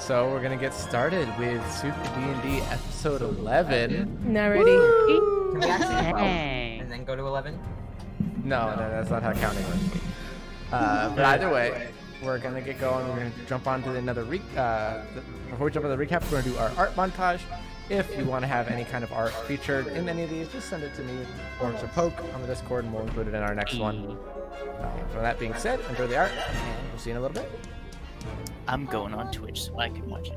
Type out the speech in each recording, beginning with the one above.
So we're gonna get started with Super D&D episode 11. Not ready. Can we actually do 12 Dang. and then go to 11? No, that's not how counting works. But either way, we're gonna get going. We're gonna jump on to another before we jump into the recap, we're gonna do our art montage. If you want to have any kind of art featured in any of these, just send it to me or to Poke on the Discord, and we'll include it in our next one. So that being said, enjoy the art, and we'll see you in a little bit. I'm going on Twitch so I can watch it.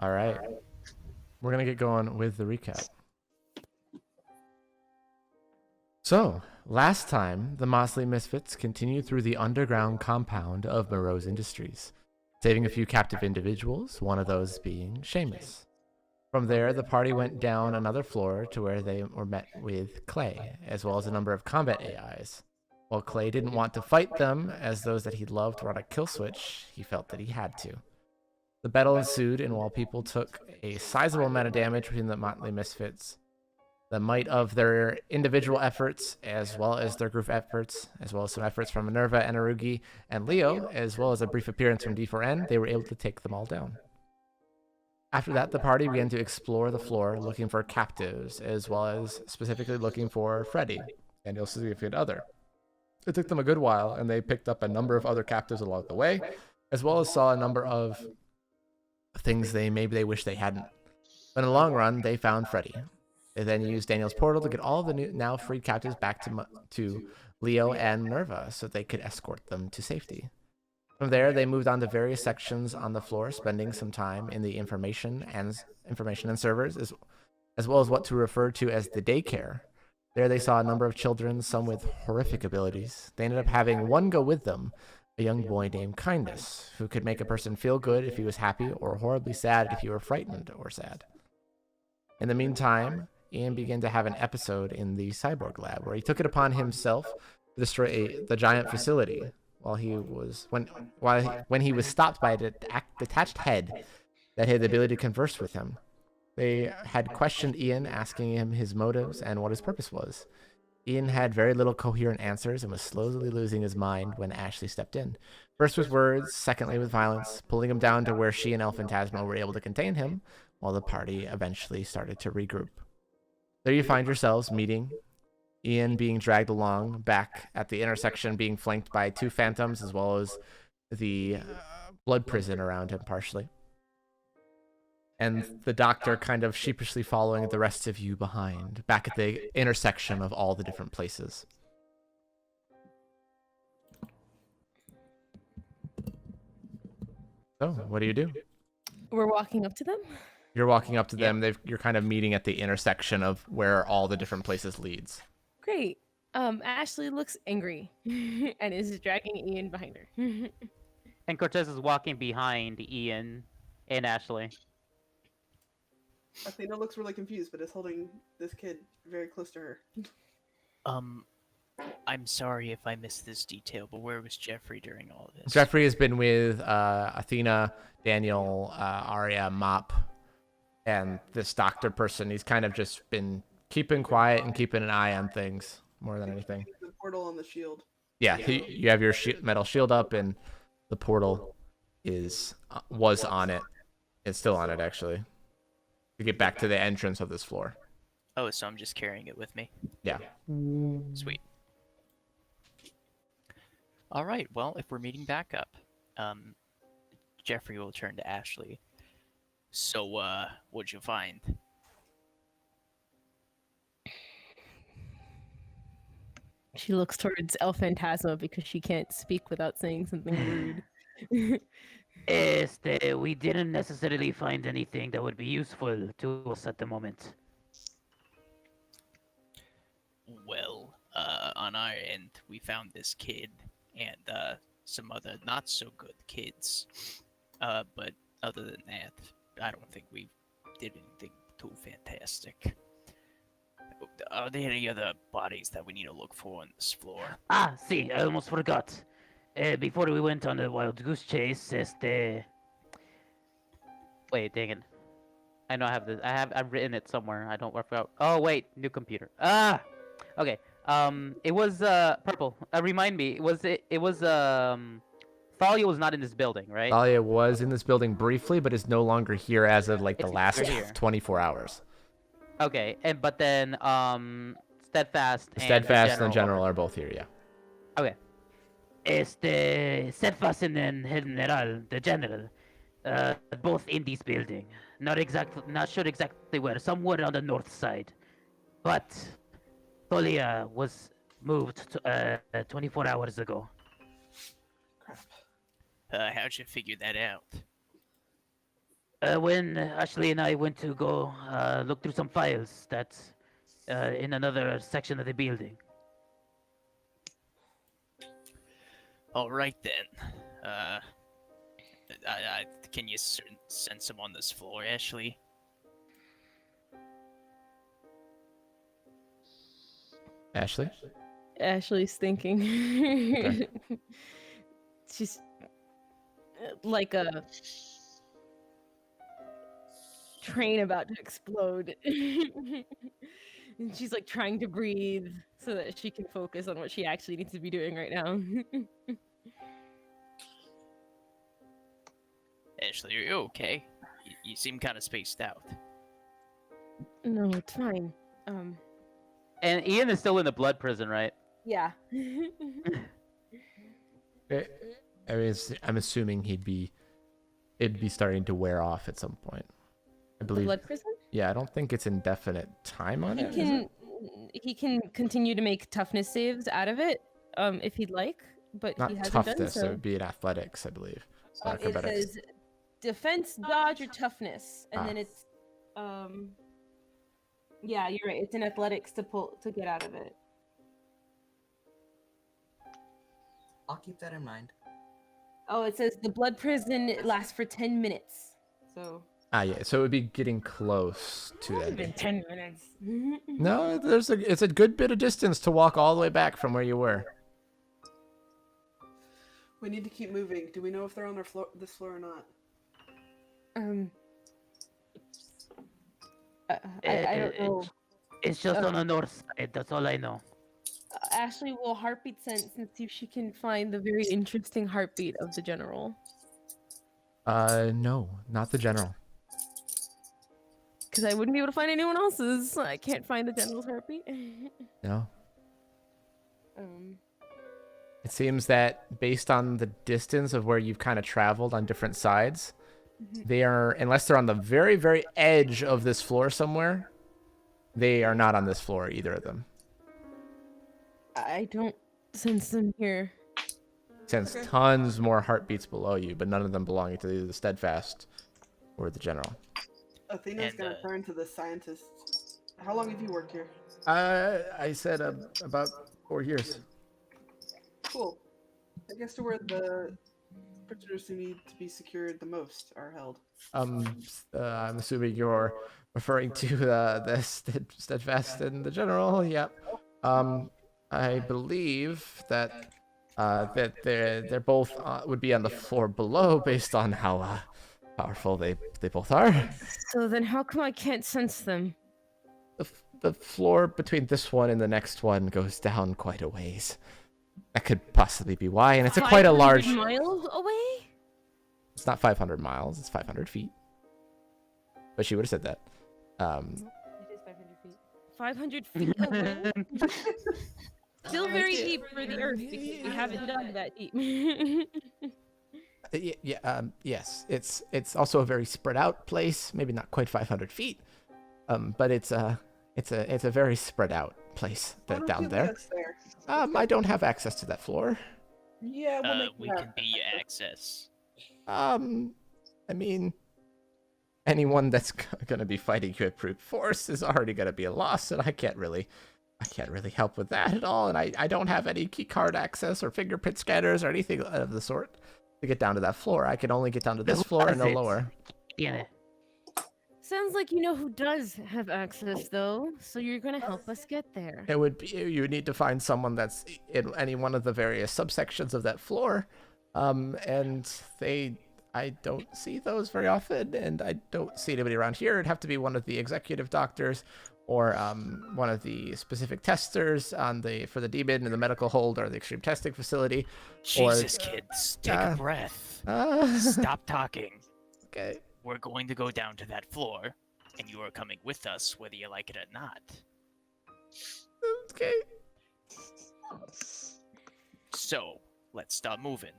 All right, we're gonna get going with the recap. So, last time, the Motley Misfits continued through the underground compound of Moreau's Industries, saving a few captive individuals, one of those being Seamus. From there, the party went down another floor to where they were met with Clay, as well as a number of combat AIs. While Clay didn't want to fight them, as those that he loved were on a kill switch, he felt that he had to. The battle ensued, and while people took a sizable amount of damage between the Motley Misfits, the might of their individual efforts, as well as their group efforts, as well as some efforts from Minerva and Arugi and Leo, as well as a brief appearance from D4N, they were able to take them all down. After that, the party began to explore the floor, looking for captives, as well as specifically looking for Freddy, Daniel's significant other. It took them a good while, and they picked up a number of other captives along the way, as well as saw a number of things maybe they wish they hadn't. But in the long run, they found Freddy. They then used Daniel's portal to get all of the now freed captives back to Leo and Minerva so they could escort them to safety. From there, they moved on to various sections on the floor, spending some time in the information and servers, as well as what to refer to as the daycare. There they saw a number of children, some with horrific abilities. They ended up having one go with them, a young boy named Kindness, who could make a person feel good if he was happy or horribly sad if he were frightened or sad. In the meantime, Ian began to have an episode in the cyborg lab where he took it upon himself to destroy the giant facility when he was stopped by a detached head that had the ability to converse with him. They had questioned Ian, asking him his motives and what his purpose was. Ian had very little coherent answers and was slowly losing his mind when Ashley stepped in. First with words, secondly with violence, pulling him down to where she and El Phantasmo were able to contain him, while the party eventually started to regroup. There you find yourselves meeting, Ian being dragged along back at the intersection, being flanked by two phantoms, as well as the blood prison around him partially. And the doctor kind of sheepishly following the rest of you behind, back at the intersection of all the different places. So, what do you do? We're walking up to them? You're walking up to them. You're kind of meeting at the intersection of where all the different places leads. Great. Ashley looks angry and is dragging Ian behind her. And Cortez is walking behind Ian and Ashley. Athena looks really confused, but is holding this kid very close to her. I'm sorry if I missed this detail, but where was Jeffrey during all of this? Jeffrey has been with Athena, Daniel, Arya, Mop, and this doctor person. He's kind of just been keeping quiet and keeping an eye on things more than anything. The portal on the shield. Yeah, you have your metal shield up, and the portal was on it. It's still on it, actually. To get back to the entrance of this floor. Oh, so I'm just carrying it with me. Yeah. Sweet. All right. Well, if we're meeting back up, Jeffrey will turn to Ashley. So, what'd you find? She looks towards El Phantasma because she can't speak without saying something rude. We didn't necessarily find anything that would be useful to us at the moment. Well, on our end, we found this kid and some other not-so-good kids. But other than that, I don't think we did anything too fantastic. Are there any other bodies that we need to look for on this floor? See, I almost forgot. Before we went on the wild goose chase, Wait, dang it. I know I have this. I've written it somewhere. I forgot. Oh wait, new computer. Okay. It was purple. Remind me. It was Thalia was not in this building, right? Thalia was in this building briefly, but is no longer here as of like the last 24 hours. Okay, but then Steadfast and the General are both here, yeah. Okay. Steadfast and then General, the General, both in this building. Not sure exactly where. Somewhere on the north side. But Thalia was moved 24 hours ago. How'd you figure that out? When Ashley and I went to go look through some files that's in another section of the building. All right then. Can you send some on this floor, Ashley? Ashley? Ashley's thinking. Okay. She's like a train about to explode. And she's like trying to breathe so that she can focus on what she actually needs to be doing right now. Ashley, are you okay? You seem kind of spaced out. No, it's fine. And Ian is still in the blood prison, right? Yeah. I mean, I'm assuming it'd be starting to wear off at some point. I The believe. blood prison? Yeah, I don't think it's indefinite time on it. Is it? He can continue to make toughness saves out of it, if he'd like, but Not he hasn't toughness. done so. It would be in athletics, I believe. Or It acrobatics. says defense, dodge, or toughness, and Ah. then it's yeah, you're right. It's in athletics to get out of it. I'll keep that in mind. Oh, it says the blood prison lasts for 10 minutes. So Yeah. So it would be getting close to been that. 10 minutes. No, it's a good bit of distance to walk all the way back from where you were. We need to keep moving. Do we know if they're on this floor or not? I don't know. It's just on the north side. That's all I know. Ashley will heartbeat sense and see if she can find the very interesting heartbeat of the general. No, not the general. Because I wouldn't be able to find anyone else's. I can't find the general's heartbeat. No. It seems that based on the distance of where you've kind of traveled on different sides, they are, unless they're on the very, very edge of this floor somewhere, they are not on this floor, either of them. I don't sense them here. Sense Okay. tons more heartbeats below you, but none of them belonging to either the Steadfast or the General. Athena's And, gonna turn to the scientist. How long have you worked here? I said about 4 years. Cool. I guess to where the prisoners who need to be secured the most are held. I'm assuming you're referring to the Steadfast and the General. Yep. I believe that they're both would be on the floor below based on how powerful they both are. So then how come I can't sense them? The floor between this one and the next one goes down quite a ways. That could possibly be why, and it's quite a large. 500 miles away? It's not 500 miles. It's 500 feet. But she would have said that. It is 500 feet. 500 feet away? Still very deep for the Earth because we haven't dug that deep. Yes. It's also a very spread out place. Maybe not quite 500 feet. But it's a very spread out place Why don't down you there. lead us there? I don't have access to that floor. Yeah, we'll make We it can happen. be your access. I mean, anyone that's gonna be fighting you at brute force is already gonna be a loss, and I can't really help with that at all. And I don't have any key card access or fingerprint scanners or anything of the sort to get down to that floor. I can only get down to this floor and no That's it. lower. Yeah. Sounds like you know who does have access, though, so you're gonna help us get there. It would be you would need to find someone that's in any one of the various subsections of that floor, and I don't see those very often, and I don't see anybody around here. It'd have to be one of the executive doctors, or one of the specific testers for the demon in the medical hold or the extreme testing facility. Jesus, kids, take a breath. Stop talking. Okay. We're going to go down to that floor, and you are coming with us, whether you like it or not. Okay. So, let's start moving.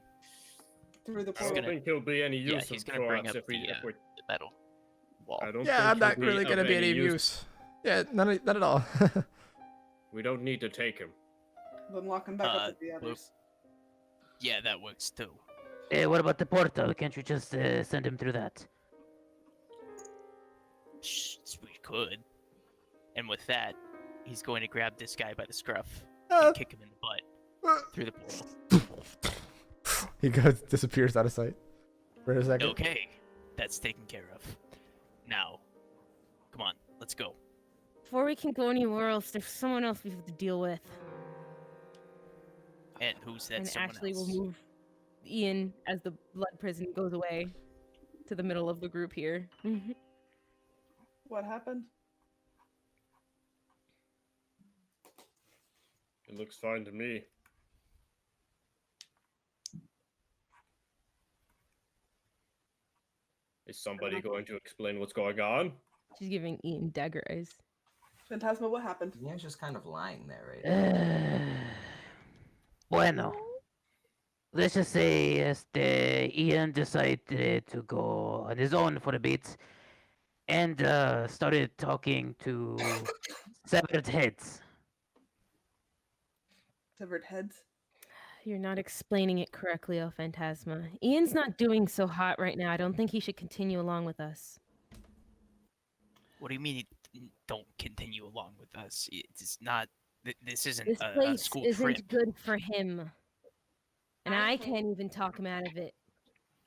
Through the I don't portal. think he'll be any Yeah, use he's for gonna bring us up if we. the metal wall. I don't Yeah, think I'm he'll not really gonna of be any use. Yeah, none at all. We don't need to take him. Then lock him back up with the Luke. others. Yeah, that works too. What about the portal? Can't you just send him through that? We could. And with that, he's going to grab this guy by the scruff Uh, and kick him in the butt through the portal. He disappears out of sight for a second. Okay, that's taken care of. Now, come on, let's go. Before we can go anywhere else, there's someone else we have to deal with. And who's that And someone Ashley else? will move Ian as the blood prison goes away to the middle of the group here. What happened? It looks fine to me. Is somebody going to explain what's going on? She's giving Ian dagger eyes. Phantasma, what happened? Ian's just kind of lying there right now. Bueno. Let's just say Ian decided to go on his own for a bit and started talking to severed heads. Severed heads? You're not explaining it correctly, El Phantasma. Ian's not doing so hot right now. I don't think he should continue along with us. What do you mean? Don't continue along with us? It's not. This isn't This a place school isn't trip. good for him. And I can't even talk him out of it.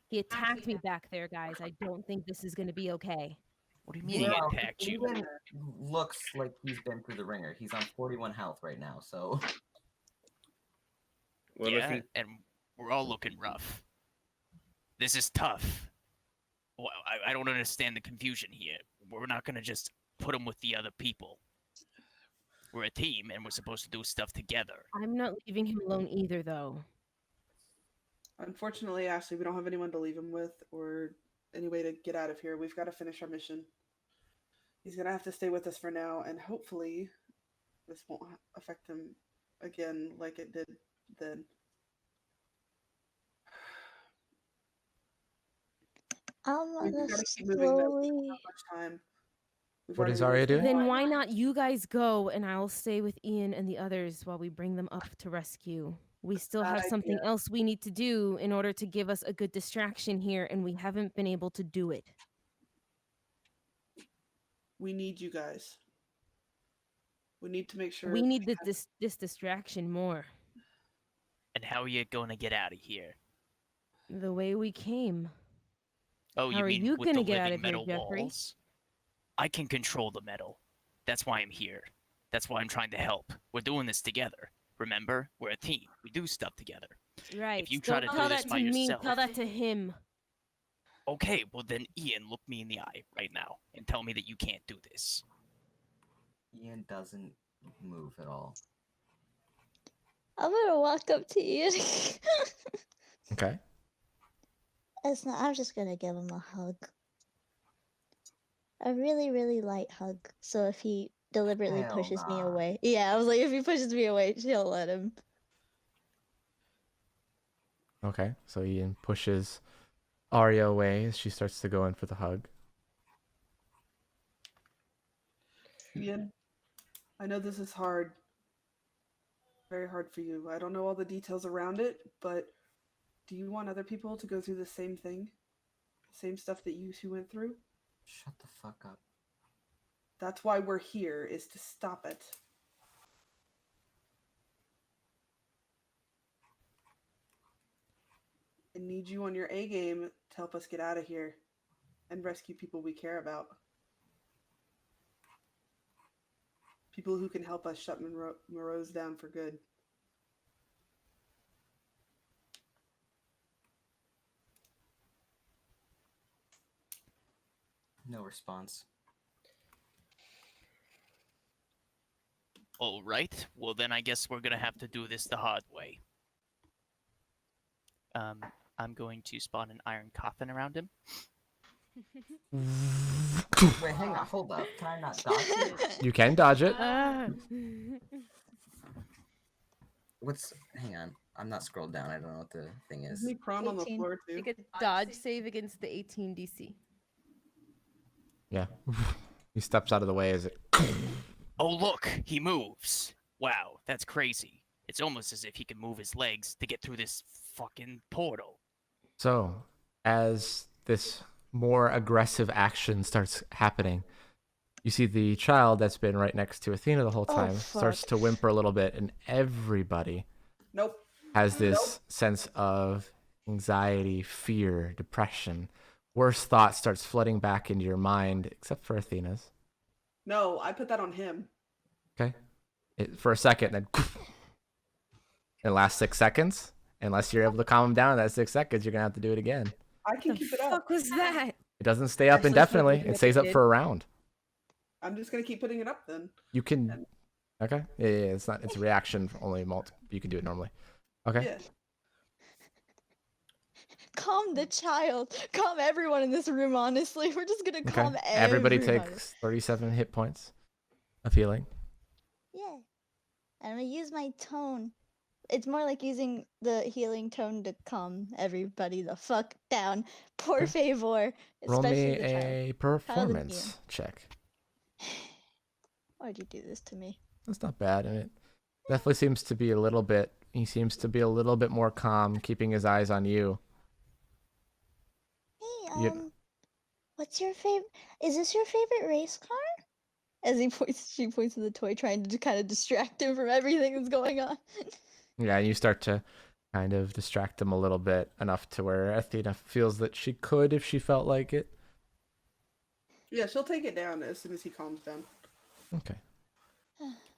He attacked me back there, guys. I don't think this is going to be okay. What do you mean he Well, attacked you? Ian looks like he's been through the ringer. He's on 41 health right now, so Well, Yeah, if he, and we're all looking rough. This is tough. Well, I don't understand the confusion here. We're not gonna just put him with the other people. We're a team, and we're supposed to do stuff together. I'm not leaving him alone either, though. Unfortunately, Ashley, we don't have anyone to leave him with or any way to get out of here. We've got to finish our mission. He's going to have to stay with us for now, and hopefully this won't affect him again like it did then. I'm We've gonna gotta keep moving, though. We don't slowly. have much time. We've What already is Arya wasted- doing? Then why not you guys go and I'll stay with Ian and the others while we bring them up to rescue? We still have Bad something idea. else we need to do in order to give us a good distraction here, and we haven't been able to do it. We need you guys. We need to make sure We need have- this distraction more. And how are you gonna get out of here? The way we came. Oh, How you are mean you with gonna the get out living of here, metal Jeffrey? walls? I can control the metal. That's why I'm here. That's why I'm trying to help. We're doing this together. Remember, we're a team. We do stuff together. Right. you try Don't to tell do this that by to me. yourself- Tell that to him. Okay, well then, Ian, look me in the eye right now and tell me that you can't do this. Ian doesn't move at all. I'm gonna walk up to Ian. Okay. It's not. I'm just gonna give him a hug. A really, really light hug. So if he deliberately Hell pushes me nah. away, yeah, I was like, if he pushes me away, she'll let him. Okay. So Ian pushes Arya away as she starts to go in for the hug. Ian, I know this is hard. Very hard for you. I don't know all the details around it, but do you want other people to go through the same thing? Same stuff that you two went through? Shut the fuck up. That's why we're here, is to stop it. I need you on your A game to help us get out of here and rescue people we care about. People who can help us shut Moreau's down for good. No response. All right. Well, then I guess we're gonna have to do this the hard way. I'm going to spawn an iron coffin around him. Wait, hang on, hold up. Can I not dodge it? You can dodge it. Ah. Hang on. I'm not scrolled down. I don't know what the thing is. Isn't he prone on the 18. floor too? Make a dodge save against the 18 DC. Yeah. He steps out of the way as it. Oh, look, he moves. Wow, that's crazy. It's almost as if he can move his legs to get through this fucking portal. So, as this more aggressive action starts happening, you see the child that's been right next to Athena the whole Oh, time starts fuck. to whimper a little bit, and everybody Nope. has this sense of anxiety, fear, depression. Worse thoughts starts flooding back into your mind, except for Athena's. No, I put that on him. Okay? For a second, then in the last 6 seconds, unless you're able to calm him down in that 6 seconds, you're going to have to do it again. I can The keep it up. fuck was that? It doesn't stay up Actually, indefinitely. something It that stays it up did. for a round. I'm just gonna keep putting it up then. You can. Okay. Yeah. It's not. It's a reaction only. You can do it normally. Okay. Yeah. Calm the child. Calm everyone in this room, honestly. We're just gonna Okay. calm Everybody everybody. takes 37 hit points of healing. Yeah. And I'm gonna use my tone. It's more like using the healing tone to calm everybody the fuck down. Por favor. Roll me Especially the child. a performance check. Why'd you do this to me? That's not bad, and it definitely seems to be a little bit. He seems to be a little bit more calm, keeping his eyes on you. Hey, what's your favorite? Is this your favorite race car? As she points to the toy, trying to kind of distract him from everything that's going on. Yeah, you start to kind of distract him a little bit, enough to where Athena feels that she could if she felt like it. Yeah, she'll take it down as soon as he calms down. Okay.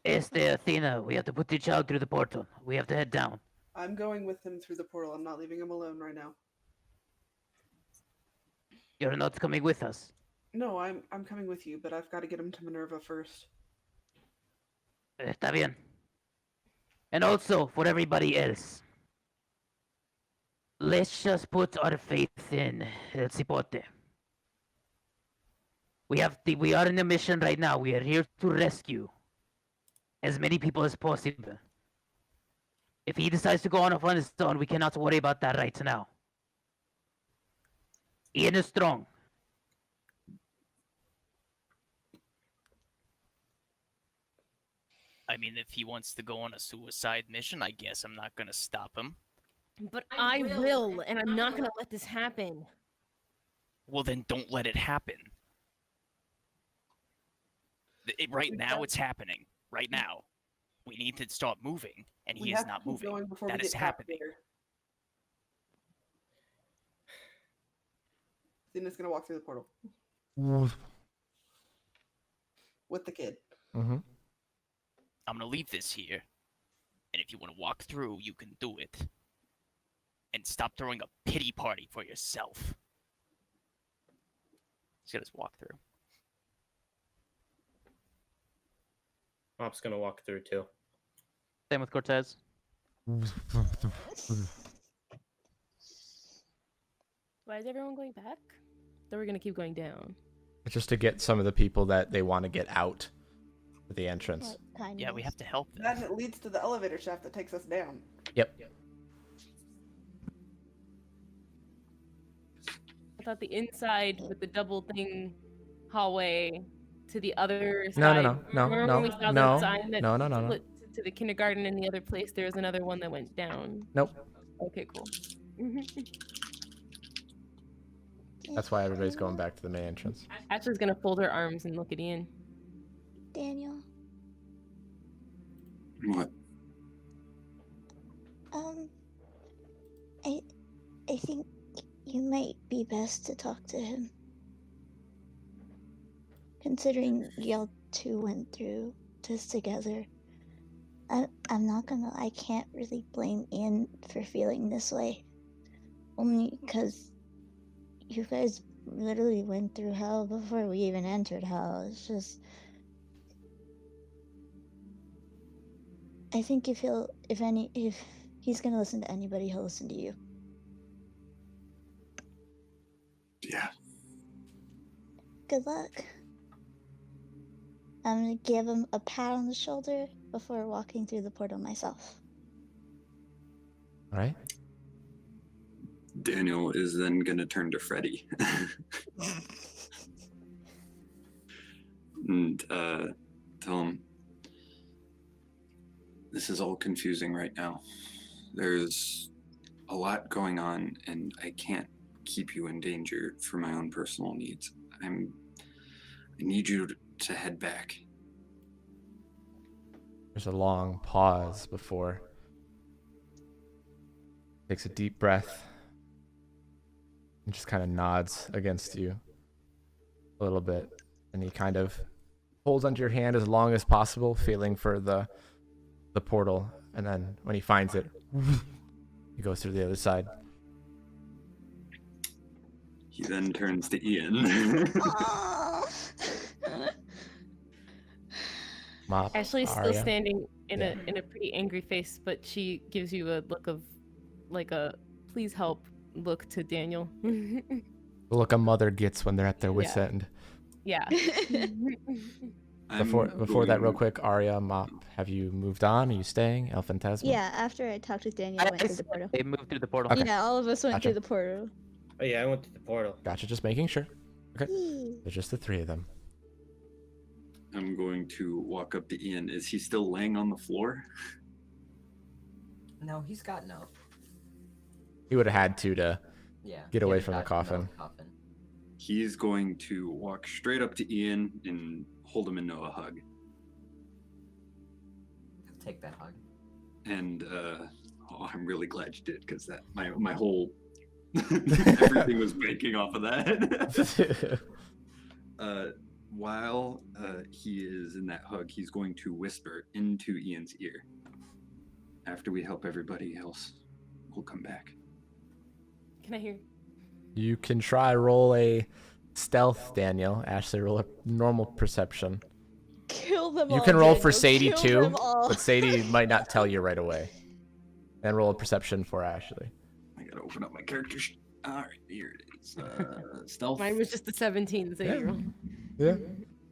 Athena, we have to put the child through the portal. We have to head down. I'm going with him through the portal. I'm not leaving him alone right now. You're not coming with us. No, I'm coming with you, but I've got to get him to Minerva first. Está bien. And also, for everybody else, let's just put our faith in El Cipote. We are in a mission right now. We are here to rescue as many people as possible. If he decides to go on his own, we cannot worry about that right now. Ian is strong. I mean, if he wants to go on a suicide mission, I guess I'm not gonna stop him. But I will, and I'm not gonna let this happen. Well, then don't let it happen. Right now, it's happening. Right now. We need to start moving, and he is not moving. That is happening. Zena's gonna walk through the portal. With the kid. Mm-hmm. I'm gonna leave this here, and if you want to walk through, you can do it. And stop throwing a pity party for yourself. He's gonna just walk through. Pop's gonna walk through too. Same with Cortez. Why is everyone going back? Then we're gonna keep going down. Just to get some of the people that they want to get out of the entrance. Yeah, we have to help them. Then it leads to the elevator shaft that takes us down. Yep. I thought the inside with the double thing hallway to the other No, side. no, Remember no, when we saw no, the sign that no. split to the kindergarten and the other place? There was another one that went down. Nope. Okay, cool. That's why everybody's going back to the main entrance. Ashley's gonna fold her arms and look at Ian. Daniel. What? I think you might be best to talk to him. Considering y'all two went through this together. I can't really blame Ian for feeling this way. Only because you guys literally went through hell before we even entered hell. It's just... I think if he's gonna listen to anybody, he'll listen to you. Yeah. Good luck. I'm gonna give him a pat on the shoulder before walking through the portal myself. All right. Daniel is then gonna turn to Freddy and tell him, this is all confusing right now. There's a lot going on, and I can't keep you in danger for my own personal needs. I need you to head back. There's a long pause before takes a deep breath and just kind of nods against you a little bit, and he kind of holds onto your hand as long as possible, feeling for the portal, and then when he finds it, he goes through the other side. He then turns to Ian. Mop. Ashley's still Arya. standing in Yeah. a pretty angry face, but she gives you a look of like a please help look to Daniel. The look a mother gets when they're at their wits' Yeah. end. Yeah. Before that, real quick, Arya, Mop, have you moved on? Are you staying? Elfin Tasman? Yeah, after I talked with Daniel, I went through the portal. They moved through the portal. Okay. Yeah, all of us went Gotcha. through the portal. Oh yeah, I went to the portal. Gotcha, just making sure. Okay. There's just the three of them. I'm going to walk up to Ian. Is he still laying on the floor? No, he's got no. He would have had to Yeah. get away he from the got coffin. no coffin. He's going to walk straight up to Ian and hold him into a hug. Take that hug. And I'm really glad you did, because that my whole everything was banking off of that. While he is in that hug, he's going to whisper into Ian's ear. After we help everybody else, we'll come back. Can I hear? You can try roll a stealth, Daniel. Ashley, roll a normal perception. Kill them all. You can roll for Daniel, Sadie kill too, them all. but Sadie might not tell you right away. And roll a perception for Ashley. I gotta open up my character sheet. All right, here it is. Stealth. Mine was just a 17. So you roll. Yeah.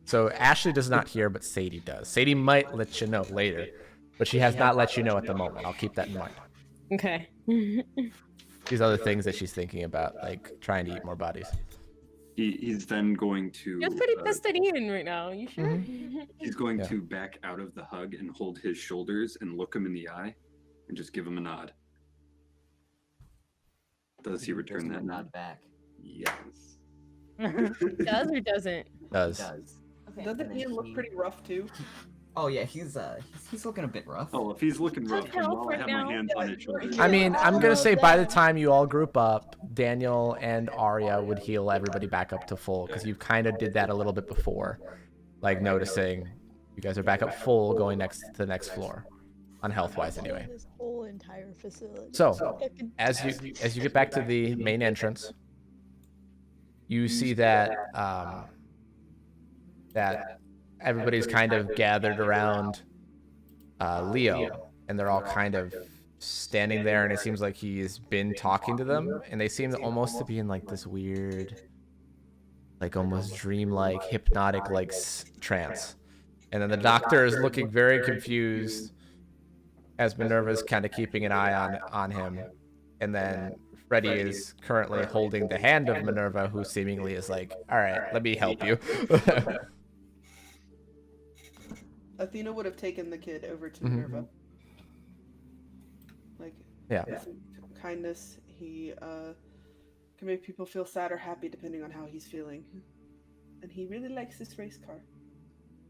So Ashley does not hear, but Sadie does. Sadie might let you know later, but she has not let you know at the moment. I'll keep that in mind. Okay. These other things that she's thinking about, like trying to eat more bodies. He's then going to. You're pretty pissed at Ian right now. You sure? He's going Yeah. to back out of the hug and hold his shoulders and look him in the eye, and just give him a nod. Does he return that nod? back? Yes. Does or doesn't? Does. Does. Okay. Doesn't And then Ian look he- pretty rough too? Oh yeah, he's looking a bit rough. Oh, if he's looking rough, Tough then help while I right have now. my hands on his shoulders. I mean, I'm gonna say by the time you all group up, Daniel and Arya would heal everybody back up to full, because you kind of did that a little bit before, like noticing you guys are back up full, going next to the next floor, on health wise anyway. This whole entire facility. So, as you get back to the main entrance, you see that that everybody's kind of gathered around Leo, and they're all kind of standing there, and it seems like he's been talking to them, and they seem almost to be in like this weird, like almost dreamlike, hypnotic like trance. And then the doctor is looking very confused as Minerva's kind of keeping an eye on him, and then Freddy is currently holding the hand of Minerva, who seemingly is like, all right, let me help you. Athena would have taken the kid over to Mhm. Minerva. Like, Yeah. with kindness, he can make people feel sad or happy depending on how he's feeling. And he really likes this race car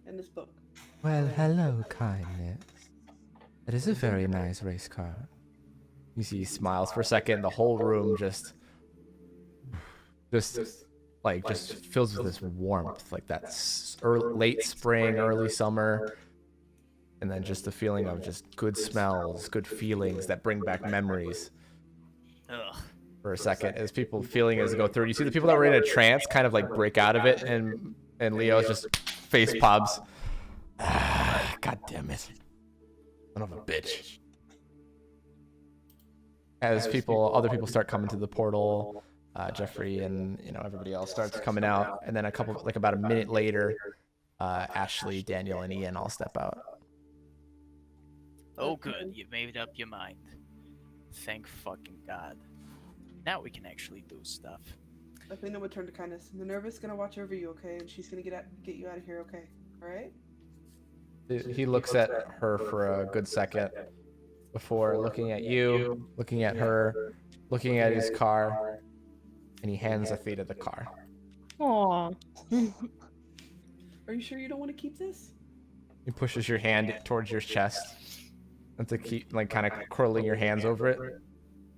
and this book. Well, hello, kindness. It is a very nice race car. You see, he smiles for a second. The whole room just fills with this warmth, like that's late spring, early summer, and then just the feeling of just good smells, good feelings that bring back memories. Ugh. For a second, as people feeling as they go through, you see the people that were in a trance kind of like break out of it, and Leo's just face pops. God damn it. Son of a bitch. As other people start coming to the portal, Jeffrey and everybody else starts coming out, and then about a minute later, Ashley, Daniel, and Ian all step out. Oh, good. You've made up your mind. Thank fucking God. Now we can actually do stuff. Athena would turn to kindness. Minerva's gonna watch over you, okay? And she's gonna get you out of here, okay? All right? He looks at her for a good second before looking at you, looking at her, looking at his car, and he hands Athena the car. Aww. Are you sure you don't want to keep this? He pushes your hand towards your chest, and to keep kind of curling your hands over it.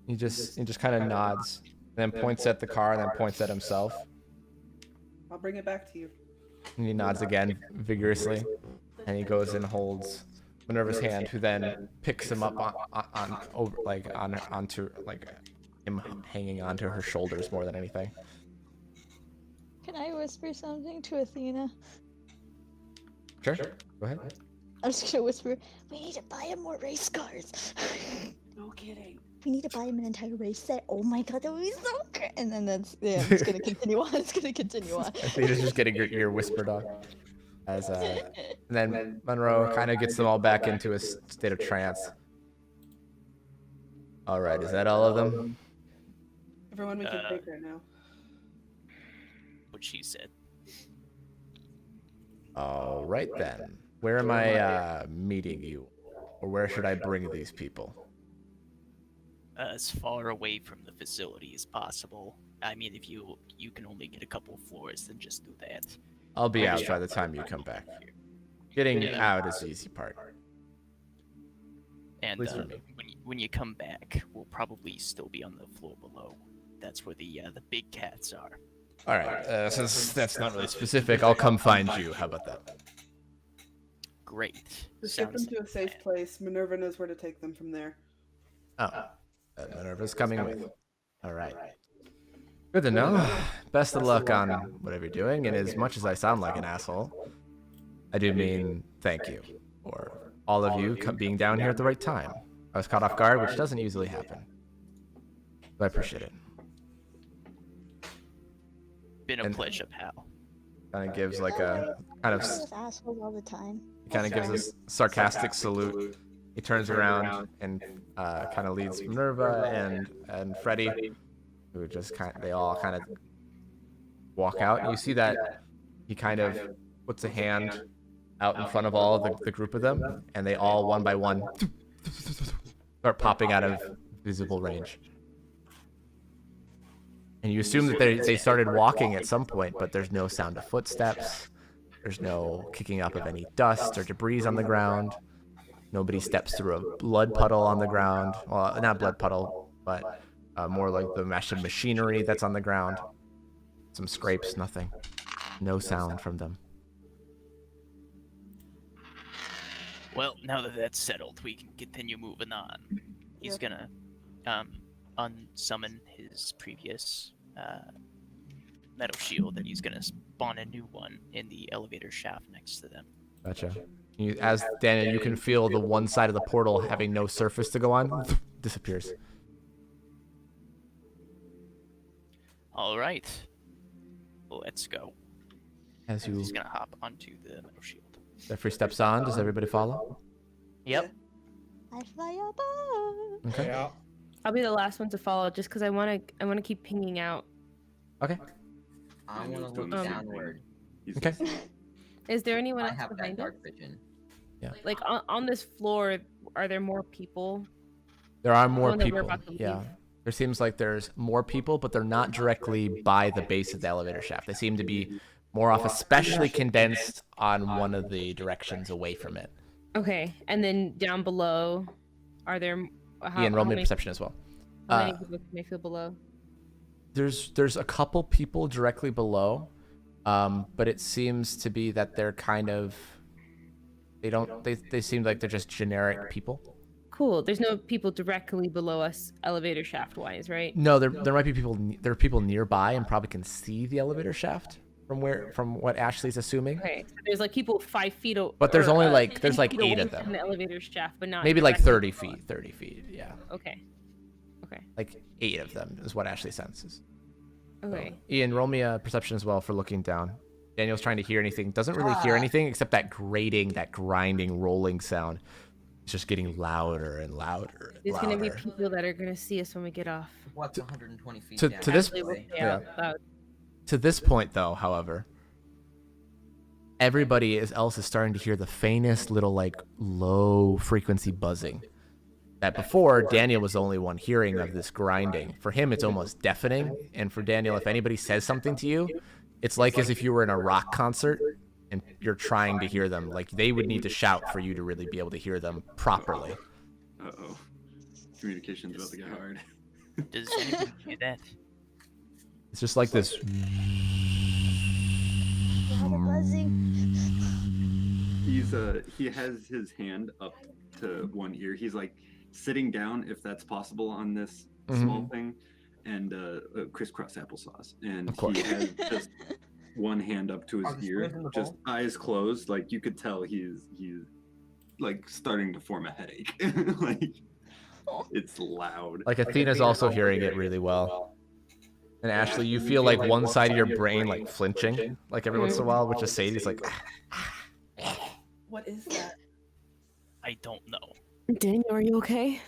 He just kind of nods, and then points at the car, and then points at himself. I'll bring it back to you. And he nods again vigorously, and he goes and holds Minerva's hand, who then picks him up onto him hanging onto her shoulders more than anything. Can I whisper something to Athena? Sure. Go ahead. I'm just gonna whisper, we need to buy him more race cars. No kidding. We need to buy him an entire race set. Oh my god, that would be so great. And then I'm just gonna continue on. It's gonna continue on. I think it's just getting your ear whispered on. As and then Monroe kind of gets them all back into a state of trance. All right, is that all of them? Everyone we can take right now. What she said. All right then. Where am I meeting you, or where should I bring these people? As far away from the facility as possible. I mean, if you can only get a couple floors, then just do that. I'll be out by the time you come back. Getting out is the easy part. And least for me. when you come back, we'll probably still be on the floor below. That's where the big cats are. All right. Since that's not really specific, I'll come find you. How about that? Great. Just get them to a safe place. Minerva knows where to take them from there. Oh, Minerva's coming with. All right. Good to know. Best of luck on whatever you're doing. And as much as I sound like an asshole, I do mean thank you for all of you being down here at the right time. I was caught off guard, which doesn't usually happen. But I appreciate it. Been a pleasure, pal. Kind of gives like a kind of assholes all the time. kind of gives a sarcastic salute. He turns around and kind of leads Minerva and Freddy, who just they all kind of walk out. And you see that he kind of puts a hand out in front of all the group of them, and they all one by one start popping out of visible range. And you assume that they started walking at some point, but there's no sound of footsteps. There's no kicking up of any dust or debris on the ground. Nobody steps through a blood puddle on the ground. Well, not blood puddle, but more like the mesh of machinery that's on the ground. Some scrapes, nothing. No sound from them. Well, now that that's settled, we can continue moving on. He's gonna unsummon his previous metal shield, and he's gonna spawn a new one in the elevator shaft next to them. Gotcha. As Daniel, you can feel the one side of the portal having no surface to go on, disappears. All right, let's go. As you, He's gonna hop onto the metal shield. Jeffrey steps on. Does everybody follow? Yep. I fly above. Okay. Yeah. I'll be the last one to follow, just because I want to keep pinging out. Okay. I want to look downward. Okay. Is there anyone I else have that behind us? dark vision. Like on this floor, are there more people? There are more one that we're people. about to leave. Yeah. There seems like there's more people, but they're not directly by the base of the elevator shaft. They seem to be more off, especially condensed on one of the directions away from it. Okay, and then down below, are there? Ian, roll me perception as well. How many people can I feel below? There's a couple people directly below, but it seems to be that they're kind of they seem like they're just generic people. Cool. There's no people directly below us, elevator shaft wise, right? No, there might be people. There are people nearby and probably can see the elevator shaft from what Ashley's assuming. Okay, so there's like people 5 feet. But there's only like 10 8 feet of away them. from the elevator shaft, but not Maybe like directly 30 feet. Yeah. Okay. Okay. Like 8 of them is what Ashley senses. Okay. So, Ian, roll me a perception as well for looking down. Daniel's trying to hear anything. Doesn't really hear anything except that grating, that grinding, rolling sound. It's just getting louder and louder. And There's gonna be louder. people that are gonna see us when we get off. What's 120 feet to down? this- Ashley will stay yeah. out loud. To this point, though, however, everybody else is starting to hear the faintest little, like, low frequency buzzing. That before, Daniel was the only one hearing of this grinding. For him, it's almost deafening. And for Daniel, if anybody says something to you, it's like as if you were in a rock concert and you're trying to hear them. Like, they would need to shout for you to really be able to hear them properly. Uh-oh. Communication's about to get hard. Does anybody do that? It's just like this. A lot of buzzing. He has his hand up to one ear. He's like sitting down, if that's possible, on this small thing, and crisscross applesauce. And Of course. he has just one hand up to his Are the ear, screws in the just bowl? eyes closed. Like you could tell he's like starting to form a headache. Like it's loud. Like Athena's also hearing it really well. And Ashley, you feel like one side of your brain like flinching, like every once in a while, which is Sadie's like. What is that? I don't know. Daniel, are you okay?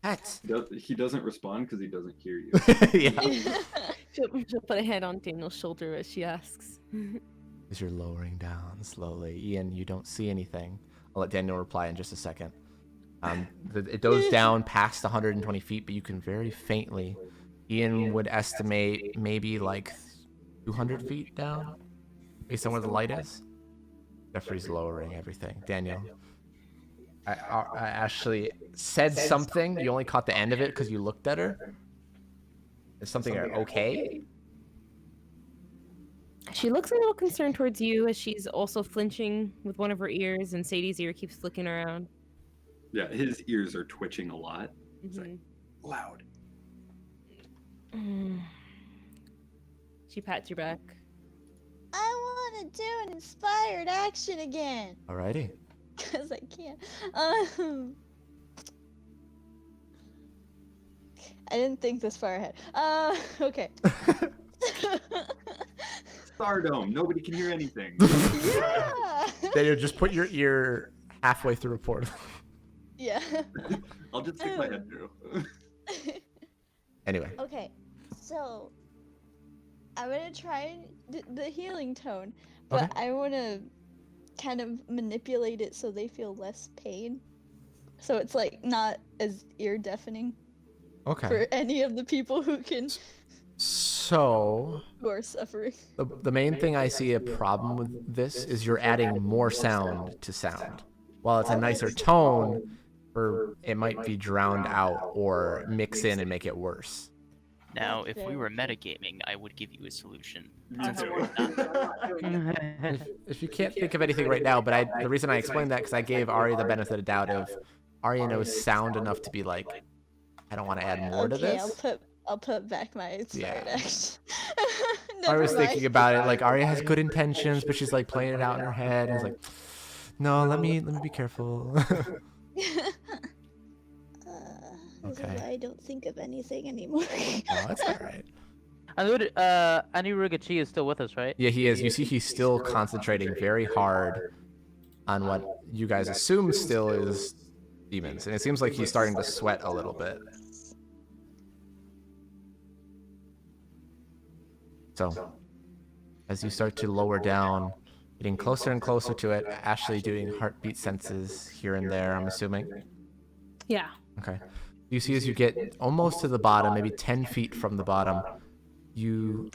What? He doesn't respond because he doesn't hear you. Yeah. She'll put a hand on Daniel's shoulder as she asks. As you're lowering down slowly, Ian, you don't see anything. I'll let Daniel reply in just a second. It goes down past 120 feet, but you can very faintly. Ian would estimate maybe like 200 feet down, based on where the light is. Jeffrey's lowering everything. Daniel, I Ashley said something. You only caught the end of it because you looked at her. Is something okay? She looks a little concerned towards you as she's also flinching with one of her ears, and Sadie's ear keeps flicking around. Yeah, his ears are twitching a lot. It's like loud. She pats your back. I want to do an inspired action again. Alrighty. Because I can't. I didn't think this far ahead. Okay. Stardome. Nobody can hear anything. Yeah. Daniel, just put your ear halfway through a portal. Yeah. I'll just stick my head through. Anyway. Okay, so I'm gonna try the healing tone, but Okay. I want to kind of manipulate it so they feel less pain. So it's like not as ear deafening Okay. for any of the people who So are suffering. the main thing I see a problem with this is you're adding more sound to sound. While it's a nicer tone, it might be drowned out or mix in and make it worse. Now, if we were metagaming, I would give you a solution. Since we're not If you can't think of anything right now, but the reason I explained that because I gave Ari the benefit of doubt of Ari knows sound enough to be like, I don't want to add more to this. I'll put back my inspired action. I was Never thinking mind. about it like Arya has good intentions, but she's like playing it out in her head. And it's like, no, let me be careful. This is Okay. why I don't think of anything anymore. Oh, that's all right. Anirugachi is still with us, right? Yeah, he is. You see, he's still concentrating very hard on what you guys assume still is demons, and it seems like he's starting to sweat a little bit. So, as you start to lower down, getting closer and closer to it, Ashley doing heartbeat senses here and there, I'm assuming. Yeah. Okay. You see as you get almost to the bottom, maybe 10 feet from the bottom, you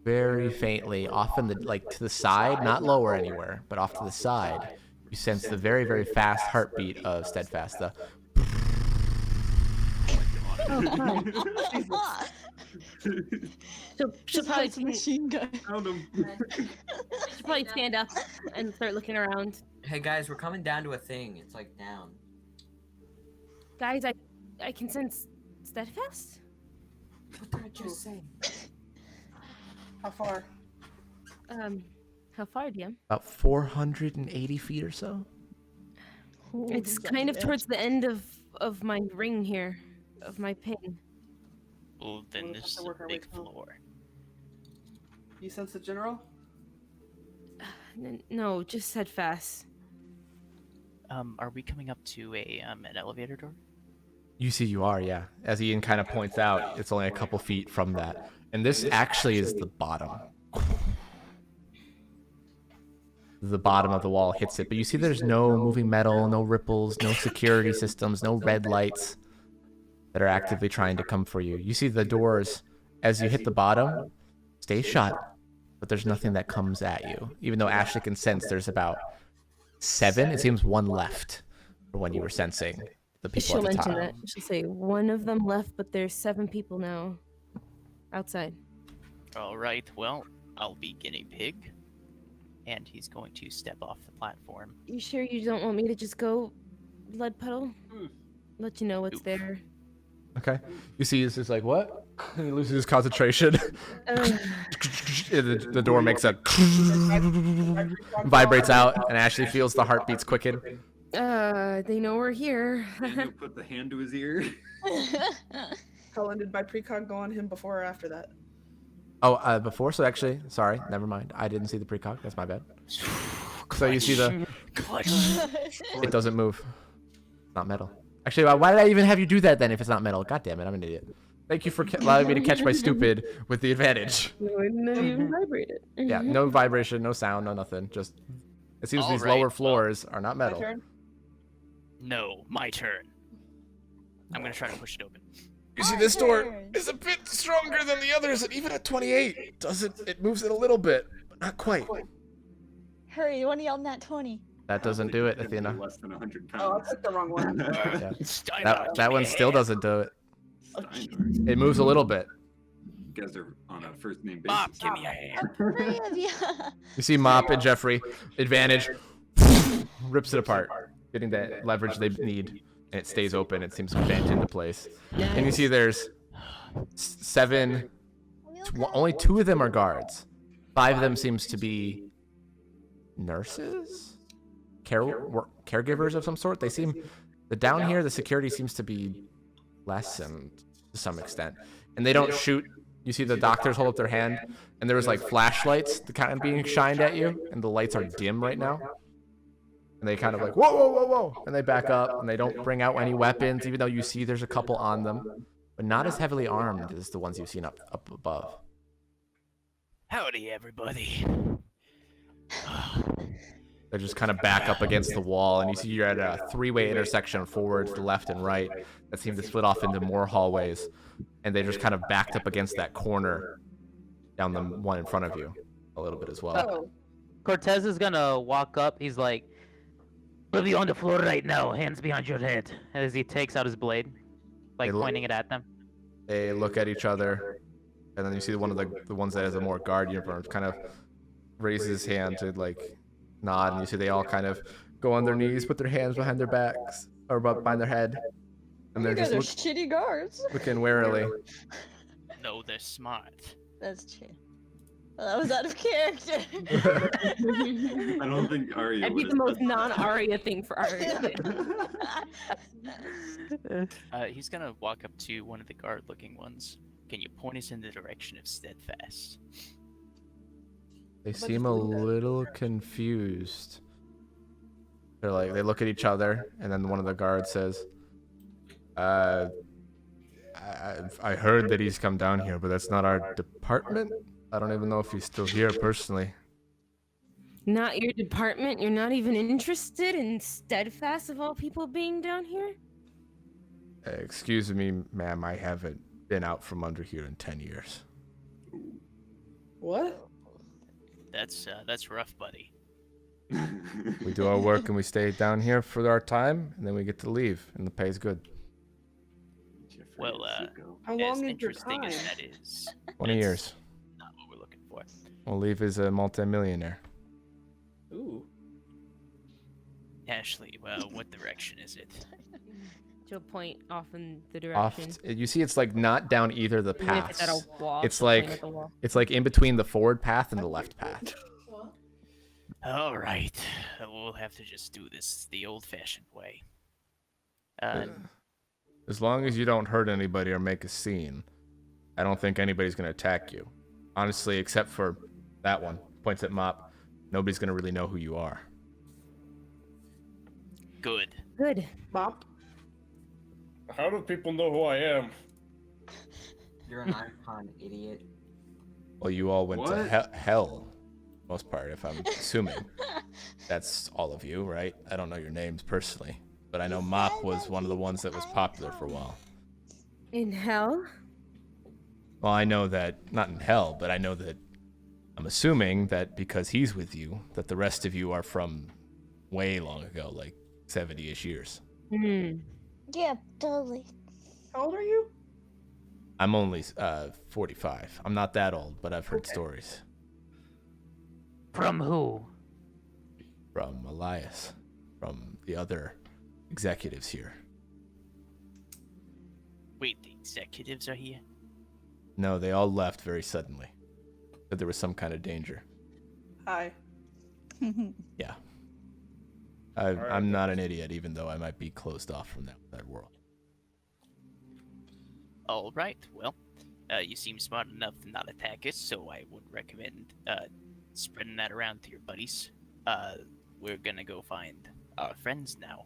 very faintly, off in the, like to the side, not lower anywhere, but off to the side, you sense the very, very fast heartbeat of Steadfast. The She'll probably machine gun. Found him. she'll probably stand up and start looking around. Hey guys, we're coming down to a thing. It's like down. Guys, I can sense Steadfast? What did I just say? How far? How far, DM? about 480 feet or so. It's kind of towards the end of my ring here, of my pin. Well, then We'll this have is to a work our way big down. floor. You sense the general? No, just Steadfast. Are we coming up to an elevator door? You see you are, yeah. As Ian kind of points out, it's only a couple feet from that. And this actually is the bottom. The bottom of the wall hits it, but you see there's no moving metal, no ripples, no security systems, no red lights that are actively trying to come for you. You see the doors, as you hit the bottom, stay shut, but there's nothing that comes at you. Even though Ashley can sense there's about 7, it seems 1 left for when you were sensing the people She'll at the mention top. that. She'll say, one of them left, but there's 7 people now outside. All right, well, I'll be guinea pig. And he's going to step off the platform. You sure you don't want me to just go, Blood Puddle? Let you know what's Oof. there. Okay. You see this is like, what? He loses his concentration. The door makes a vibrates out, and Ashley feels the heartbeats quicken. They know we're here. Daniel put the hand to his ear. How long did my precog go on him before or after that? Oh, before? So actually, sorry, never mind. I didn't see the precog. That's my bad. So you see the... It doesn't move. It's not metal. Actually, why did I even have you do that then if it's not metal? God damn it, I'm an idiot. Thank you for allowing me to catch my stupid with the advantage. Not even vibrated. Yeah, no vibration, no sound, no nothing. Just, it seems these Alright, lower floors are not My metal. turn? No, my turn. I'm gonna try to push it open. You see, this door is a bit stronger than the others, and even at 28, it moves it a little bit, but not quite. Hurry, you want to yell nat 20. That doesn't do it, It's Athena. less than 100 Oh, I pounds. took the wrong one. Yeah. Steinhardt, That one still yeah. doesn't do it. Steinhardt. It moves a little bit. You guys are on a first name basis. Bob, give me a hand. Three of you. You see Mop and Jeffrey, advantage, rips it apart, getting that leverage they need, and it stays open. It seems to bent into place. And you see there's seven, only 2 of them are guards. 5 of them seems to be nurses? Caregivers of some sort? They seem, down here, the security seems to be lessened to some extent. And they don't shoot. You see the doctors hold up their hand, and there was like flashlights kind of being shined at you, and the lights are dim right now. And they kind of like, whoa, whoa, whoa, whoa, and they back up, and they don't bring out any weapons, even though you see there's a couple on them, but not as heavily armed as the ones you've seen up above. Howdy, everybody. They just kind of back up against the wall, and you see you're at a 3-way intersection forward to the left and right that seem to split off into more hallways, and they just kind of backed up against that corner down the one in front of you a little bit as well. Oh, Cortez is gonna walk up. He's like, "We'll be on the floor right now, hands behind your head," as he takes out his blade, like They look- pointing it at them. They look at each other, and then you see one of the ones that has a more guard uniform kind of raises his hand to like nod, and you see they all kind of go on their knees, put their hands behind their backs or behind their head, and they're You guys just are shitty guards. looking warily. No, they're smart. That's true. Well, that was out of character. I don't think Arya That'd be would the have most non-Arya thing for Arya. He's gonna walk up to one of the guard-looking ones. Can you point us in the direction of Steadfast? They seem a little confused. They're like, they look at each other, and then one of the guards says, I heard that he's come down here, but that's not our department. I don't even know if he's still here personally. Not your department? You're not even interested in Steadfast of all people being down here? Excuse me, ma'am, I haven't been out from under here in 10 years. what? That's rough, buddy. We do our work and we stay down here for our time, and then we get to leave, and the pay's good. Well, How as long is your interesting time? as that is, 20 that's years. not what we're looking for. We'll leave as a multimillionaire. Ooh. Ashley, well, what direction is it? To a point off in the Off, direction. you see, it's like not down either of the Even if it's at paths. a wall. It's to point like- at the wall. It's like in between the forward path and the left path. All right, we'll have to just do this the old-fashioned way. As long as you don't hurt anybody or make a scene, I don't think anybody's gonna attack you. Honestly, except for that one. Points at Mop. Nobody's gonna really know who you are. Good. Good. Mop? How do people know who I am? You're an icon, idiot. Well, you all went to What? hell, most part, if I'm assuming. That's all of you, right? I don't know your names personally, but I know Mop was one of the ones that was popular for a while. In hell? Well, I know that, not in hell, but I know that, I'm assuming that because he's with you, that the rest of you are from way long ago, like 70-ish years. Hmm. Yeah, totally. How old are you? I'm only 45. I'm not that old, but I've heard stories From who? from Elias, from the other executives here. Wait, the executives are here? No, they all left very suddenly. But there was some kind of danger. Hi. Yeah. I'm not an idiot, even though I might be closed off from that world. All right. Well, you seem smart enough to not attack us, so I would recommend spreading that around to your buddies. We're gonna go find our friends now.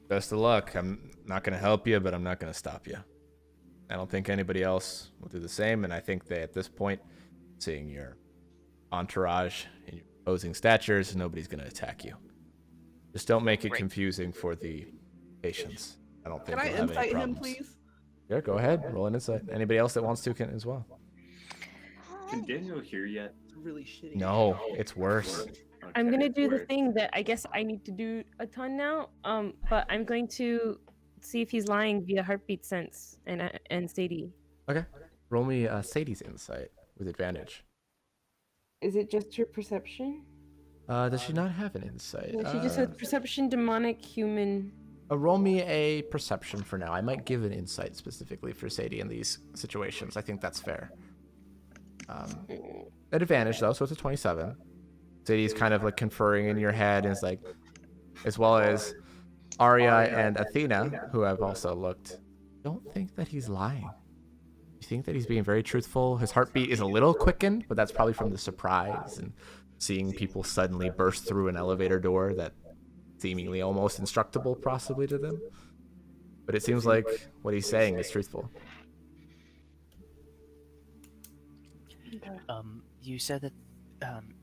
Best of luck. I'm not going to help you, but I'm not going to stop you. I don't think anybody else will do the same, and I think that at this point, seeing your entourage and your opposing statures, nobody's going to attack you. Just don't make it Great. confusing for the patients. I don't think Can I you'll have any insight him, problems. please? Yeah, go ahead. Roll an insight. Anybody else that wants to can as well. Can Daniel hear yet? It's really shitty. No, it's worse. I'm Okay, gonna do the word. thing that I guess I need to do a ton now. But I'm going to see if he's lying via heartbeat sense and Sadie. Okay. Roll me Sadie's insight with advantage. Is it just her perception? Does she not have an insight? No, she just says perception, demonic, human. Roll me a perception for now. I might give an insight specifically for Sadie in these situations. I think that's fair. At advantage, though, so it's a 27. Sadie's kind of like conferring in your head, and it's like, as well as Arya and Athena, who have also looked, don't think that he's lying. You think that he's being very truthful. His heartbeat is a little quickened, but that's probably from the surprise and seeing people suddenly burst through an elevator door that seemingly almost instructable possibly to them. But it seems like what he's saying is truthful. You said that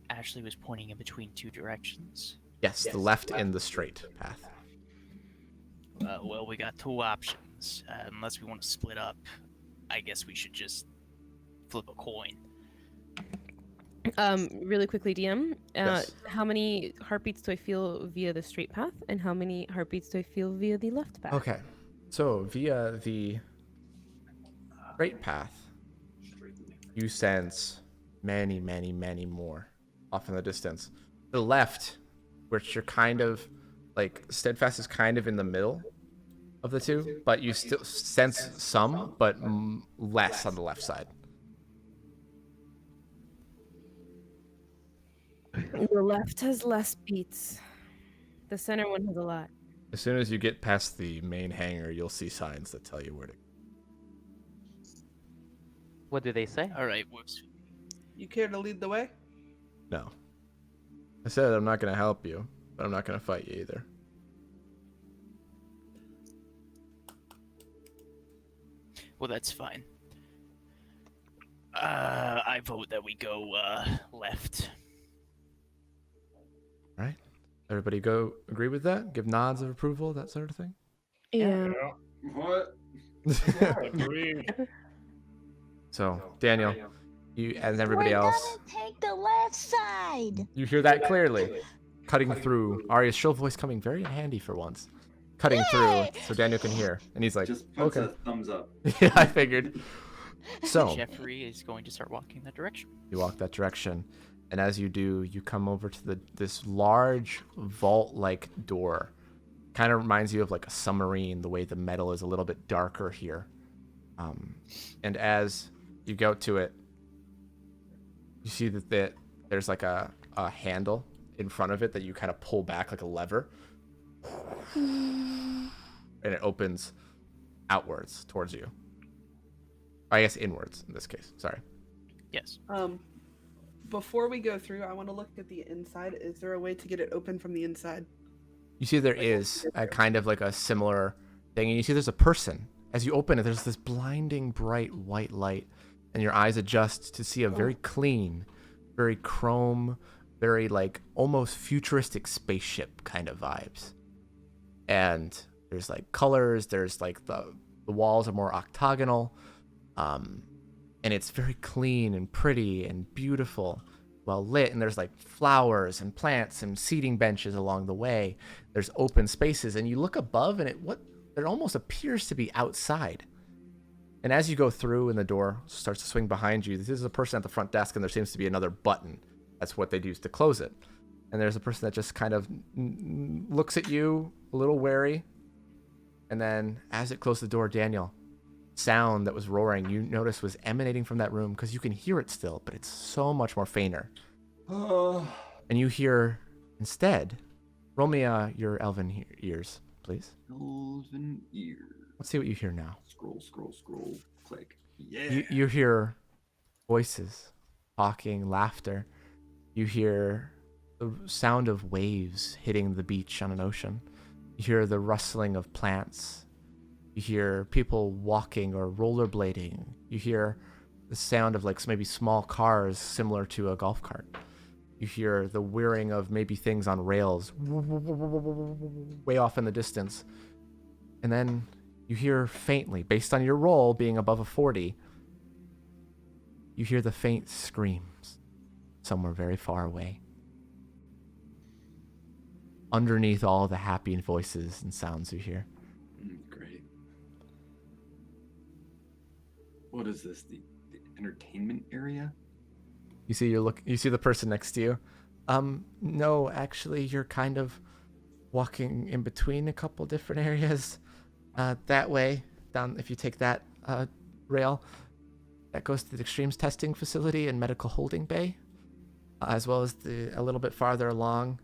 Ashley was pointing in between two directions. Yes, the left and the straight path. Well, we got two options. Unless we want to split up, I guess we should just flip a coin. Really quickly, DM. Yes. How many heartbeats do I feel via the straight path, and how many heartbeats do I feel via the left path? Okay, so via the straight path, you sense many, many, many more off in the distance. The left, which you're kind of like, Steadfast is kind of in the middle of the two, but you still sense some, but less on the left side. The left has less beats. The center one has a lot. As soon as you get past the main hangar, you'll see signs that tell you where to go. What do they say? All right, works. You care to lead the way? No. I said I'm not going to help you, but I'm not going to fight you either. Well, that's fine. I vote that we go left. All right. Everybody go agree with that? Give nods of approval, that sort of thing? Yeah. What? Agreed. So, Daniel, you and everybody else, Take the left side. you hear that clearly. Cutting through. Arya's shrill voice coming very in handy for once. Cutting through so Daniel can hear. And he's like, Just puts okay. a thumbs up. Yeah, I figured. So, Jeffrey is going to start walking that direction. you walk that direction. And as you do, you come over to this large vault-like door. Kind of reminds you of like a submarine, the way the metal is a little bit darker here. And as you go to it, you see that there's like a handle in front of it that you kind of pull back like a lever. And it opens outwards towards you. I guess inwards in this case. Sorry. Yes. Before we go through, I want to look at the inside. Is there a way to get it open from the inside? You see there is a kind of like a similar thing, and you see there's a person. As you open it, there's this blinding bright white light, and your eyes adjust to see a very clean, very chrome, very like almost futuristic spaceship kind of vibes. And there's like colors, there's like the walls are more octagonal, and it's very clean and pretty and beautiful, well lit, and there's like flowers and plants and seating benches along the way. There's open spaces, and you look above, and it almost appears to be outside. And as you go through and the door starts to swing behind you, this is a person at the front desk, and there seems to be another button. That's what they'd use to close it. And there's a person that just kind of looks at you a little wary. And then as it closes the door, Daniel, sound that was roaring, you notice was emanating from that room, because you can hear it still, but it's so much more fainter. And you hear, instead, roll me your elven ears, please. Elven ear. Let's see what you hear now. Scroll, scroll, scroll. Click. Yeah. You hear voices, talking, laughter. You hear the sound of waves hitting the beach on an ocean. You hear the rustling of plants. You hear people walking or rollerblading. You hear the sound of like maybe small cars similar to a golf cart. You hear the whirring of maybe things on rails way off in the distance. And then you hear faintly, based on your roll being above a 40, you hear the faint screams somewhere very far away. Underneath all the happy voices and sounds you hear. Great. What is this? The entertainment area? You see the person next to you. No, actually, you're kind of walking in between a couple different areas. That way, down if you take that rail, that goes to the extremes testing facility and medical holding bay, as well as a little bit farther along.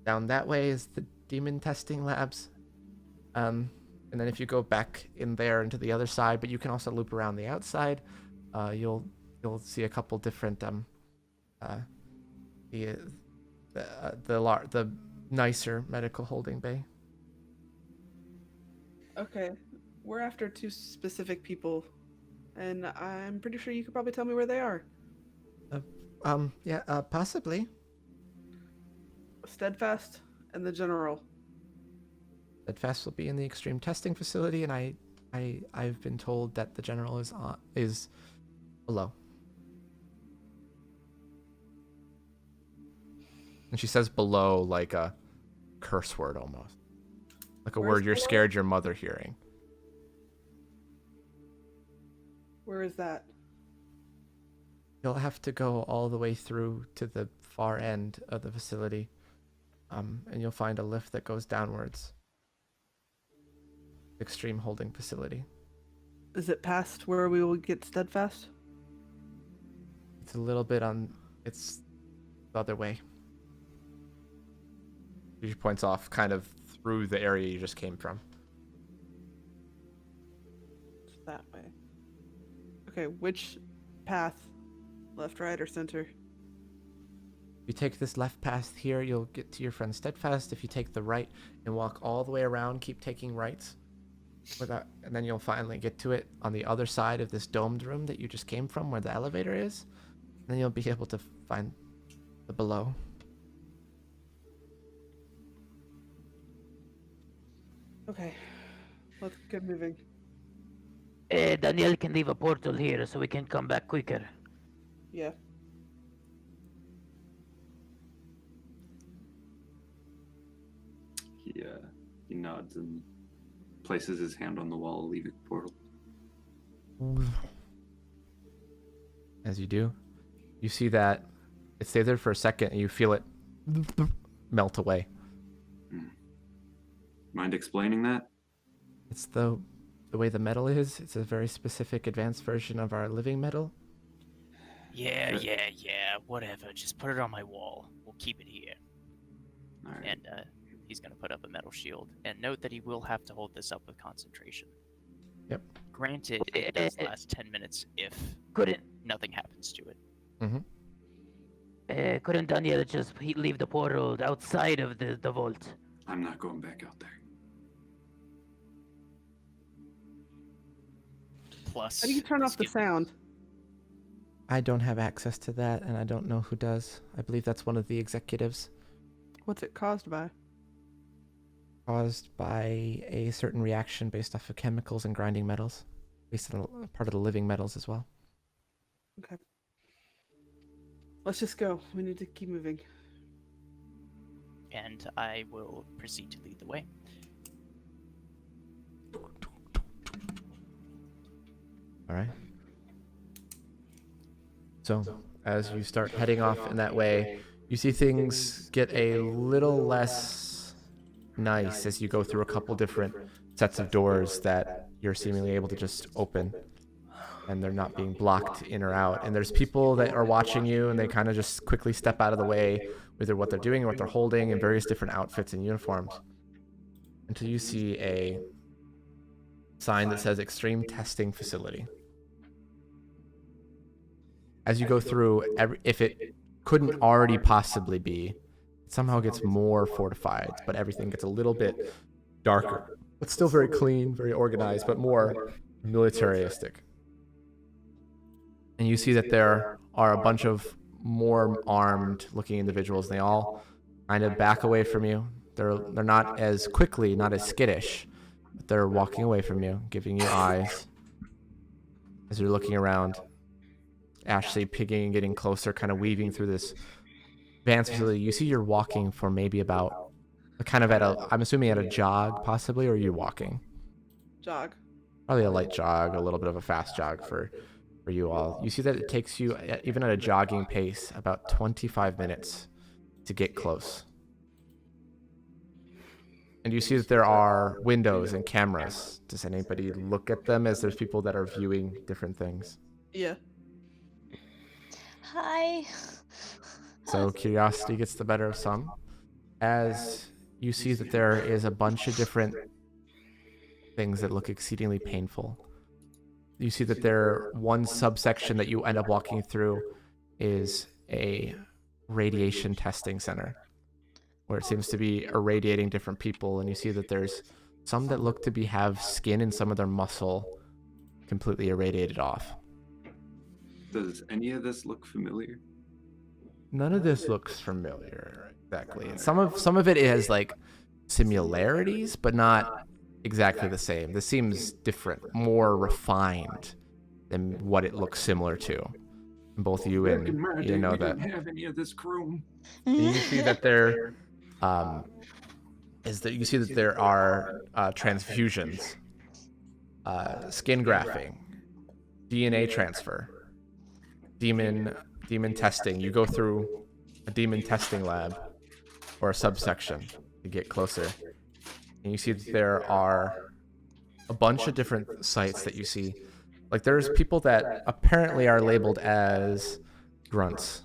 Down that way is the demon testing labs. And then if you go back in there into the other side, but you can also loop around the outside, you'll see a couple different the nicer medical holding bay. Okay, we're after two specific people, and I'm pretty sure you could probably tell me where they are. Possibly. Steadfast and the General. Steadfast will be in the extreme testing facility, and I've been told that the General is below. And she says below like a curse word almost. Like a word you're scared your mother hearing. Where is that? You'll have to go all the way through to the far end of the facility. And you'll find a lift that goes downwards. Extreme holding facility. Is it past where we will get Steadfast? It's a little bit it's the other way. She points off kind of through the area you just came from. It's that way. Okay, which path? Left, right, or center? If you take this left path here, you'll get to your friend Steadfast. If you take the right and walk all the way around, keep taking rights, and then you'll finally get to it on the other side of this domed room that you just came from, where the elevator is. And then you'll be able to find the below. Okay, let's get moving. Danielle can leave a portal here so we can come back quicker. Yeah. He nods and places his hand on the wall, leaving the portal. As you do, you see that it stays there for a second, and you feel it melt away. Mind explaining that? It's the way the metal is. It's a very specific advanced version of our living metal. Yeah, whatever. Just put it on my wall. We'll keep it here. All right. And he's going to put up a metal shield. And note that he will have to hold this up with concentration. Yep. Granted, it does last 10 minutes if nothing happens to it. Mm-hmm. Couldn't Danielle just leave the portal outside of the vault? I'm not going back out there. Plus, How do you turn off the sound? I don't have access to that, and I don't know who does. I believe that's one of the executives. What's it caused by? Caused by a certain reaction based off of chemicals and grinding metals. Based on part of the living metals as well. Okay. Let's just go. We need to keep moving. And I will proceed to lead the way. All right. So, as you start heading off in that way, you see things get a little less nice as you go through a couple different sets of doors that you're seemingly able to just open, and they're not being blocked in or out. And there's people that are watching you, and they kind of just quickly step out of the way, either what they're doing or what they're holding in various different outfits and uniforms, until you see a sign that says Extreme Testing Facility. As you go through, if it couldn't already possibly be, it somehow gets more fortified, but everything gets a little bit darker. But still very clean, very organized, but more militaristic. And you see that there are a bunch of more armed looking individuals. They all kind of back away from you. They're not as quickly, not as skittish, but they're walking away from you, giving you eyes. As you're looking around, Ashley pigging and getting closer, kind of weaving through this advanced facility. You see you're walking for maybe about, kind of at a, I'm assuming at a jog possibly, or are you walking? Jog. Probably a light jog, a little bit of a fast jog for you all. You see that it takes you, even at a jogging pace, about 25 minutes to get close. And you see that there are windows and cameras. Does anybody look at them, as there's people that are viewing different things? Yeah. Hi. So curiosity gets the better of some. As you see that there is a bunch of different things that look exceedingly painful. You see that one subsection that you end up walking through is a radiation testing center, where it seems to be irradiating different people, and you see that there's some that look to have skin and some of their muscle completely irradiated off. Does any of this look familiar? None of this looks familiar exactly. Some of it has like similarities, but not exactly the same. This seems different, more refined than what it looks similar to. Both you and you know that. Don't have any of this chrome. And you see that there you see that there are transfusions, skin grafting, DNA transfer, demon testing. You go through a demon testing lab or a subsection to get closer. And you see that there are a bunch of different sites that you see. Like there's people that apparently are labeled as grunts.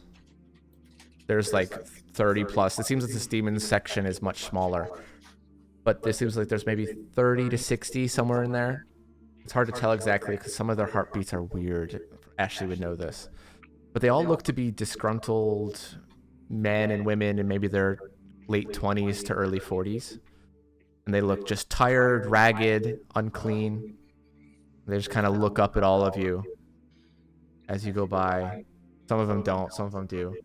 There's like 30 plus. It seems that this demon section is much smaller. But this seems like there's maybe 30 to 60 somewhere in there. It's hard to tell exactly because some of their heartbeats are weird. Ashley would know this. But they all look to be disgruntled men and women in maybe their late 20s to early 40s. And they look just tired, ragged, unclean. They just kind of look up at all of you as you go by. Some of them don't, some of them do.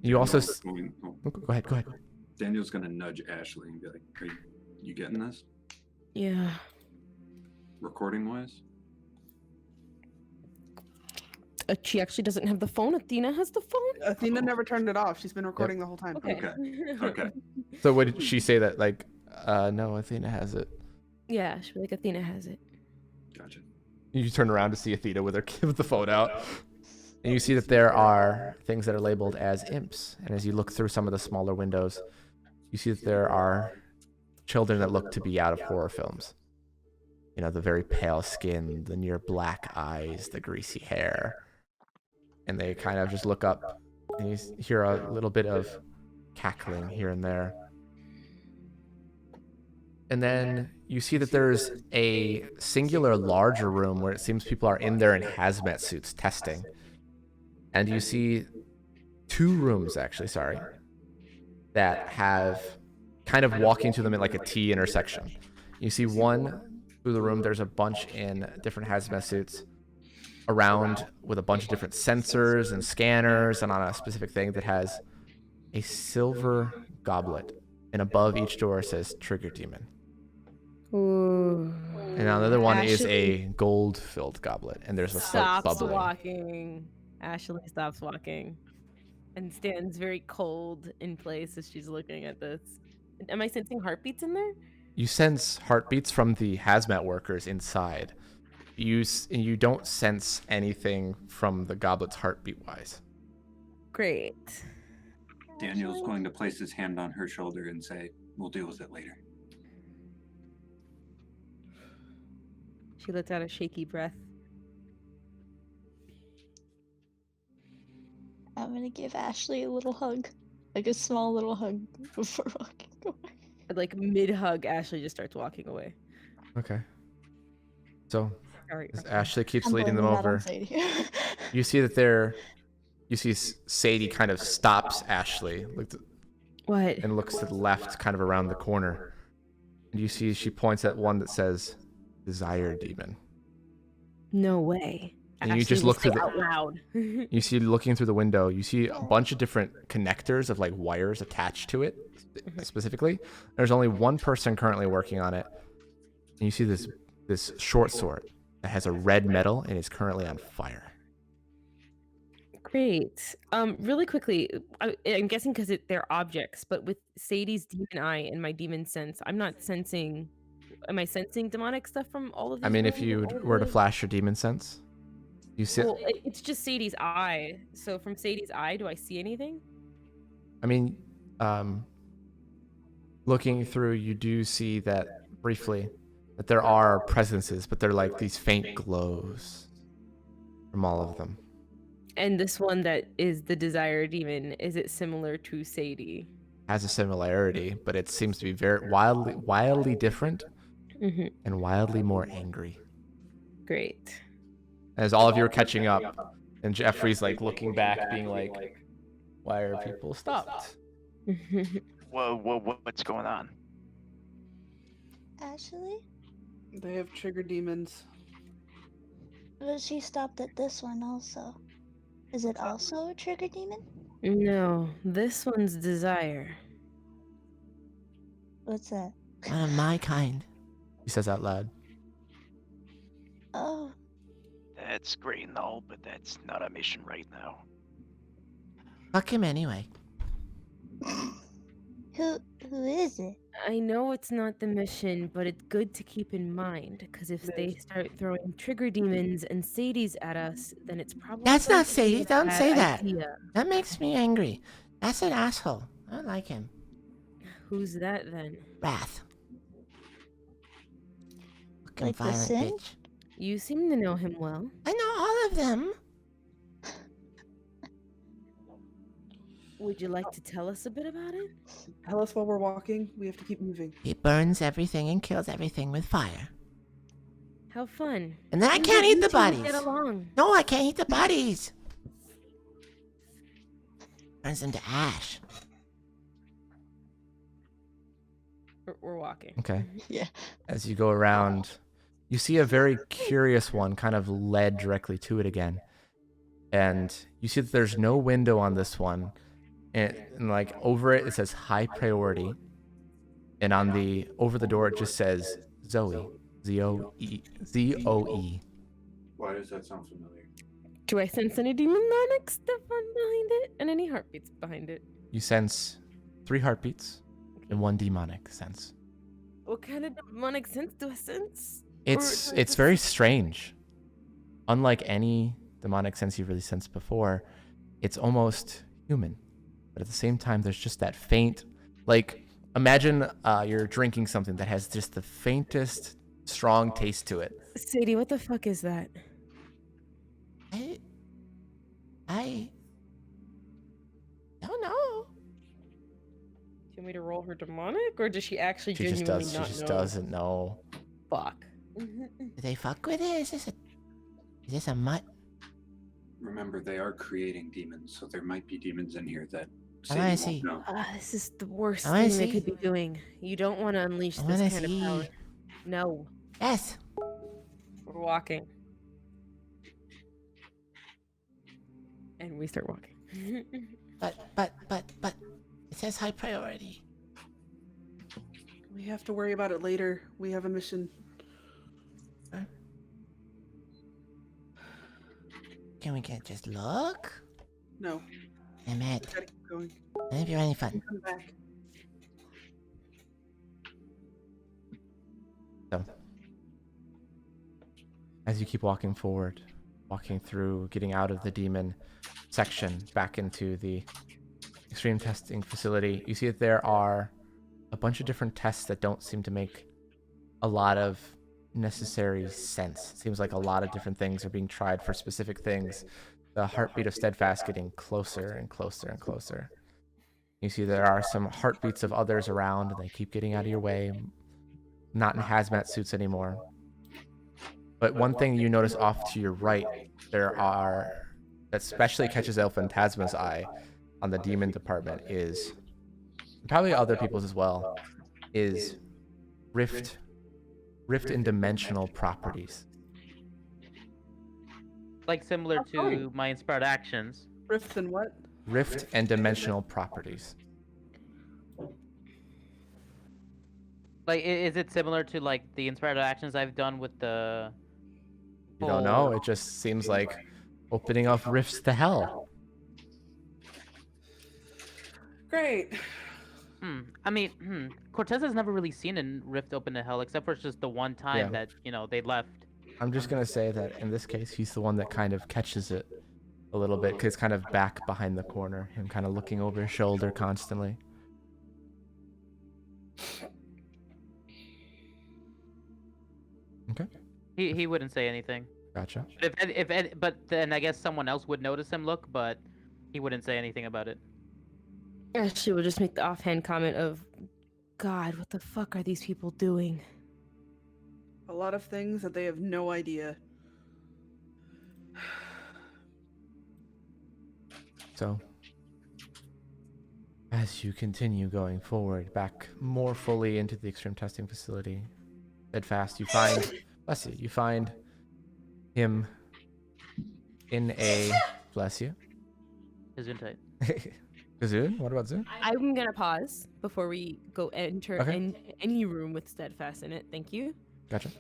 You also... Go ahead. Daniel's going to nudge Ashley and be like, are you getting this? Yeah. Recording-wise? She actually doesn't have the phone. Athena has the phone. Athena never turned it off. She's been recording the whole time. Okay. So what did she say that, like, no, Athena has it? Yeah, she'll be like, Athena has it. Gotcha. You turn around to see Athena with the phone out. And you see that there are things that are labeled as imps. And as you look through some of the smaller windows, you see that there are children that look to be out of horror films. You know, the very pale skin, the near black eyes, the greasy hair. And they kind of just look up, and you hear a little bit of cackling here and there. And then you see that there's a singular larger room where it seems people are in there in hazmat suits testing. And you see two rooms, actually, that have kind of walking to them in like a T intersection. You see one through the room, there's a bunch in different hazmat suits around with a bunch of different sensors and scanners and on a specific thing that has a silver goblet. And above each door says Trigger Demon. Ooh. And another one is a gold-filled goblet, and there's a slight Stops bubbling. walking. Ashley stops walking and stands very cold in place as she's looking at this. Am I sensing heartbeats in there? You sense heartbeats from the hazmat workers inside. You don't sense anything from the goblet's heartbeat-wise. Great. Daniel's going to place his hand on her shoulder and say, we'll deal with it later. She lets out a shaky breath. I'm gonna give Ashley a little hug. Like a small little hug before walking away. Like mid-hug, Ashley just starts walking away. Okay. So Sorry. as Ashley keeps I'm leading them blaming that on over, Sadie. you see that you see Sadie kind of stops Ashley What? and looks to the left, kind of around the corner. And you see she points at one that says Desire Demon. No way. And you Ashley just will look through say the out loud. You see looking through the window, you see a bunch of different connectors of like wires attached to it specifically. There's only one person currently working on it. And you see this short sword that has a red metal and is currently on fire. Great. Really quickly, I'm guessing because they're objects, but with Sadie's demon eye and my demon sense, I'm not sensing. Am I sensing demonic stuff from all of these? I mean, if rooms you and all were of to those? flash your demon sense, you see. Well, it's just Sadie's eye. So from Sadie's eye, do I see anything? I mean, looking through, you do see that briefly that there are presences, but they're like these faint glows from all of them. And this one that is the desire demon, is it similar to Sadie? Has a similarity, but it seems to be very wildly different and wildly more angry. Great. As all of you are catching up, and Jeffrey's like looking back, being like, "Why are people stopped?" What's going on? Ashley? They have trigger demons. But she stopped at this one also. Is it also a trigger demon? No, this one's desire. What's that? One of my kind, he says out loud. Oh, That's great and all, but that's not our mission right now. Fuck him anyway. who is it? I know it's not the mission, but it's good to keep in mind, because if they start throwing trigger demons and Sadies at us, then it's probably That's not going to be Sadie. a Don't bad say that. idea. That makes me angry. That's an asshole. I don't like him. Who's that then? Wrath. Fucking Like the violent sin? bitch. You seem to know him well. I know all of them. Would you like to tell us a bit about it? Tell us while we're walking. We have to keep moving. He burns everything and kills everything with fire. How fun. And then I Seems can't like eat you the two would bodies. Get along. No, I can't eat the bodies. Burns them to ash. We're walking. Okay. Yeah. As you go around, you see a very curious one kind of led directly to it again. And you see that there's no window on this one. And like over it, it says high priority. And on the over the door, it just says Zoe. Z-O-E. Z-O-E. Why does that sound familiar? Do I sense any demonic stuff behind it? And any heartbeats behind it? You sense 3 heartbeats and 1 demonic sense. What kind of demonic sense do I sense? It's very strange. Unlike any demonic sense you've really sensed before, it's almost human. But at the same time, there's just that faint, like, imagine you're drinking something that has just the faintest strong taste to it. Sadie, what the fuck is that? I don't know. Do you want me to roll her demonic, or does she actually She just genuinely does. She not just know? doesn't know. Fuck. Do they fuck with it? Is this a mutt? Remember, they are creating demons, so there might be demons in here that I wanna Sadie see. won't know. This is the worst I wanna thing they see. could be doing. You don't want to unleash I this wanna kind see. of power. No. Yes. We're walking. And we start walking. But it says high priority. We have to worry about it later. We have a mission. Can we get just look? No, Damn it. gotta keep going. None of you are any fun. Come back. So, as you keep walking forward, walking through, getting out of the demon section, back into the extreme testing facility, you see that there are a bunch of different tests that don't seem to make a lot of necessary sense. It seems like a lot of different things are being tried for specific things. The heartbeat of Steadfast getting closer and closer and closer. You see there are some heartbeats of others around, and they keep getting out of your way. Not in hazmat suits anymore. But one thing you notice off to your right, that especially catches El Phantasma's eye on the demon department is, probably other people's as well, is rift and dimensional properties. Like similar to my inspired actions. Rift and what? Rift and dimensional properties. Like, is it similar to like the inspired actions I've done with the? You don't know. It just seems like opening up rifts to hell. Great. I mean, Cortez has never really seen a rift open to hell, except for just the one time that they left. I'm just gonna say that in this case, he's the one that kind of catches it a little bit, because it's kind of back behind the corner, him kind of looking over his shoulder constantly. Okay. He wouldn't say anything. Gotcha. But then I guess someone else would notice him look, but he wouldn't say anything about it. Ashley will just make the offhand comment of, God, what the fuck are these people doing? A lot of things that they have no idea. So, as you continue going forward, back more fully into the extreme testing facility, Steadfast, you find, you find him in a, bless you. Gesundheit. Zoon? What about Zoon? I'm gonna pause before we go enter any room with Steadfast in it. Thank you. Gotcha.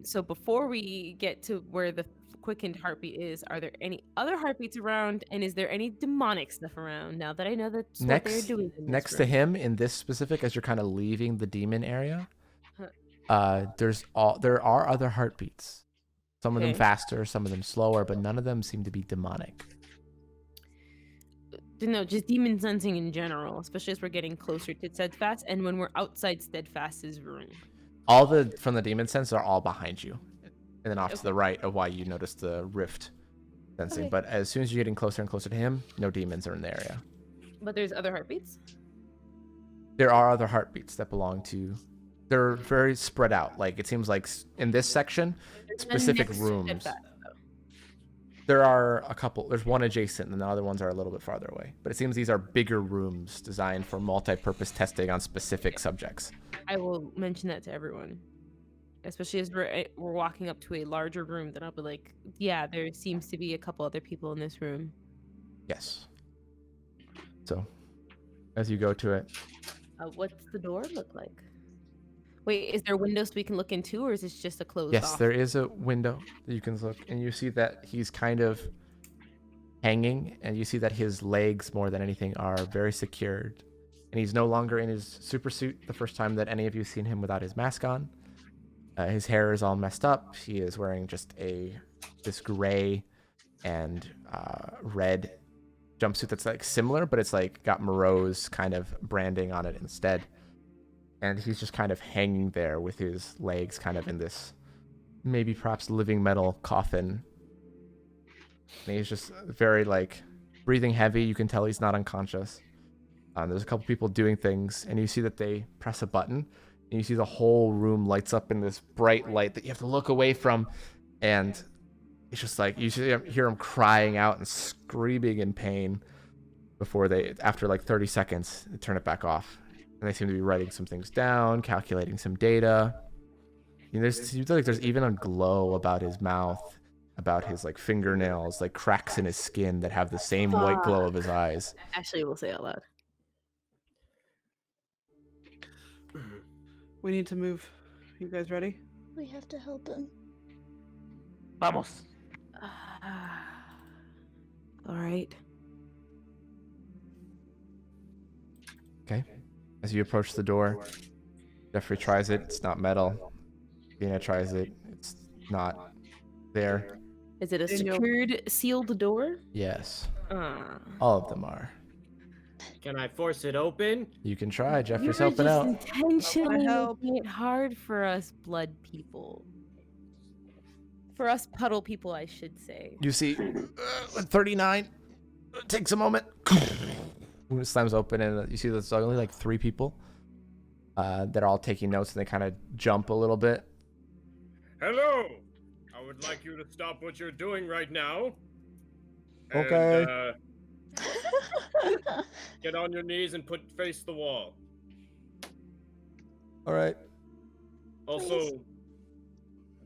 So before we get to where the quickened heartbeat is, are there any other heartbeats around, and is there any demonic stuff around? Now that I know that's what they're doing. Next to him, in this specific, as you're kind of leaving the demon area, there are other heartbeats. Some of them faster, some of them slower, but none of them seem to be demonic. No, just demon sensing in general, especially as we're getting closer to Steadfast and when we're outside Steadfast's room. All from the demon sense are all behind you, and then off to the right of why you notice the rift sensing. But as soon as you're getting closer and closer to him, no demons are in the area. But there's other heartbeats? There are other heartbeats that belong to... They're very spread out. Like, it seems like in this section, specific rooms. There are a couple. There's one adjacent, and the other ones are a little bit farther away. But it seems these are bigger rooms designed for multi-purpose testing on specific subjects. I will mention that to everyone, especially as we're walking up to a larger room. Then I'll be like, "Yeah, there seems to be a couple other people in this room." Yes. So, as you go to it, what's the door look like? Wait, is there windows we can look into, or is this just a closed yes, off? there is a window that you can look, and you see that he's kind of hanging, and you see that his legs, more than anything, are very secured. And he's no longer in his super suit, the first time that any of you have seen him without his mask on. His hair is all messed up. He is wearing just this gray and red jumpsuit that's like similar, but it's like got Moreau's kind of branding on it instead. And he's just kind of hanging there with his legs kind of in this maybe perhaps living metal coffin. And he's just very like breathing heavy. You can tell he's not unconscious. There's a couple people doing things, and you see that they press a button, and you see the whole room lights up in this bright light that you have to look away from. And it's just like you hear him crying out and screaming in pain before after like 30 seconds, they turn it back off. And they seem to be writing some things down, calculating some data. Seems like there's even a glow about his mouth, about his like fingernails, like cracks in his skin that have the same white glow of his eyes. Actually, we'll say it out loud. We need to move. You guys ready? We have to help him. Vamos. All right. Okay. As you approach the door, Jeffrey tries it. It's not metal. Dina tries it. It's not there. Is it a secured, sealed door? Yes. All of them are. Can I force it open? You can try. Jeffrey's helping out. Intentionally making it hard for us blood people. For us puddle people, I should say. You see, 39 takes a moment. When it slams open, and you see there's only like 3 people. They're all taking notes, and they kind of jump a little bit. Hello! I would like you to stop what you're doing right now. Okay. And, get on your knees and face the wall. All right. Also,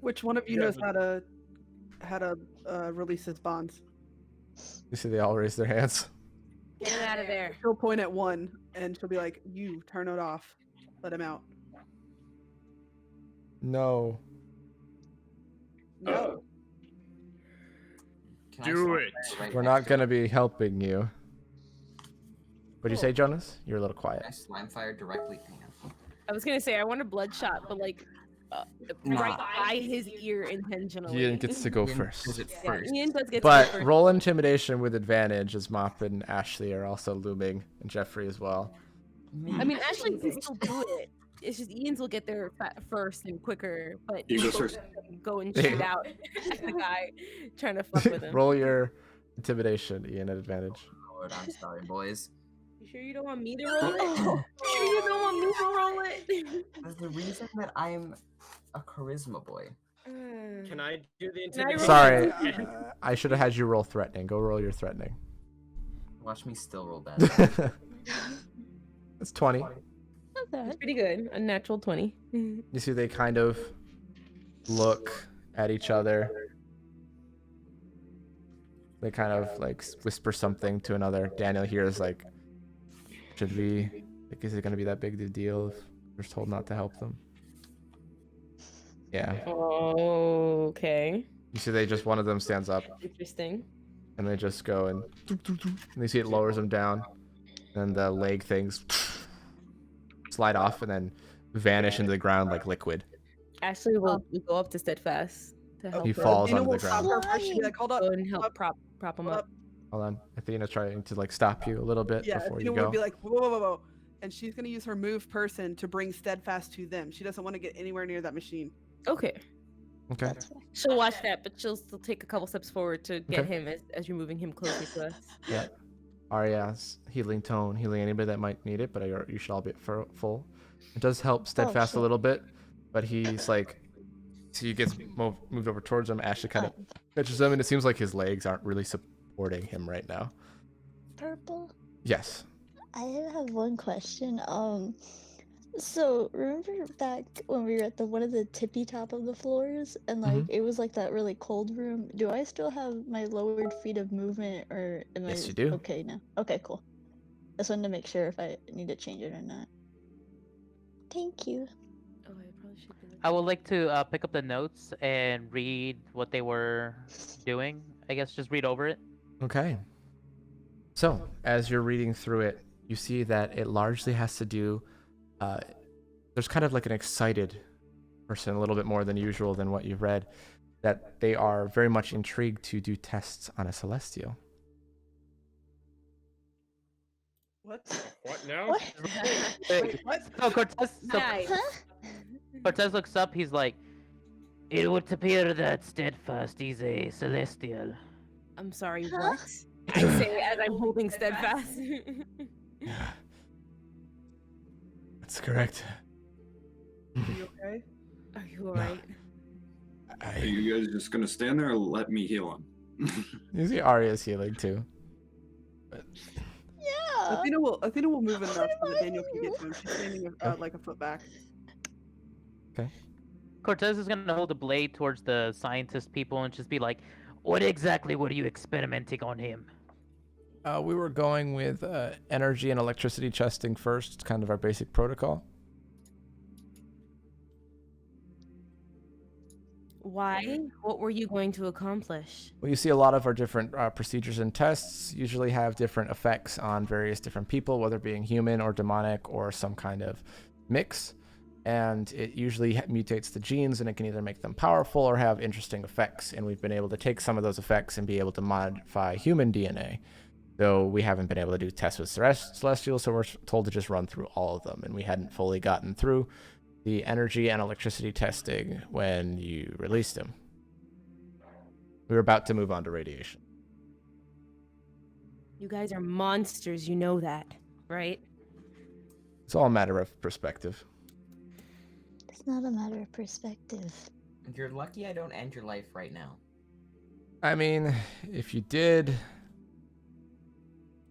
Which one of you knows how to release his bonds? You see, they all raise their hands. Get it out of there. She'll point at one, and she'll be like, "You turn it off. Let him out." No. No. Can I do slap it. that right We're next not to gonna him? be helping you. What'd you say, Jonas? You're a little quiet. Can I slime fire directly? Hang on. I was gonna say I want a bloodshot, but like Nah. right by his ear intentionally. Ian gets to go Ian first. does it Yeah, first. Ian does get to But go first. roll intimidation with advantage, as Mop and Ashley are also looming, and Jeffrey as well. I mean, Ashley can still do it. It's just Ian's will get there first and quicker, but You go Ian first. doesn't go and shoot out at the guy trying to fuck with him. Roll your intimidation, Ian, at advantage. Lord, I'm sorry, boys. You sure you don't want me to roll it? You sure you don't want me to roll it? There's the reason that I'm a charisma boy. Can I do the Can I roll intimidation? Sorry, I should have had you roll threatening. Go roll your threatening. Watch me still roll bad. It's 20. Not bad. It's pretty good. A natural 20. You see, they kind of look at each other. They kind of like whisper something to another. Daniel hears like, should we, like, is it going to be that big of a deal if we're told not to help them? Yeah. Okay. You see, they just, one of them stands up Interesting. and they just go and you see it lowers them down. And the leg things slide off and then vanish into the ground like liquid. Ashley will go up to Steadfast to help He her. falls Dina onto the will stop ground. her first. She'll be like, "Hold up." Go and help up, prop him up. Hold on. Athena's trying to like stop you a little bit Yeah, before Dina you go. will be like, "Whoa, whoa, whoa, whoa," and she's gonna use her move person to bring Steadfast to them. She doesn't want to get anywhere near that machine. Okay. Okay. That's fine. She'll watch that, but she'll still take a couple steps forward to get Okay. him as you're moving him closer to us. Yeah. Arya's healing tone, healing anybody that might need it, but you should all be full. It does help Steadfast a sure. little bit, but he's like, so he gets moved over towards him. Ashley kind of catches him, and it seems like his legs aren't really supporting him right now. Purple. Yes. I have one question. So remember back when we were at one of the tippy top of the floors, and like it was like that really cold room? Do I still have my lowered feet of movement, or am Yes, I you do. okay now? Okay, cool. Just wanted to make sure if I need to change it or not. Thank you. Oh, I probably should do it. I would like to pick up the notes and read what they were doing. I guess just read over it. Okay. So, as you're reading through it, you see that it largely has to do. There's kind of like an excited person, a little bit more than usual than what you've read, that they are very much intrigued to do tests on a celestial. What? What now? What? Wait, what? So Cortez, Nice. Huh? Cortez looks up. He's like, "It would appear that Steadfast is a celestial." I'm sorry, Huh? what? I say as I'm holding Steadfast. That's correct. Are you okay? Are you alright? Are you guys just gonna stand there or let me heal him? You see Arya's healing too. Yeah. Athena will move enough so that about Daniel can get to him. She's standing like a foot back. Cortez is gonna hold a blade towards the scientist people and just be like, "What exactly were you experimenting on him?" We were going with energy and electricity testing first. It's kind of our basic protocol. Why? What were you going to accomplish? Well, you see a lot of our different procedures and tests usually have different effects on various different people, whether being human or demonic or some kind of mix. And it usually mutates the genes, and it can either make them powerful or have interesting effects. And we've been able to take some of those effects and be able to modify human DNA. Though we haven't been able to do tests with Celestials, so we're told to just run through all of them. And we hadn't fully gotten through the energy and electricity testing when you released him. We were about to move on to radiation. You guys are monsters, you know that, right? It's all a matter of perspective. It's not a matter of perspective. You're lucky I don't end your life right now. I mean, if you did,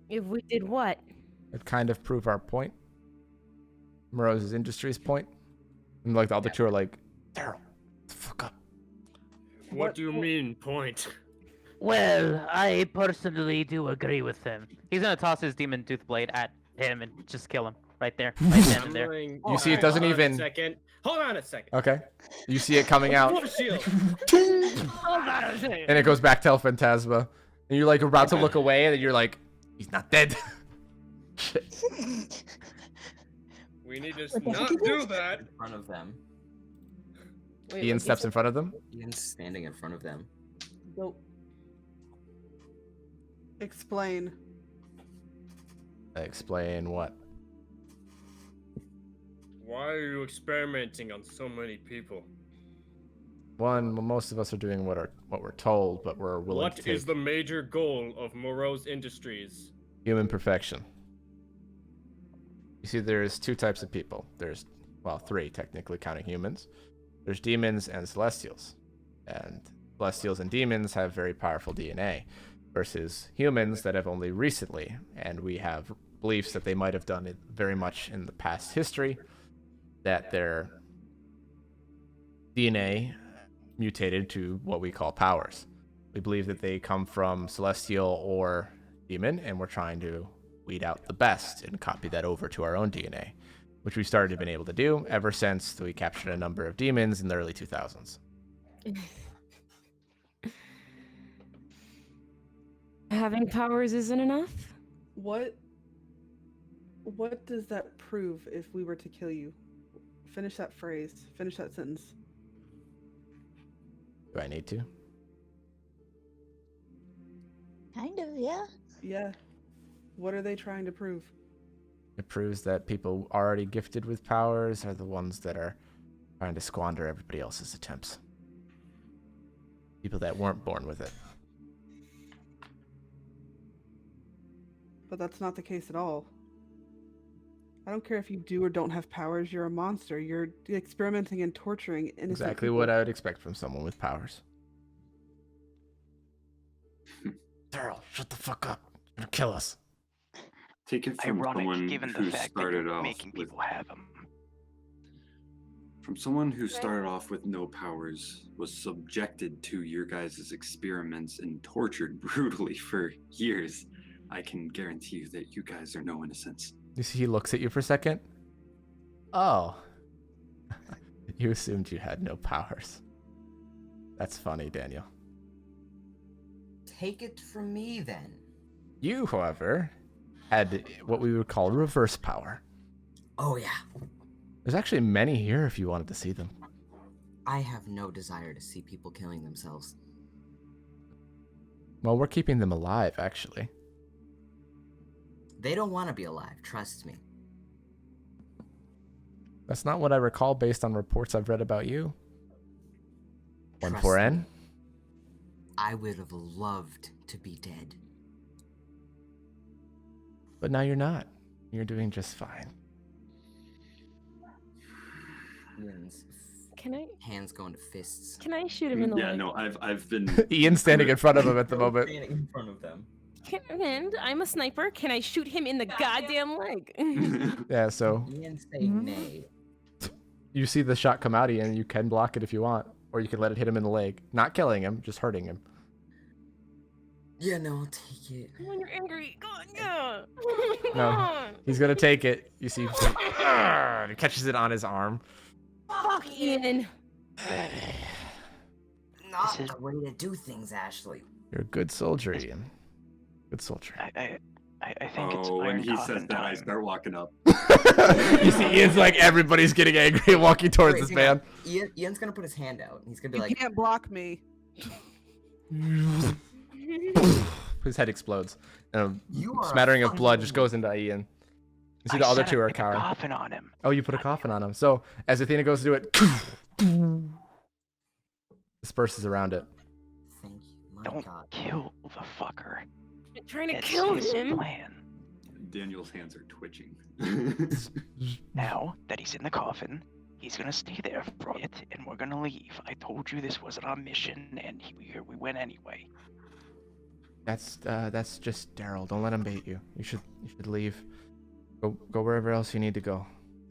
If we did what? it'd kind of prove our point. Moreau's Industries point. And like the other two are like, Daryl, the fuck up. What do you mean, point? Well, I personally do agree with him. He's gonna toss his demon tooth blade at him and just kill him right there, right then and there. You see, it doesn't even. Hold on a second. Okay. You see it coming out, Wolf shield. and it goes back to El Phantasma. And you're like about to look away, and then you're like, he's not dead. Shit. We need to not do that. In front of them. Wait, Ian what steps you in front of them. Ian's standing in front of them. Go. Explain. Explain what? Why are you experimenting on so many people? One, well, most of us are doing what we're told, but we're willing What to take is the major goal of Moreau's Industries? human perfection. You see, there's two types of people. There's, well, three, technically, counting humans. There's demons and celestials. And celestials and demons have very powerful DNA versus humans that have only recently. And we have beliefs that they might have done it very much in the past history, that their DNA mutated to what we call powers. We believe that they come from celestial or demon, and we're trying to weed out the best and copy that over to our own DNA, which we started to been able to do ever since we captured a number of demons in the early 2000s. Having powers isn't enough? What does that prove if we were to kill you? Finish that phrase. Finish that sentence. Do I need to? Kind of, yeah. Yeah. What are they trying to prove? It proves that people already gifted with powers are the ones that are trying to squander everybody else's attempts. People that weren't born with it. But that's not the case at all. I don't care if you do or don't have powers, you're a monster. You're experimenting and torturing innocent Exactly people. what I would expect from someone with powers. Daryl, shut the fuck up. You're gonna kill us. Take it from Ironic, someone given the who fact that started you're off making with people have them. from someone who started off with no powers, was subjected to your guys' experiments and tortured brutally for years. I can guarantee you that you guys are no innocents. You see, he looks at you for a second. Oh. You assumed you had no powers. That's funny, Daniel. Take it from me then. You, however, had what we would call reverse power. Oh yeah. There's actually many here if you wanted to see them. I have no desire to see people killing themselves. Well, we're keeping them alive, actually. They don't want to be alive, trust me. That's not what I recall based on reports I've read about you. Trust 1-4N? me. I would have loved to be dead. But now you're not. You're doing just fine. Ian's Can I hands go into fists. can I shoot him in the Yeah, leg? no, I've been Ian's standing in front of him at the Go moment. standing in front of them. And I'm a sniper. Can I shoot him in the goddamn leg? Yeah, so Ian say nay. you see the shot come out, Ian. You can block it if you want. Or you can let it hit him in the leg. Not killing him, just hurting him. Yeah, no, I'll take it. When you're angry, go on, yeah. No. He's gonna take it. You see, he catches it on his arm. Fuck Ian. Not This is- the way to do things, Ashley. You're a good soldier, Ian. Good soldier. I think it's Oh, when Iron he Coffin says that, I time. start walking up. You see, Ian's like, everybody's getting angry and walking towards Wait, this hang man. on. Ian's gonna put his hand out. He's gonna be You like, can't block me. His head explodes. And You a are a smattering of fucking blood just idiot. goes into Ian. You see I the other said two I are put a cowering. coffin on him. Oh, you put a coffin on him. So as Athena goes to do it, disperses around it. thank you. My Don't God. kill the fucker. I'm trying to It's kill his him. plan. Daniel's hands are twitching. Now that he's in the coffin, he's gonna stay there for it, and we're gonna leave. I told you this wasn't our mission, and here we went anyway. That's just Daryl. Don't let him bait you. You should leave. Go wherever else you need to go.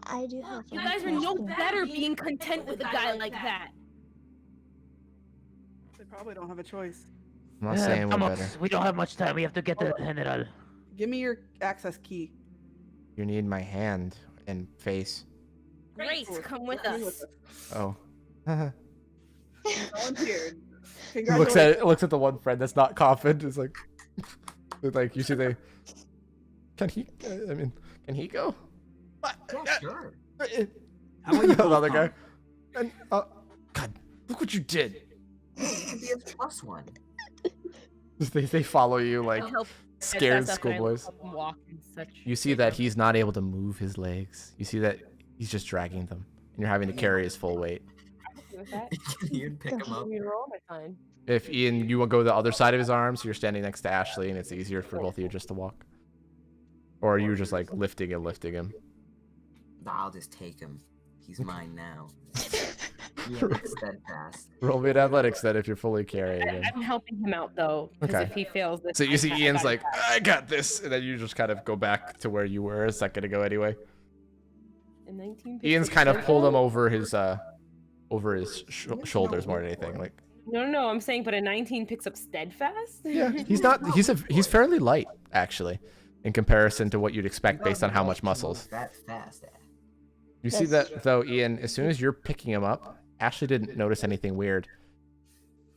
I do have. You one guys are no question. better being content with a guy like that. They probably don't have a choice. I'm not saying we're Vamos, better. we don't have much time. We have to get to the general. Give me your access key. You need my hand and face. Great, come with us. Oh. Volunteered. looks at the one friend that's not coffined. It's like you see they. Can he? Can he go? Yeah, sure. How about you The both other guy. come? And God, look what you did. You can be a +1. They follow you like I'll help scared Steadfast up and I schoolboys. help him walk and such. You see that he's not able to move his legs. You see that he's just dragging them, and you're having to carry his full weight. With that, Can you pick him up? we roll my time. If Ian, you will go the other side of his arms, you're standing next to Ashley, and it's easier for both of you just to walk. Or are you just like lifting him? Nah, I'll just take him. He's mine now. Yeah, it's steadfast. Roll me an athletics then if you're fully carrying him. I'm helping him out though, because Okay. if he fails this, So you see I Ian's got like, it. I got this, and then you just kind of go back to where you were a second ago anyway. And 19 Ian's picks kind up of pulled him steadfast? over his shoulders more than anything. Like, No, I'm saying, but a 19 picks up steadfast. yeah, he's not. He's fairly light actually, in comparison to what you'd expect based on how much muscles. That fast. You see that though, Ian. As soon as you're picking him up, Ashley didn't notice anything weird.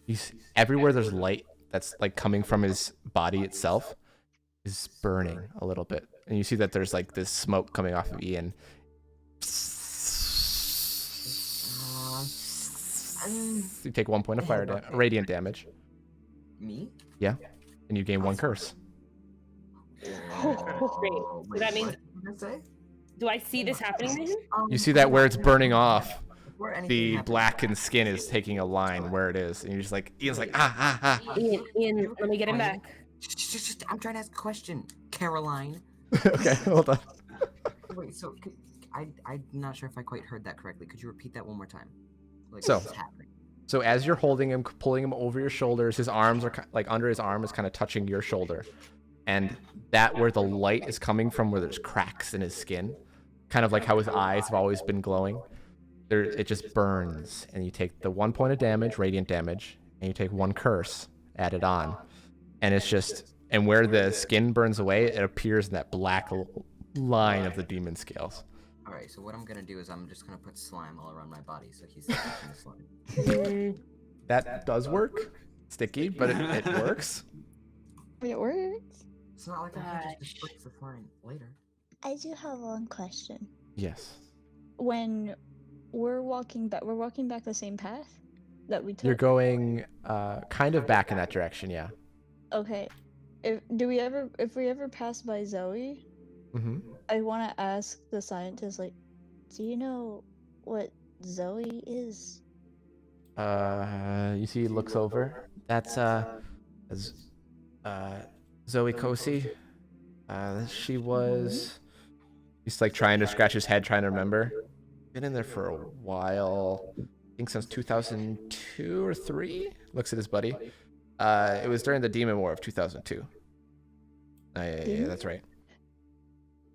He's everywhere. There's light that's like coming from his body itself is burning a little bit, and you see that there's like this smoke coming off of Ian. You take 1 point of fire radiant damage. Me? Yeah, and you gain 1 curse. Oh, So that means- what did I say? Do I see this happening to him? You see that where it's burning off, Before anything the happens- blackened skin is taking a line where it is, and you're just like Ian's like ah. Ian, let me get him back. Shh, I'm trying to ask a question, Caroline. Okay, hold on. Wait, so I'm not sure if I quite heard that correctly. Could you repeat that one more time? Like, So- what's happening? So as you're holding him, pulling him over your shoulders, his arms are like under his arm is kind of touching your shoulder, and that where the light is coming from, where there's cracks in his skin, kind of like how his eyes have always been glowing. There, it just burns, and you take the 1 point of damage, radiant damage, and you take 1 curse added on, and it's just, and where the skin burns away, it appears in that black line of the demon scales. All right, so what I'm gonna do is I'm just gonna put slime all around my body, so he's touching the slime. That does work, sticky, but it works. It works. It's not like I can just fix the slime later. I do have one question. Yes. When we're walking back the same path that we took. You're going kind of back in that direction, yeah. Okay. If we ever pass by Zoe, Mm-hmm. I want to ask the scientist, like, do you know what Zoe is? You see, he looks over. That's Zoe Kosi. She was. He's like trying to scratch his head, trying to remember. Been in there for a while. I think since 2002 or 3. Looks at his buddy. It was during the Demon War of 2002. Yeah, that's right.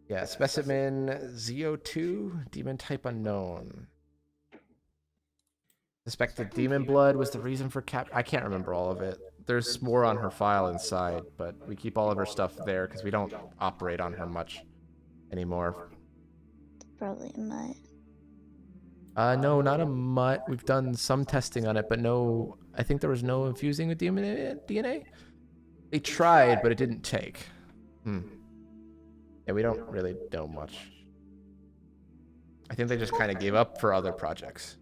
Yeah, specimen ZO2, demon type unknown. Suspected demon blood was the reason for I can't remember all of it. There's more on her file inside, but we keep all of her stuff there because we don't operate on her much anymore. Probably a mutt. No, not a mutt. We've done some testing on it, but no, I think there was no infusing with DNA. They tried, but it didn't take. Yeah, we don't really know much. I think they just kind of gave up for other projects.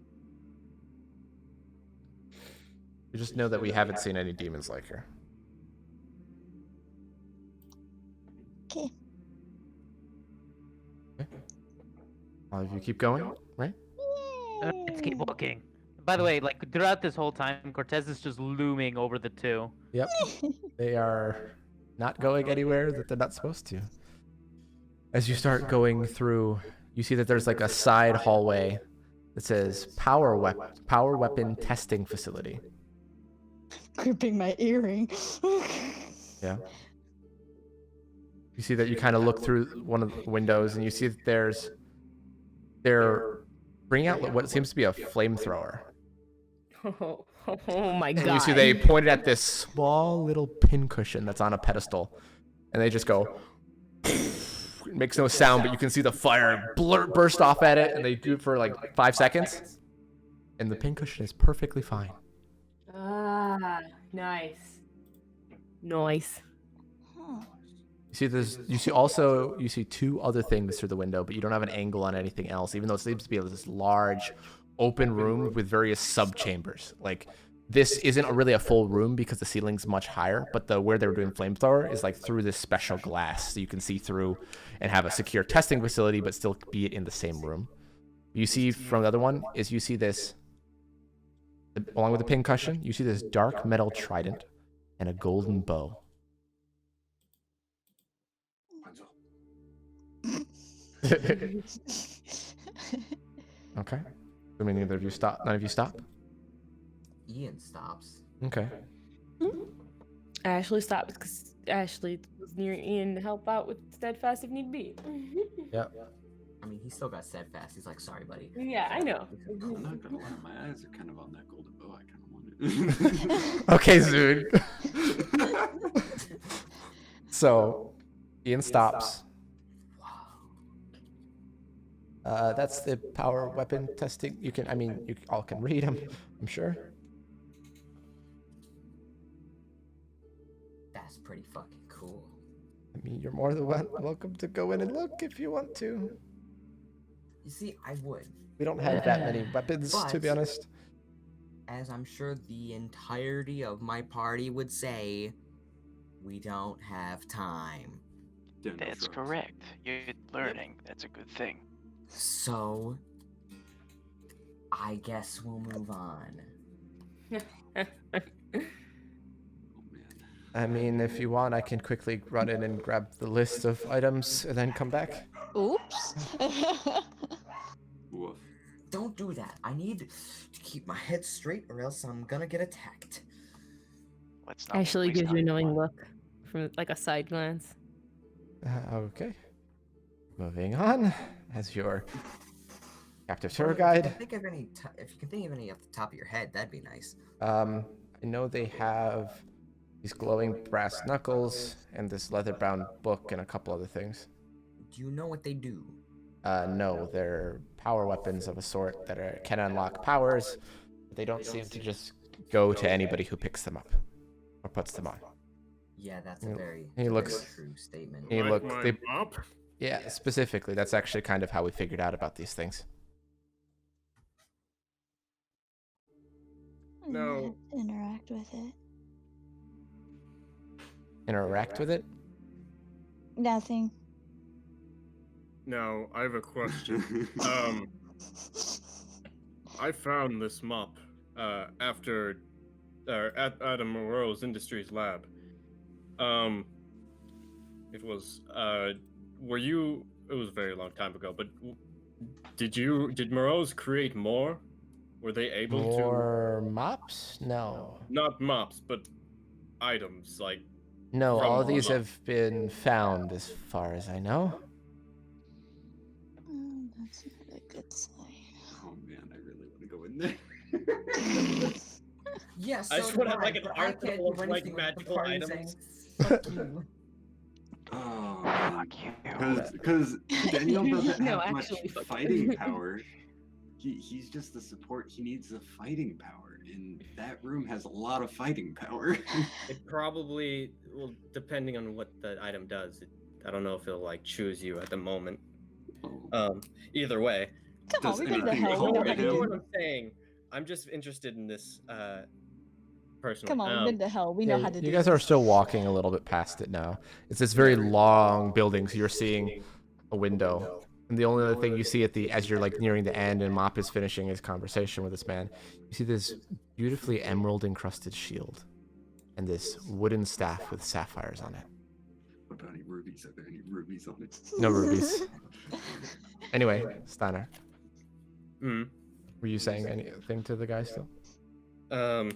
We just know that we haven't seen any demons like her. Okay. All of you keep going, right? Let's keep walking. By the way, like throughout this whole time, Cortez is just looming over the two. Yep. They are not going anywhere that they're not supposed to. As you start going through, you see that there's like a side hallway that says power weapon testing facility. Gripping my earring. Yeah. You see that you kind of look through one of the windows and you see that they're bringing out what seems to be a flamethrower. Oh my god. And you see they pointed at this small little pincushion that's on a pedestal. And they just go, it makes no sound, but you can see the fire burst off at it. And they do it for like 5 seconds. And the pincushion is perfectly fine. Ah, nice. Nice. Huh. You see two other things through the window, but you don't have an angle on anything else, even though it seems to be this large open room with various sub-chambers. Like, this isn't really a full room because the ceiling's much higher, but where they were doing flamethrower is like through this special glass, so you can see through and have a secure testing facility, but still be in the same room. You see from the other one is you see this, along with the pincushion, you see this dark metal trident and a golden bow. Okay. I mean, none of you stop? Ian stops. Okay. Ashley stopped because Ashley was near Ian to help out with Steadfast if need be. Yep. I mean, he still got steadfast. He's like, sorry, buddy. Yeah, I know. I'm not gonna lie, my eyes are kind of on that golden bow. I kind of want it. Okay, Zood. So, Ian stops. That's the power weapon testing. You all can read them, I'm sure. That's pretty fucking cool. I mean, you're more than welcome to go in and look if you want to. You see, I would. We don't have that many weapons, to be honest. As I'm sure the entirety of my party would say, we don't have time. That's correct. You're learning. That's a good thing. So, I guess we'll move on. I mean, if you want, I can quickly run in and grab the list of items and then come back. Oops. Woof. Don't do that. I need to keep my head straight or else I'm gonna get attacked. Let's not Ashley waste gives you a time. knowing look from like a side glance. Okay. Moving on. As your captive tour guide. If you can think of any off the top of your head, that'd be nice. I know they have these glowing brass knuckles and this leather-bound book and a couple other things. Do you know what they do? No, they're power weapons of a sort that can unlock powers. But they don't seem to just go to anybody who picks them up or puts them on. Yeah, that's a very true statement. Yeah, specifically, that's actually kind of how we figured out about these things. No. Interact with it. Interact with it? Nothing. Now, I have a question. I found this mop at Adam Moreau's Industries lab. It was it was a very long time ago, but did Moreau's create more? Were they able to? More mops? No. Not mops, but items like. No, all of from these the- have been found as far as I know. That's not a good sign. Oh man, I really want to go in there. Yes, I just want to have like an arsenal of like magical items. Fuck you. Oh, Fuck you. because Daniel doesn't No, have much actually, fuck you. fighting power. He's just the support. He needs the fighting power, and that room has a lot of fighting power. It probably, well, depending on what the item does. I don't know if it'll like choose you at the moment. Either way. Come on, Does we did the anything hell. We know hold how I to know do what it. I'm saying. I'm just interested in this personally. Come on, we've been to hell. We know Yeah, how to do you guys this. are still walking a little bit past it now. It's this very long building, so you're seeing a window And the only other thing you see as you're like nearing the end and Mop is finishing his conversation with this man, you see this beautifully emerald encrusted shield and this wooden staff with sapphires on it. What about any rubies? Are there any rubies on it? No rubies. Anyway, Steiner, Mm. were you saying anything to the guy still? Um,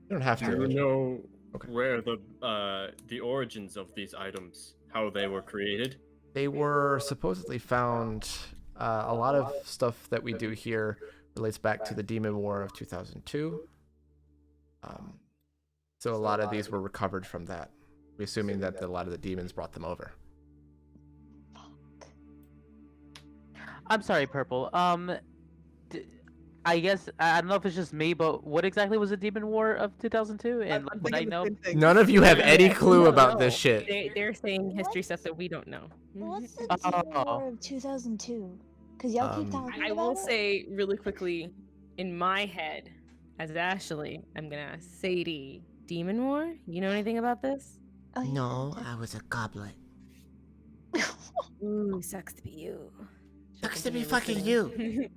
You don't have do you to. know Okay. where the origins of these items, how they were created? They were supposedly found. A lot of stuff that we do here relates back to the Demon War of 2002. So a lot of these were recovered from that. We're assuming that a lot of the demons brought them over. I'm sorry, Purple. I guess I don't know if it's just me, but what exactly was the Demon War of 2002? And I'm would I thinking the know? same thing. None of you have any Yeah, clue we don't about know. this shit. They're saying history stuff that we don't know. What's the Oh. Demon War of 2002? Because y'all keep talking I about will it. say really quickly, in my head, as Ashley, I'm gonna ask Sadie, Demon War? You know anything about this? Oh, yeah, No, I was a goblet. Ooh, sucks to be you. Sucks to be fucking you.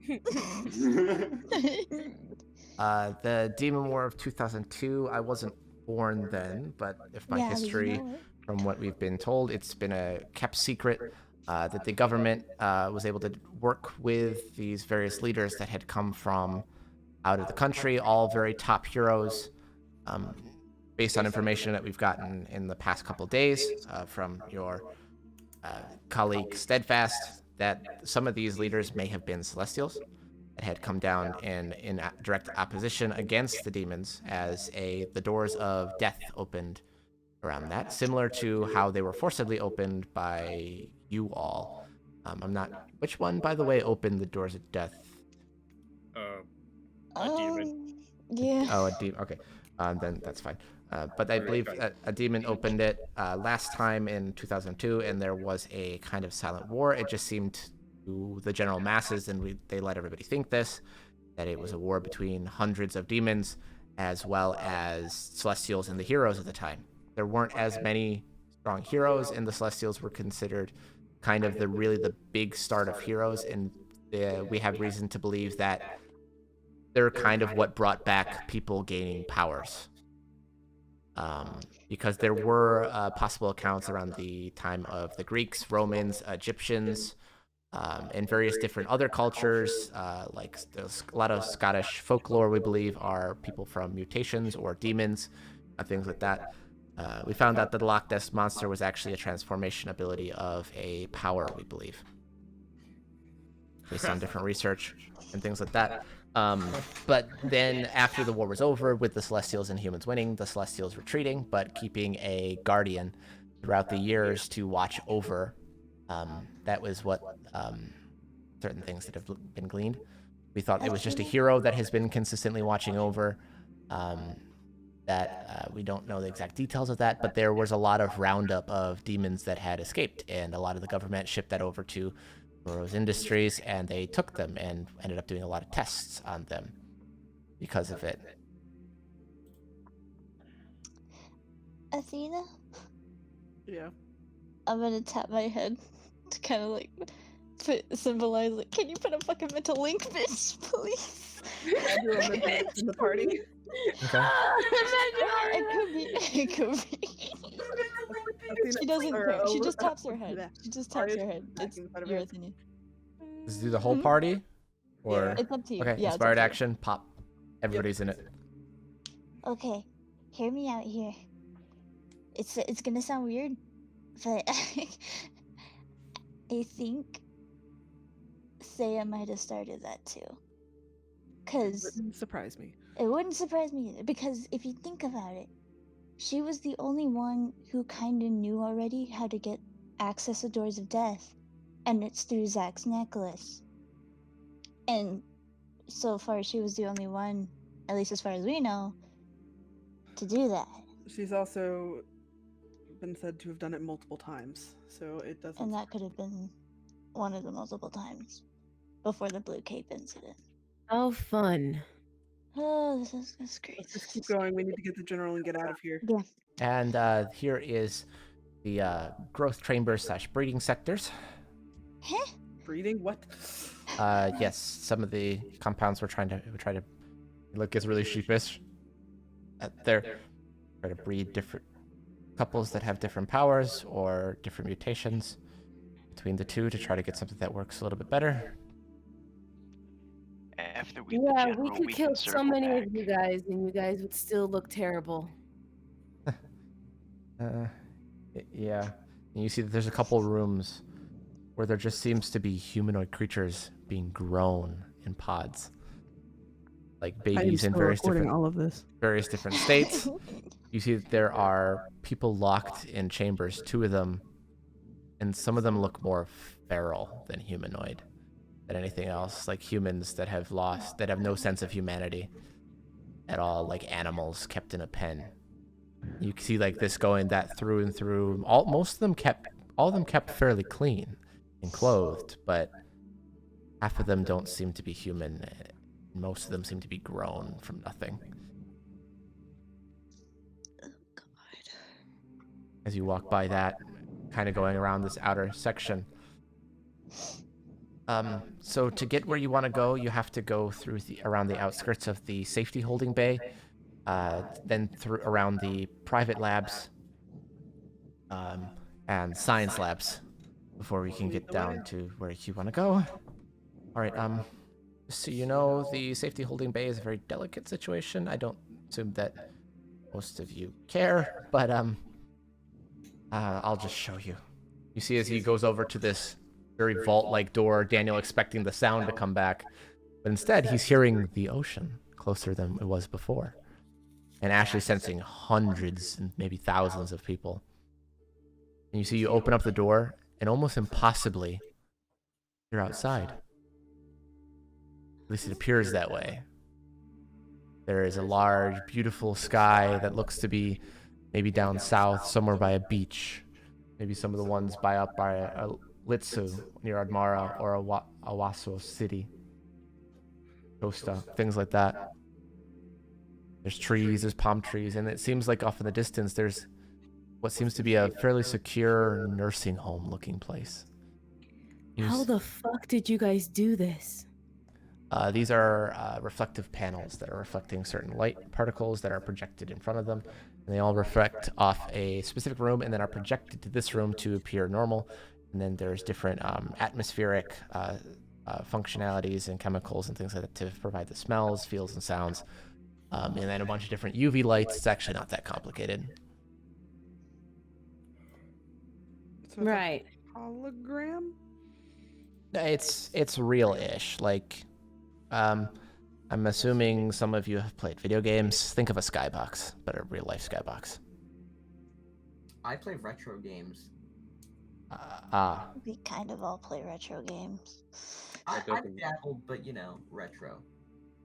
The Demon War of 2002, I wasn't born then, but if my Yeah, but you history, know it. from what we've been told, it's been a kept secret that the government was able to work with these various leaders that had come from out of the country, all very top heroes, based on information that we've gotten in the past couple days from your colleague Steadfast, that some of these leaders may have been Celestials that had come down in direct opposition against the demons as the doors of death opened around that, similar to how they were forcibly opened by you all. I'm not... Which one, by the way, opened the doors of death? A demon. Yeah. Oh, a demon. Okay, then that's fine. But I believe a demon opened it last time in 2002, and there was a kind of silent war. It just seemed to the general masses, and they let everybody think that it was a war between hundreds of demons as well as Celestials and the heroes of the time. There weren't as many strong heroes, and the Celestials were considered kind of the big start of heroes, and we have reason to believe that they're kind of what brought back people gaining powers. Because there were possible accounts around the time of the Greeks, Romans, Egyptians, and various different other cultures. Like there's a lot of Scottish folklore, we believe, are people from mutations or demons, things like that. We found out that the Loch Ness Monster was actually a transformation ability of a power, we believe, based on different research and things like that. But then after the war was over, with the Celestials and humans winning, the Celestials retreating, but keeping a guardian throughout the years to watch over. That was what certain things that have been gleaned. We thought it was just a hero that has been consistently watching over. We don't know the exact details of that, but there was a lot of roundup of demons that had escaped, and a lot of the government shipped that over to Burroughs Industries, and they took them and ended up doing a lot of tests on them because of it. Athena, Yeah. I'm gonna tap my head to kind of like symbolize like, can you put a fucking mental link, bitch, please? I do a mental link in the party. Okay. It could be. She doesn't care. She just taps her head. She just taps her head. It's your Athena. Does it do the whole party? Or It's up to you. okay, Yeah, it's up inspired to you. action, pop. Everybody's in it. Okay, hear me out here. It's gonna sound weird, but I think Saya might have started that too. Cause Wouldn't surprise me. it wouldn't surprise me either, because if you think about it, she was the only one who kinda knew already how to get access to Doors of Death, and it's through Zack's necklace. And so far she was the only one, at least as far as we know, to do that. She's also been said to have done it multiple times, so it doesn't. And that could have been one of the multiple times before the Blue Cape incident. Oh, fun. Oh, this great. Let's just keep going. We need to get the general and get out of here. Yeah. And here is the growth chambers / breeding sectors. Breeding? What? Yes, some of the compounds we're trying to look gets really sheepish. They're trying to breed different couples that have different powers or different mutations between the two to try to get something that works a little bit better. After we Yeah, general, we could we kill can so circle many back. of you guys, and you guys would still look terrible. Yeah. And you see that there's a couple rooms where there just seems to be humanoid creatures being grown in pods, like babies in various different states. You see that there are people locked in chambers, 2 of them, and some of them look more feral than humanoid than anything else, like humans that have no sense of humanity at all, like animals kept in a pen. You can see like this going that through and through. All of them kept fairly clean and clothed, but half of them don't seem to be human. Most of them seem to be grown from nothing. Oh God. As you walk by that, kind of going around this outer section. So to get where you want to go, you have to go through around the outskirts of the safety holding bay, then through around the private labs, and science labs before we can get down to where you want to go. All right. So you know the safety holding bay is a very delicate situation. I don't assume that most of you care, but I'll just show you. You see as he goes over to this very vault-like door, Daniel expecting the sound to come back, but instead he's hearing the ocean closer than it was before, and Ashley sensing hundreds and maybe thousands of people. And you see you open up the door, and almost impossibly, you're outside. At least it appears that way. There is a large, beautiful sky that looks to be maybe down south, somewhere by a beach. Maybe some of the ones by Litsu near Admara or Awaso City. Costa, things like that. There's trees, there's palm trees, and it seems like off in the distance there's what seems to be a fairly secure nursing home looking place. How the fuck did you guys do this? These are reflective panels that are reflecting certain light particles that are projected in front of them. And they all reflect off a specific room and then are projected to this room to appear normal. And then there's different atmospheric functionalities and chemicals and things like that to provide the smells, feels, and sounds. And then a bunch of different UV lights. It's actually not that complicated. So Right. Hologram? It's real-ish. Like, I'm assuming some of you have played video games. Think of a skybox, but a real-life skybox. I play retro games. We kind of all play retro games. I dabbled, but retro.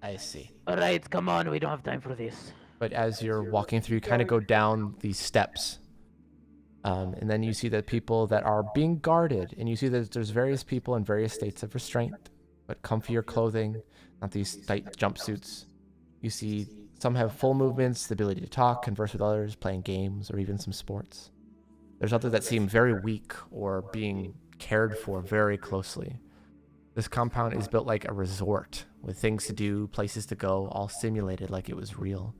I see. All right, come on. We don't have time for this. But as you're walking through, you kind of go down these steps. And then you see the people that are being guarded. And you see that there's various people in various states of restraint, but comfier clothing, not these tight jumpsuits. You see some have full movements, the ability to talk, converse with others, playing games, or even some sports. There's others that seem very weak or being cared for very closely. This compound is built like a resort, with things to do, places to go, all simulated like it was real.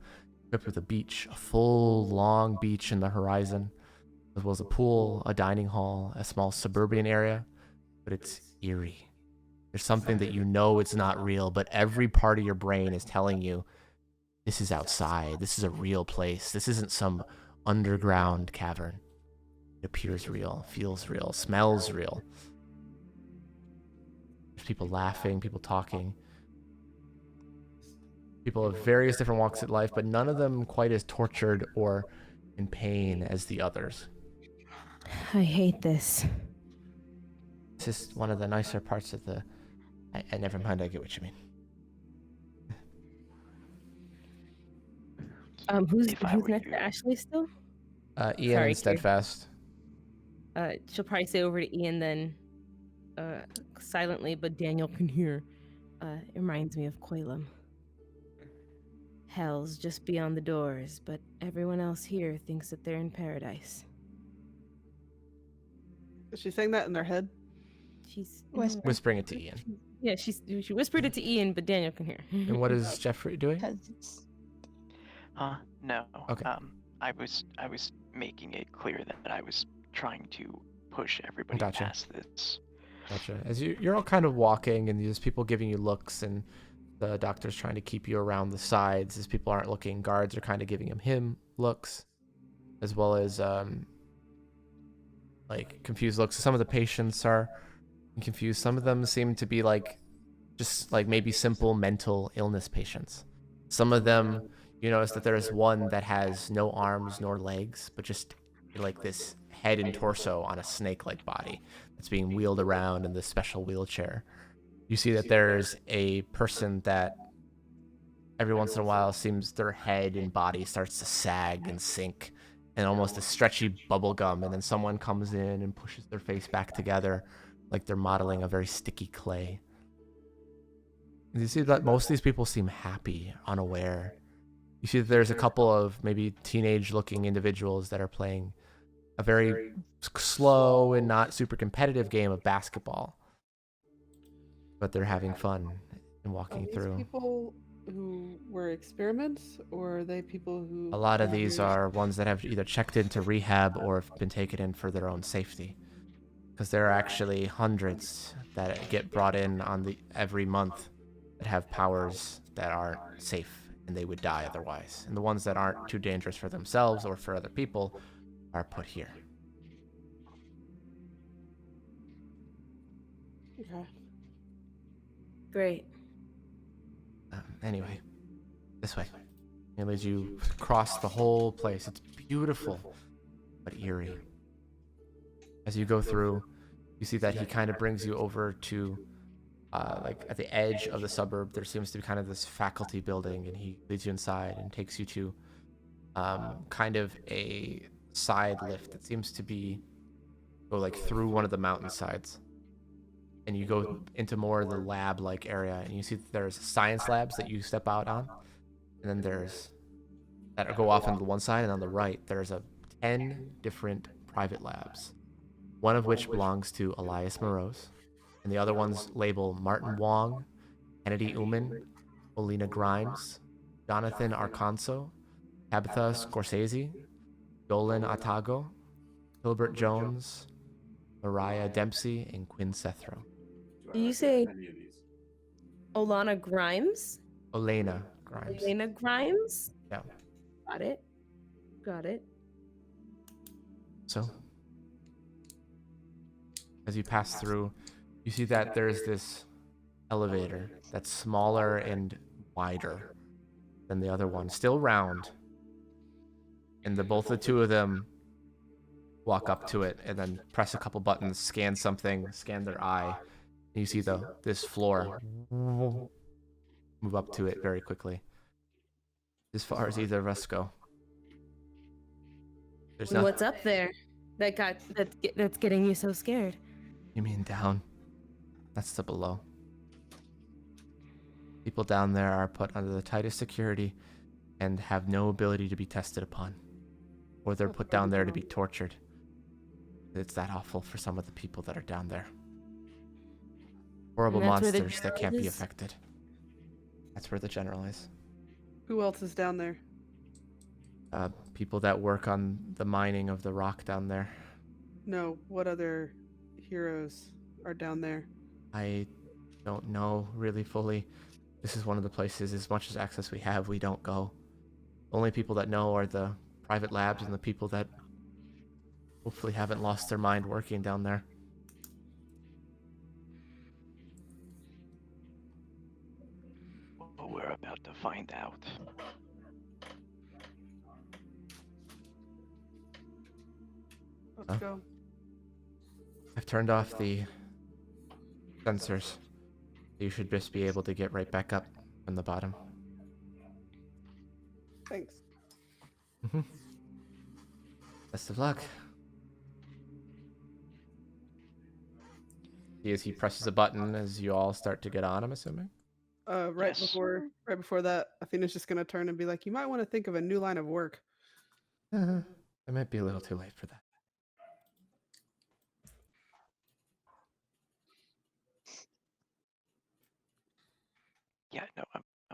Equipped with a beach, a full, long beach in the horizon, as well as a pool, a dining hall, a small suburban area, but it's eerie. There's something that you know it's not real, but every part of your brain is telling you, this is outside, this is a real place, this isn't some underground cavern. It appears real, feels real, smells real. There's people laughing, people talking. People of various different walks of life, but none of them quite as tortured or in pain as the others. I hate this. It's just one of the nicer parts of the... I never mind, I get what you mean. Who's next to Ashley still? Ian Sorry, and Steadfast. She'll probably say over to Ian then, silently, but Daniel can hear. It reminds me of Qualam. Hell's just beyond the doors, but everyone else here thinks that they're in paradise. Is she saying that in their head? She's Whisper. Whispering it to Ian. Yeah, she whispered it to Ian, but Daniel can hear. And what is Jeffrey doing? 'Cause it's- No. Okay. I was making it clear that I was trying to push everybody Gotcha. past this. Gotcha. As you're all kind of walking, and there's people giving you looks, and the doctor's trying to keep you around the sides. As people aren't looking, guards are kind of giving him looks, as well as like confused looks. Some of the patients are confused. Some of them seem to be like just like maybe simple mental illness patients. Some of them, you notice that there is one that has no arms nor legs, but just like this head and torso on a snake-like body that's being wheeled around in this special wheelchair. You see that there's a person that every once in a while seems their head and body starts to sag and sink, and almost a stretchy bubble gum, and then someone comes in and pushes their face back together like they're modeling a very sticky clay. And you see that most of these people seem happy, unaware. You see that there's a couple of maybe teenage-looking individuals that are playing a very slow and not super competitive game of basketball, but they're having fun and walking Are through. these people who were experiments, or are they people who? A lot of these are ones that have either checked into rehab or have been taken in for their own safety, because there are actually hundreds that get brought in every month that have powers that aren't safe and they would die otherwise. And the ones that aren't too dangerous for themselves or for other people are put here. Okay. Great. Anyway, this way. It leads you across the whole place. It's beautiful, but eerie. As you go through, you see that he kind of brings you over to, like at the edge of the suburb, there seems to be kind of this faculty building, and he leads you inside and takes you to kind of a side lift that seems to go like through one of the mountainsides. And you go into more of the lab-like area, and you see that there's science labs that you step out on, and then there's that go off on the one side, and on the right there's 10 different private labs, one of which belongs to Elias Morose, and the other ones label Martin Wong, Kennedy Uman, Olina Grimes, Jonathan Arconso, Tabitha Scorsese, Dolan Atago, Hilbert Jones, Mariah Dempsey, and Quinn Sethro. Did you say Olana Grimes? Olena Grimes. Elena Grimes? Yeah. Got it. Got it. So, as you pass through, you see that there's this elevator that's smaller and wider than the other one, still round. And both the two of them walk up to it and then press a couple buttons, scan something, scan their eye. And you see this floor move up to it very quickly. As far as either of us go. There's nothing. What's up there? That's getting you so scared. You mean down? That's the below. People down there are put under the tightest security and have no ability to be tested upon. Or they're put down there to be tortured. It's that awful for some of the people that are down there. Horrible And that's where the monsters that can't general be is? affected. That's where the general is. Who else is down there? People that work on the mining of the rock down there. No, what other heroes are down there? I don't know really fully. This is one of the places, as much as access we have, we don't go. Only people that know are the private labs and the people that hopefully haven't lost their mind working down there. Well, we're about to find out. Let's go. I've turned off the sensors. You should just be able to get right back up from the bottom. Thanks. Best of luck. See as he presses a button as you all start to get on, I'm assuming? Right before that, Athena's just gonna turn and be like, "You might want to think of a new line of work." I might be a little too late for that.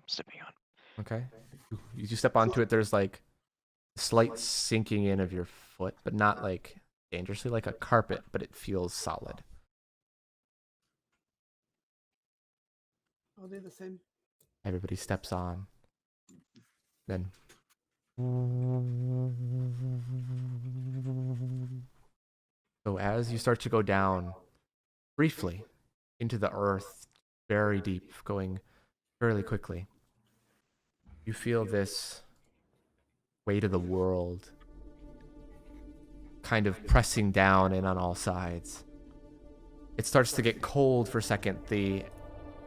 stepping on. Okay. You step onto it. There's like slight sinking in of your foot, but not like dangerously like a carpet, but it feels solid. I'll do the same. Everybody steps on. Then. So as you start to go down briefly into the earth, very deep, going fairly quickly, you feel this weight of the world kind of pressing down in on all sides. It starts to get cold for a second.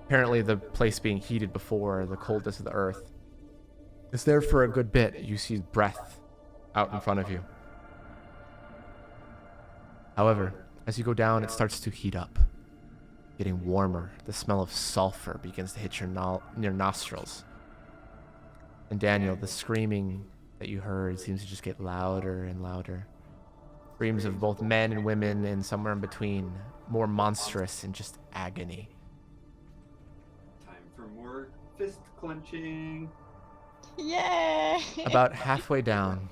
Apparently the place being heated before, the coldness of the earth is there for a good bit. You see breath out in front of you. However, as you go down, it starts to heat up, getting warmer. The smell of sulfur begins to hit your nostrils. And Daniel, the screaming that you heard seems to just get louder and louder. Screams of both men and women, and somewhere in between, more monstrous and just agony. Time for more fist clenching. Yay! About halfway down,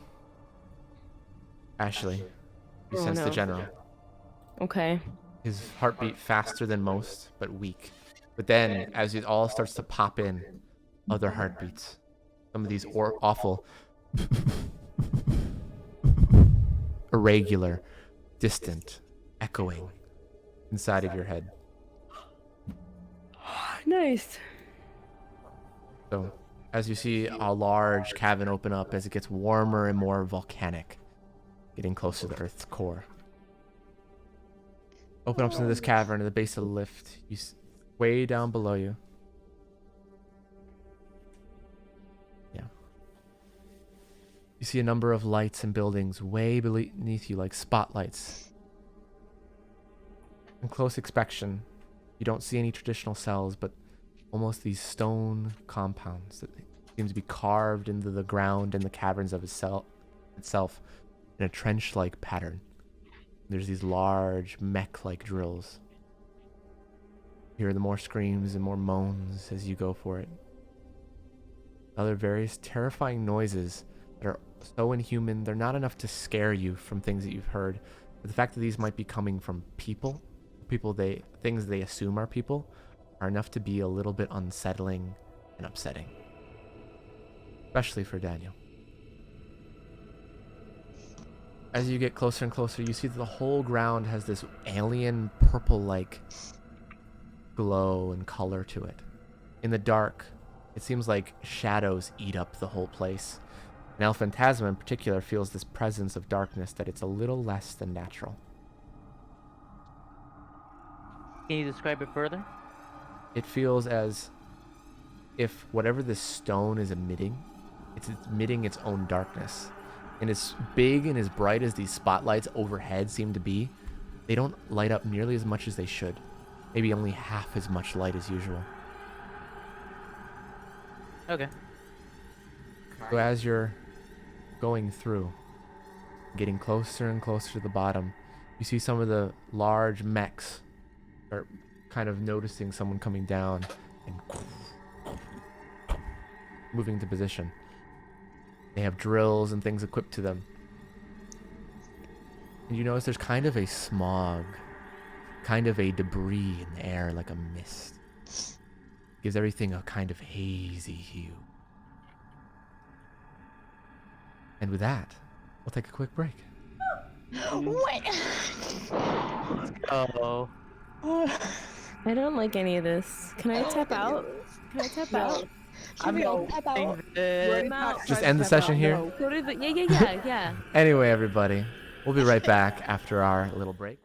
Ashley, you sense the general. Okay. His heartbeat faster than most, but weak. But then, as it all starts to pop in, other heartbeats. Some of these awful, irregular, distant, echoing inside of your head. Nice. So, as you see a large cavern open up as it gets warmer and more volcanic, getting closer to the Earth's core. Open up into this cavern at the base of the lift. Way down below you. Yeah. You see a number of lights and buildings way beneath you, like spotlights. In close inspection, you don't see any traditional cells, but almost these stone compounds that seem to be carved into the ground and the caverns of itself in a trench-like pattern. There's these large mech-like drills. You hear the more screams and more moans as you go for it. Other various terrifying noises that are so inhuman, they're not enough to scare you from things that you've heard. But the fact that these might be coming from things they assume are people, are enough to be a little bit unsettling and upsetting. Especially for Daniel. As you get closer and closer, you see that the whole ground has this alien purple-like glow and color to it. In the dark, it seems like shadows eat up the whole place. And El Phantasma in particular feels this presence of darkness that it's a little less than natural. Can you describe it further? It feels as if whatever this stone is emitting, it's emitting its own darkness. And as big and as bright as these spotlights overhead seem to be, they don't light up nearly as much as they should. Maybe only half as much light as usual. Okay. So as you're going through, getting closer and closer to the bottom, you see some of the large mechs are kind of noticing someone coming down and moving into position. They have drills and things equipped to them. And you notice there's kind of a smog, kind of a debris in the air like a mist. Gives everything a kind of hazy hue. And with that, we'll take a quick break. Wait. Oh. I don't like any of this. Can I tap out? Can I tap out? Should we all tap out? I'm out. Just end the session here? Go to the, yeah. Anyway, everybody, we'll be right back after our little break.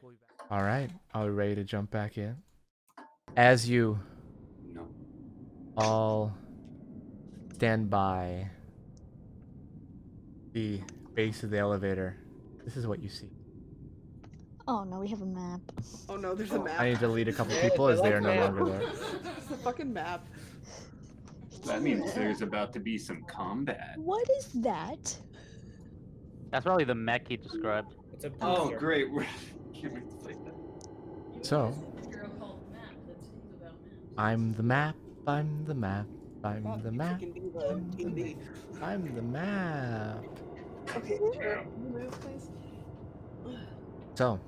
All right, are we ready to jump back in? As you all stand by the base of the elevator, this is what you see. Oh no, we have a map. Oh no, there's a map. I need to delete a couple people as they are no longer there. It's a fucking map. That means there's about to be some combat. What is that? That's probably the mech he described. Oh, great. Can't wait to play that. So, I'm the map, I'm the map. I'm the map. D&D. I'm the map. Okay, sure. Move, please. So,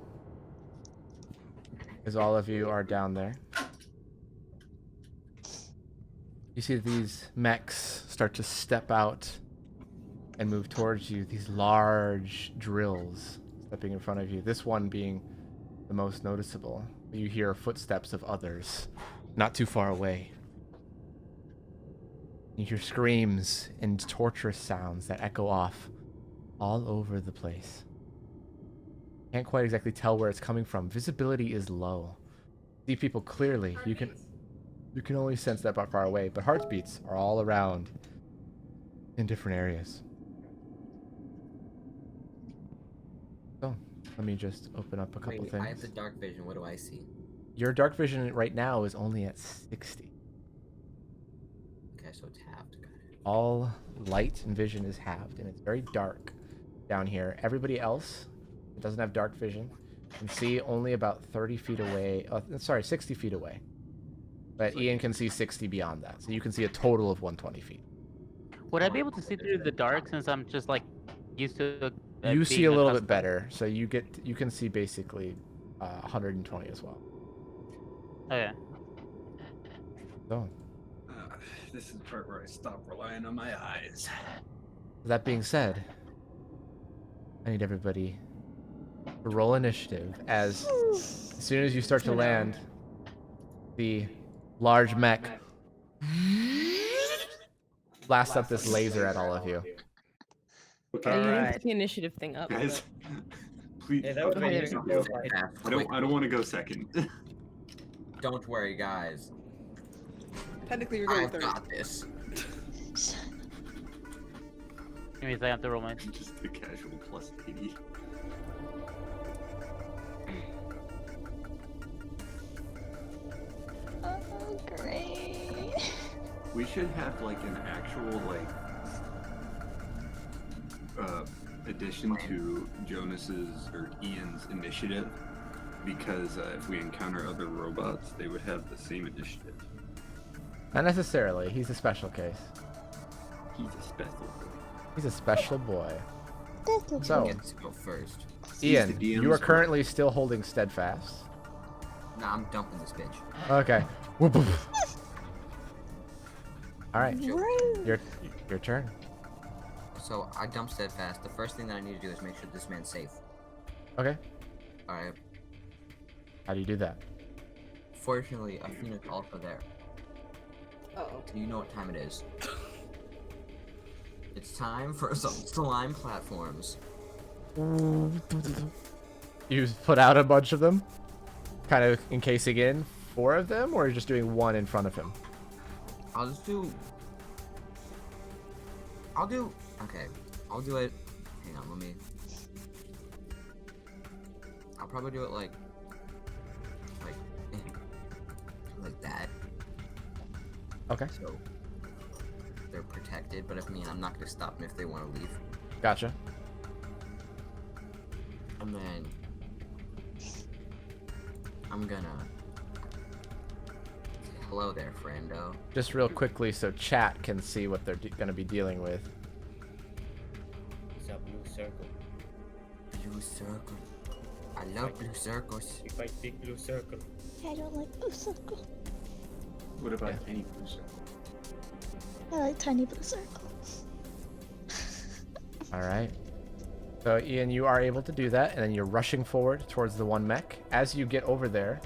as all of you are down there, you see these mechs start to step out and move towards you. These large drills stepping in front of you. This one being the most noticeable. You hear footsteps of others not too far away. You hear screams and torturous sounds that echo off all over the place. Can't quite exactly tell where it's coming from. Visibility is low. See people clearly. You can only sense that far away, but heartbeats are all around in different areas. So, let me just open up a couple Wait, things. I have the dark vision. What do I see? Your dark vision right now is only at 60. Okay, so it's halved. Got it. All light and vision is halved, and it's very dark down here. Everybody else that doesn't have dark vision can see only about 30 feet away. 60 feet away. But Ian can see 60 beyond that, so you can see a total of 120 feet. Would I be able to see through the dark since I'm just like used to? You see being a little bit accustomed- better, so you can see basically 120 as well. Okay. So, This is the part where I stop relying on my eyes. that being said, I need everybody to roll initiative as soon as you start to land, the large mech blasts up this laser at all of you. You didn't put the initiative thing up. Guys, please. Yeah, that would Okay, be there we easy. go. I don't want to go second. Don't worry, guys. Technically, you're going I've third. got this. Give me a second to roll mine. Just a casual plus 80. Oh, great. We should have like an actual addition to Jonas's or Ian's initiative, because if we encounter other robots, they would have the same initiative. Not necessarily. He's a special case. He's a special boy. He's a special boy. That's So, okay. Gets to go first. Ian, the DM's you are boy. currently still holding steadfast. Nah, I'm dumping this bitch. Okay. Whoop, whoop. All right, Rude. your turn. So I dump steadfast. The first thing that I need to do is make sure this man's safe. Okay. Alright. How do you do that? Fortunately, a Phoenix Alpha there. Uh-oh. You know what time it is. It's time for some slime platforms. You put out a bunch of them, kind of encasing in 4 of them, or are you just doing 1 in front of him? I'll just do... Okay. I'll do it... Hang on, let me... I'll probably do it like that. Okay. So they're protected, but I'm not gonna stop them if they want to leave. Gotcha. And then I'm gonna say hello there, friendo. Just real quickly so chat can see what they're going to be dealing with. It's a blue circle. Blue circle. I love blue circles. If I pick blue circle. I don't like blue circle. What about any blue circle? I like tiny blue circle. All right. So Ian, you are able to do that, and then you're rushing forward towards the one mech. As you get over there,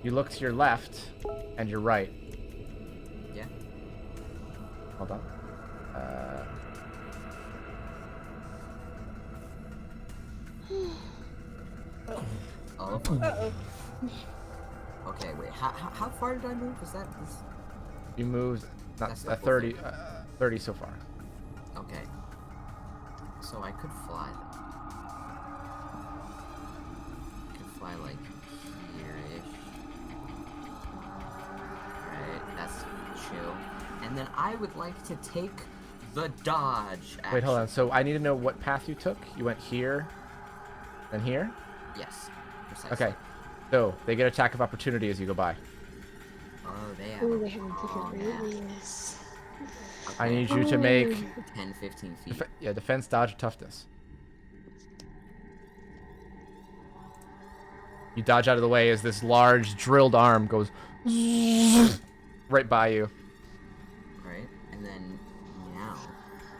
you look to your left and your right. Yeah. Hold on. Oh. Uh-oh. Okay, wait. How far did I move? Was that this? You moved not That's a not 30, 30 so far. Okay. So I could fly. I could fly like here-ish. Right, that's chill. And then I would like to take the dodge action. Wait, hold on. So I need to know what path you took. You went here, then here? Yes. Precisely. Okay. So they get attack of opportunity as you go by. Oh, they have Ooh, a they have different strong ass. rules. I need you to make 10, 15 feet. defense, dodge, or toughness. You dodge out of the way as this large drilled arm goes right by you. Right, and then now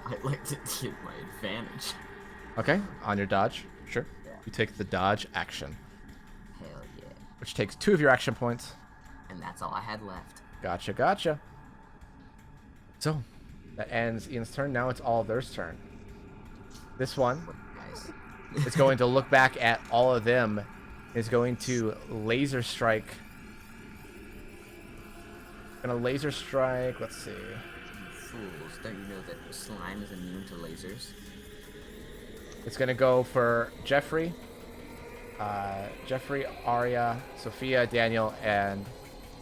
I'd like to get my advantage. Okay, on your dodge. Sure. Yeah. You take the dodge action, Hell yeah. which takes 2 of your action points. And that's all I had left. Gotcha. So, that ends Ian's turn. Now it's all of theirs turn. This one Guys. is going to look back at all of them. Is going to laser strike. Gonna laser strike. Let's see. Fools, don't you know that slime is immune to lasers? It's gonna go for Jeffrey, Arya, Sophia, Daniel, and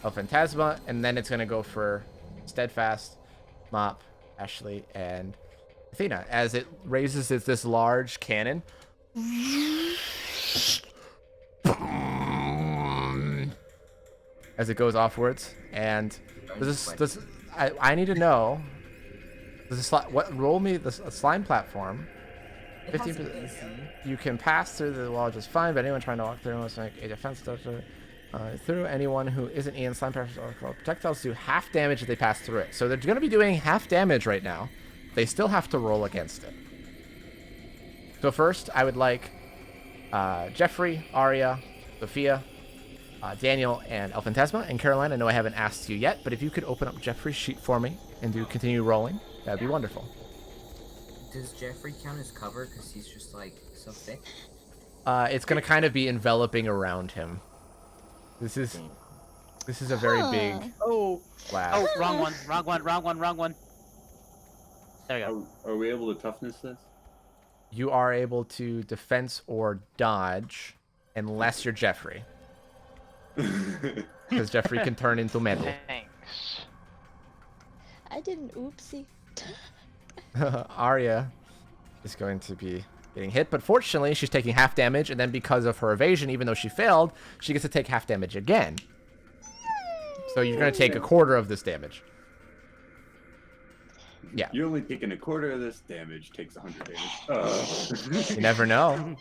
El Phantasma, and then it's gonna go for Steadfast, Mop, Ashley, and Athena as it raises this large cannon. As it goes offwards, and I need to know. Roll me the slime platform. 15%. You can pass through the wall just fine, but anyone trying to walk through must make a defense through. Anyone who isn't Ian slime projectiles do half damage if they pass through it. So they're going to be doing half damage right now. They still have to roll against it. So first, I would like Jeffrey, Arya, Sophia, Daniel, and El Phantasma. And Caroline, I know I haven't asked you yet, but if you could open up Jeffrey's sheet for me and continue rolling, that'd be wonderful. Does Jeffrey count as cover because he's just like so thick? It's gonna kind of be enveloping around him. This is a very big lab. Oh, wrong one. There we go. Are we able to toughness this? You are able to defense or dodge unless you're Jeffrey. Because Jeffrey can turn into metal. Thanks. I didn't oopsie. Arya is going to be getting hit, but fortunately she's taking half damage, and then because of her evasion, even though she failed, she gets to take half damage again. So you're going to take a quarter of this damage. Yeah. You're only taking a quarter of this damage, takes 100 damage. You never know.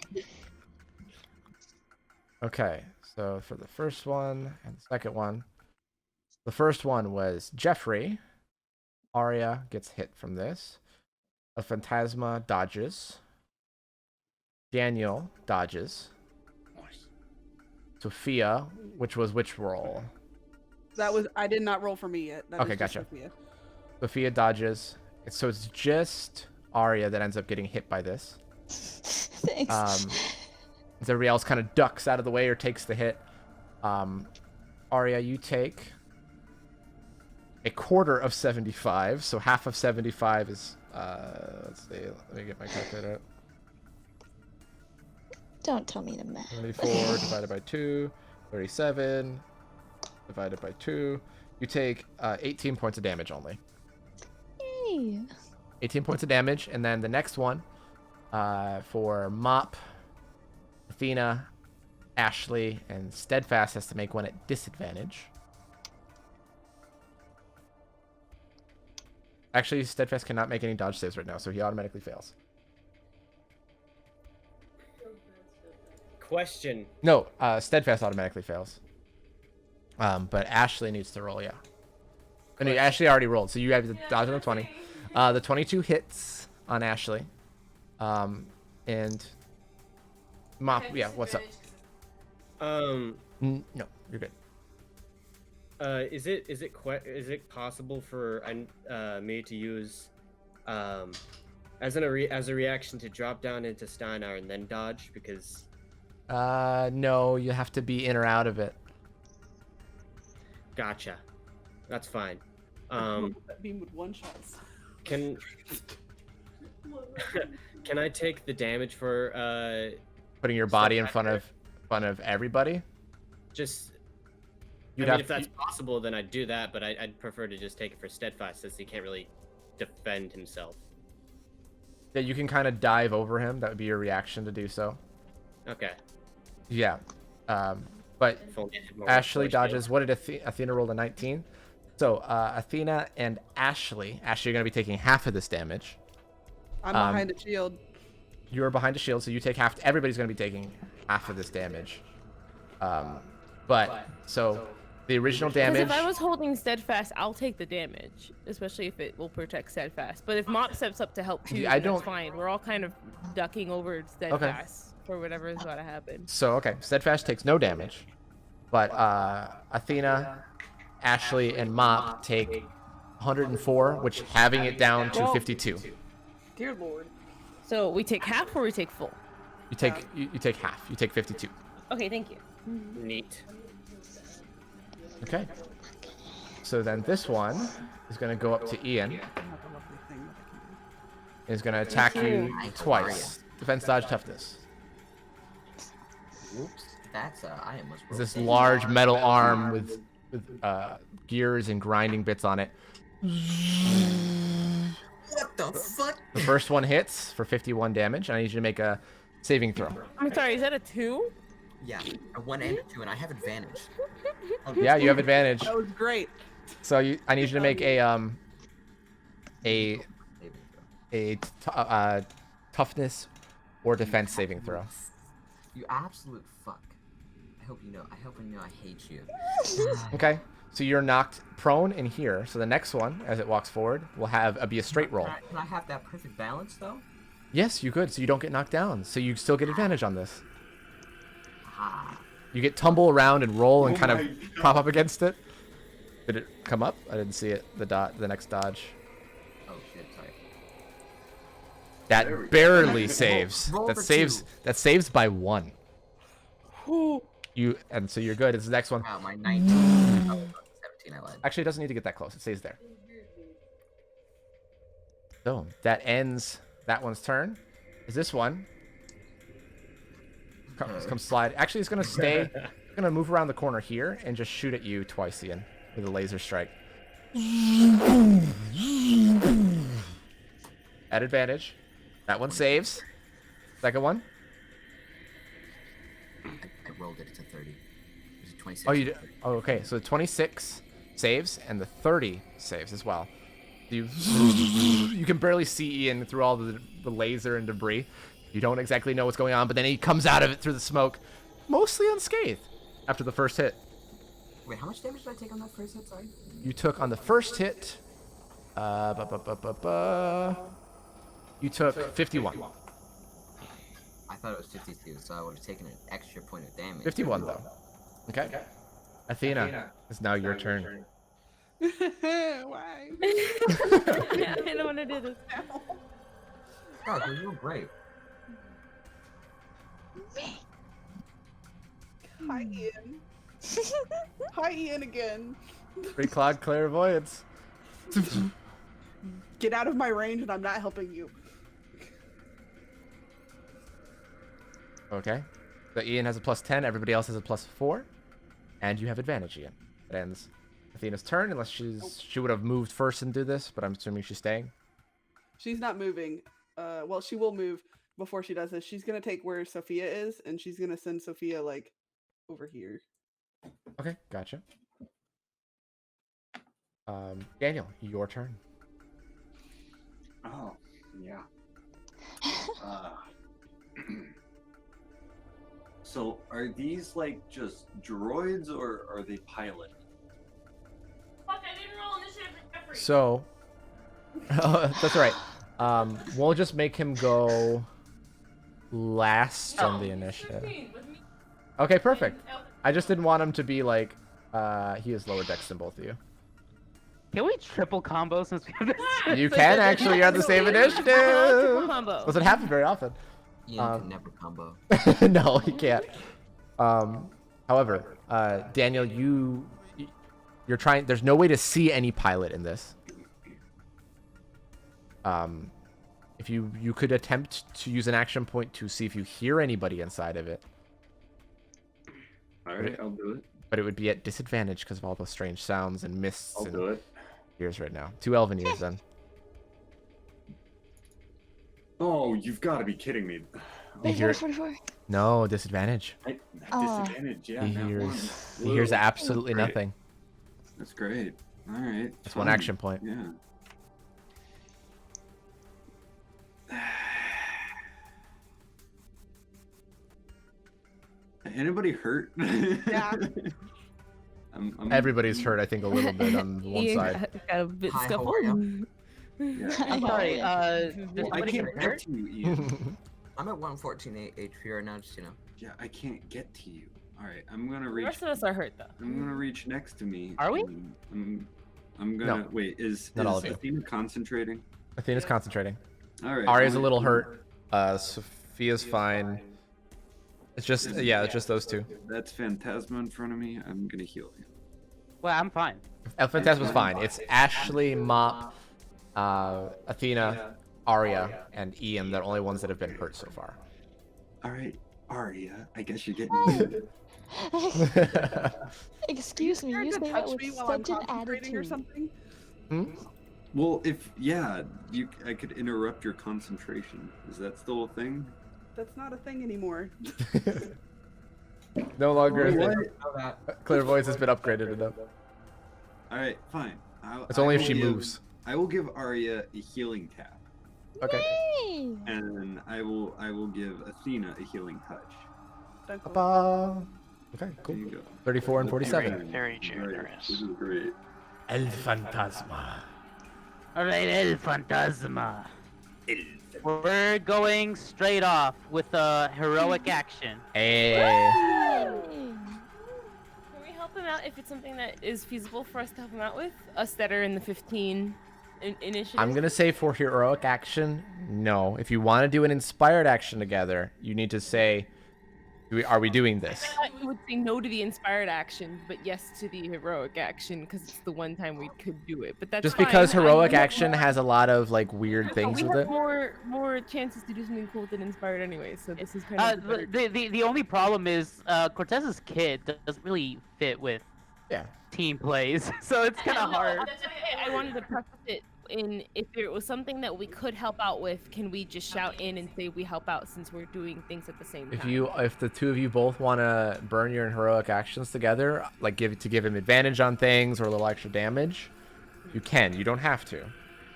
Okay, so for the first one and the second one, the first one was Jeffrey. Arya gets hit from this. A Phantasma dodges. Daniel dodges. Nice. Sophia, which was which roll? I did not roll for me yet. That Okay, was just gotcha. Sophia. Sophia dodges. So it's just Arya that ends up getting hit by this. Thanks. As everybody else kind of ducks out of the way or takes the hit. Arya, you take a quarter of 75, so half of 75 is let's see, let me get my calculator out. Don't tell me to math. 74 divided by 2, 37 divided by 2. You take 18 points of damage only. Yay. 18 points of damage, and then the next one for Mop, Athena, Ashley, and Steadfast has to make one at disadvantage. Actually, Steadfast cannot make any dodge saves right now, so he automatically fails. Question. No, Steadfast automatically fails. But Ashley needs to roll, yeah. And Ashley already rolled, so you have the dodge on the 20. The 22 hits on Ashley. And Mop, yeah, what's up? No, you're good. Is it possible for me to use as a reaction to drop down into Steinar and then dodge? Because No, you have to be in or out of it. Gotcha. That's fine. That beam with one shots. Can I take the damage for putting your body in front of everybody? Just. You'd if that's possible, then I'd do that, but I'd prefer to just take it for Steadfast since he can't really defend himself. Yeah, you can kind of dive over him. That would be your reaction to do so. Okay. Yeah. But More Ashley force dodges. What did Athena roll? A 19? So Athena and Ashley. Ashley, you're going to be taking half of this damage. I'm behind a shield. You're behind a shield, so you take half. Everybody's going to be taking half of this damage. But so the original damage. Because if I was holding steadfast, I'll take the damage, especially if it will protect steadfast. But if Mop steps up to help too, I then don't- that's fine. We're all kind of ducking over steadfast for whatever is about to happen. So okay, steadfast takes no damage, but Athena, Ashley, and Mop take 104, which having it down to 52. Dear Lord. So we take half or we take full? You take you take half. You take 52. Okay, thank you. Neat. Okay. So then this one is going to go up to Ian. Is going to attack you twice. Defense, dodge, toughness. Whoops. That's I almost Is broke this that. large metal arm with gears and grinding bits on it. What the fuck? The first one hits for 51 damage. I need you to make a saving throw. I'm sorry, is that a 2? Yeah, a 1 and a 2, and I have advantage. Yeah, you have advantage. That was great. So I need you to make a toughness or defense saving throw. You absolute fuck. I hope you know I hate you. Okay. So you're knocked prone in here. So the next one, as it walks forward, will be a straight roll. Can I have that perfect balance though? Yes, you could. So you don't get knocked down. So you still get advantage on this. Ah. You get tumble around and roll and kind of prop up against it. Did it come up? I didn't see it. The next dodge. Oh shit, sorry. That barely saves. Roll That for saves. 2. That saves by 1. And so you're good. It's the next one. Wow, my 19. Oh, 17 I lied. Actually, it doesn't need to get that close. It stays there. So that ends that one's turn. Is this one? Come slide. Actually, it's gonna stay. It's gonna move around the corner here and just shoot at you twice, Ian, with a laser strike. At advantage. That one saves. Second one. I rolled it to 30. It was a 26. Oh, you did. Oh, okay. So the 26 saves and the 30 saves as well. You can barely see Ian through all the laser and debris. You don't exactly know what's going on, but then he comes out of it through the smoke, mostly unscathed after the first hit. Wait, how much damage did I take on that first hit? Sorry. You took on the first hit. You took 51. I thought it was 52, so I would have taken an extra point of damage. 51 though. Okay. Athena, it's now your turn. Why? I don't want to do this. God, you're doing great. Hi, Ian. Hi, Ian again. Free Cloud Clairvoyance. Get out of my range and I'm not helping you. Okay. So Ian has a +10, everybody else has a +4. And you have advantage, Ian. It ends Athena's turn, unless she would have moved first and do this, but I'm assuming she's staying. She's not moving. Well, she will move before she does this. She's gonna take where Sophia is, and she's gonna send Sophia like over here. Okay, gotcha. Daniel, your turn. Oh, yeah. So are these like just droids or are they pilot? Fuck, I didn't roll initiative for Jeffrey. So, that's all right. We'll just make him go last on the initiative. Okay, perfect. I just didn't want him to be like, he has lower dex than both of you. Can we triple combo since we have this? You can actually, you're on the same Triple initiative. combo. Doesn't happen very often. Ian can never combo. No, he can't. However, Daniel, you're trying. There's no way to see any pilot in this. If you could attempt to use an action point to see if you hear anybody inside of it. All right, I'll do it. But it would be at disadvantage because of all the strange sounds and mists I'll and do it. ears right now. 2 elven ears then. Oh, you've got to be kidding me. You hear 44. No, disadvantage. Disadvantage, yeah. He that hears one. he hears Whoa, absolutely that's great. nothing. That's great. All right. It's one fine. action point. Yeah. Anybody hurt? Yeah. I'm Everybody's hurt, I think, a little bit on one Ian side. got a bit Hi, how scuffled. are ya? Yeah. I'm sorry. Oh, Does I somebody can't get get hurt? to you, Ian. I'm at 114 HP right now, just you know. Yeah, I can't get to you. All right, I'm gonna The reach. rest of us are hurt though. I'm gonna reach next to me. Are we? and I'm gonna wait. Is Not all of you. Athena concentrating? Athena's concentrating. All right. Arya's a I'm little gonna- hurt. Sophia's fine. It's just it's just those two. That's Phantasma in front of me. I'm gonna heal you. Well, I'm fine. Phantasma's fine. It's Ashley, Mop, Athena, Arya, and Ian. They're the only ones that have been hurt so far. All right, Arya. I guess you're getting healed. Excuse me, You're you to say that touch with me while I'm such an concentrating or attitude. something. Well, I could interrupt your concentration. Is that still a thing? That's not a thing anymore. No longer a What? thing. Clairvoyance has been upgraded enough. All right, fine. It's only if will she give- moves. I will give Arya a healing tap, Okay. Yay! and I will give Athena a healing touch. Don't go. Ba-ba. Okay, cool. There you go. 34 and 47. Very Right, generous. This is great. El Fantasma. All right, El Fantasma. We're going straight off with a heroic action. Hey. Yay! Can we help him out if it's something that is feasible for us to help him out with? Us that are in the 15 initiative. I'm gonna say for heroic action, no. If you want to do an inspired action together, you need to say, "Are we doing this?" I thought you would say no to the inspired action, but yes to the heroic action because it's the one time we could do it. But that's Just fine. because heroic I- action has a lot of like weird things we with have it. more chances to do something cool than inspired anyway. So this is kind of The only problem is Cortez's kid doesn't really fit with team plays, so it's kind of hard. That's okay. I wanted to preface it in if there was something that we could help out with, can we just shout in and say we help out since we're doing things at the same time? If the two of you both want to burn your heroic actions together, like give him advantage on things or a little extra damage, you can. You don't have to.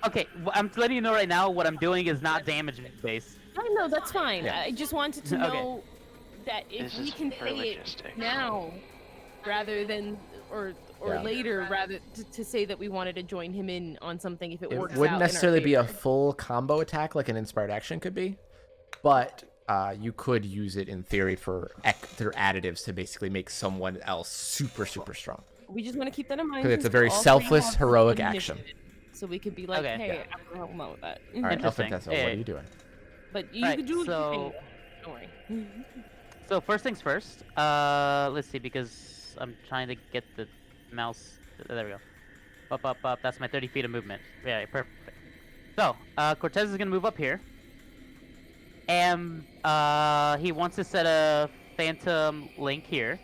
Okay, I'm letting you know right now. What I'm doing is not damage based. I know that's fine. Yeah. I just wanted to Okay. know that if This we is can for say it logistics. now rather than or Yeah. later rather to say that we wanted to join him in on something if it works It out wouldn't in our necessarily be a favor. full combo attack like an inspired action could be, but you could use it in theory for their additives to basically make someone else super strong. We just want to keep that in mind. 'Cause it's a since very all three selfless, have heroic initiative. action. So we could be like, Okay. hey, I'm gonna help him out with that. All right, Interesting. Elfantessa, what are Hey. you doing? But you Alright, could do what so- you think. Don't worry. So first things first. Let's see, because I'm trying to get the mouse. There we go. Up. That's my 30 feet of movement. Yeah, perfect. So Cortez is gonna move up here, and he wants to set a phantom link here.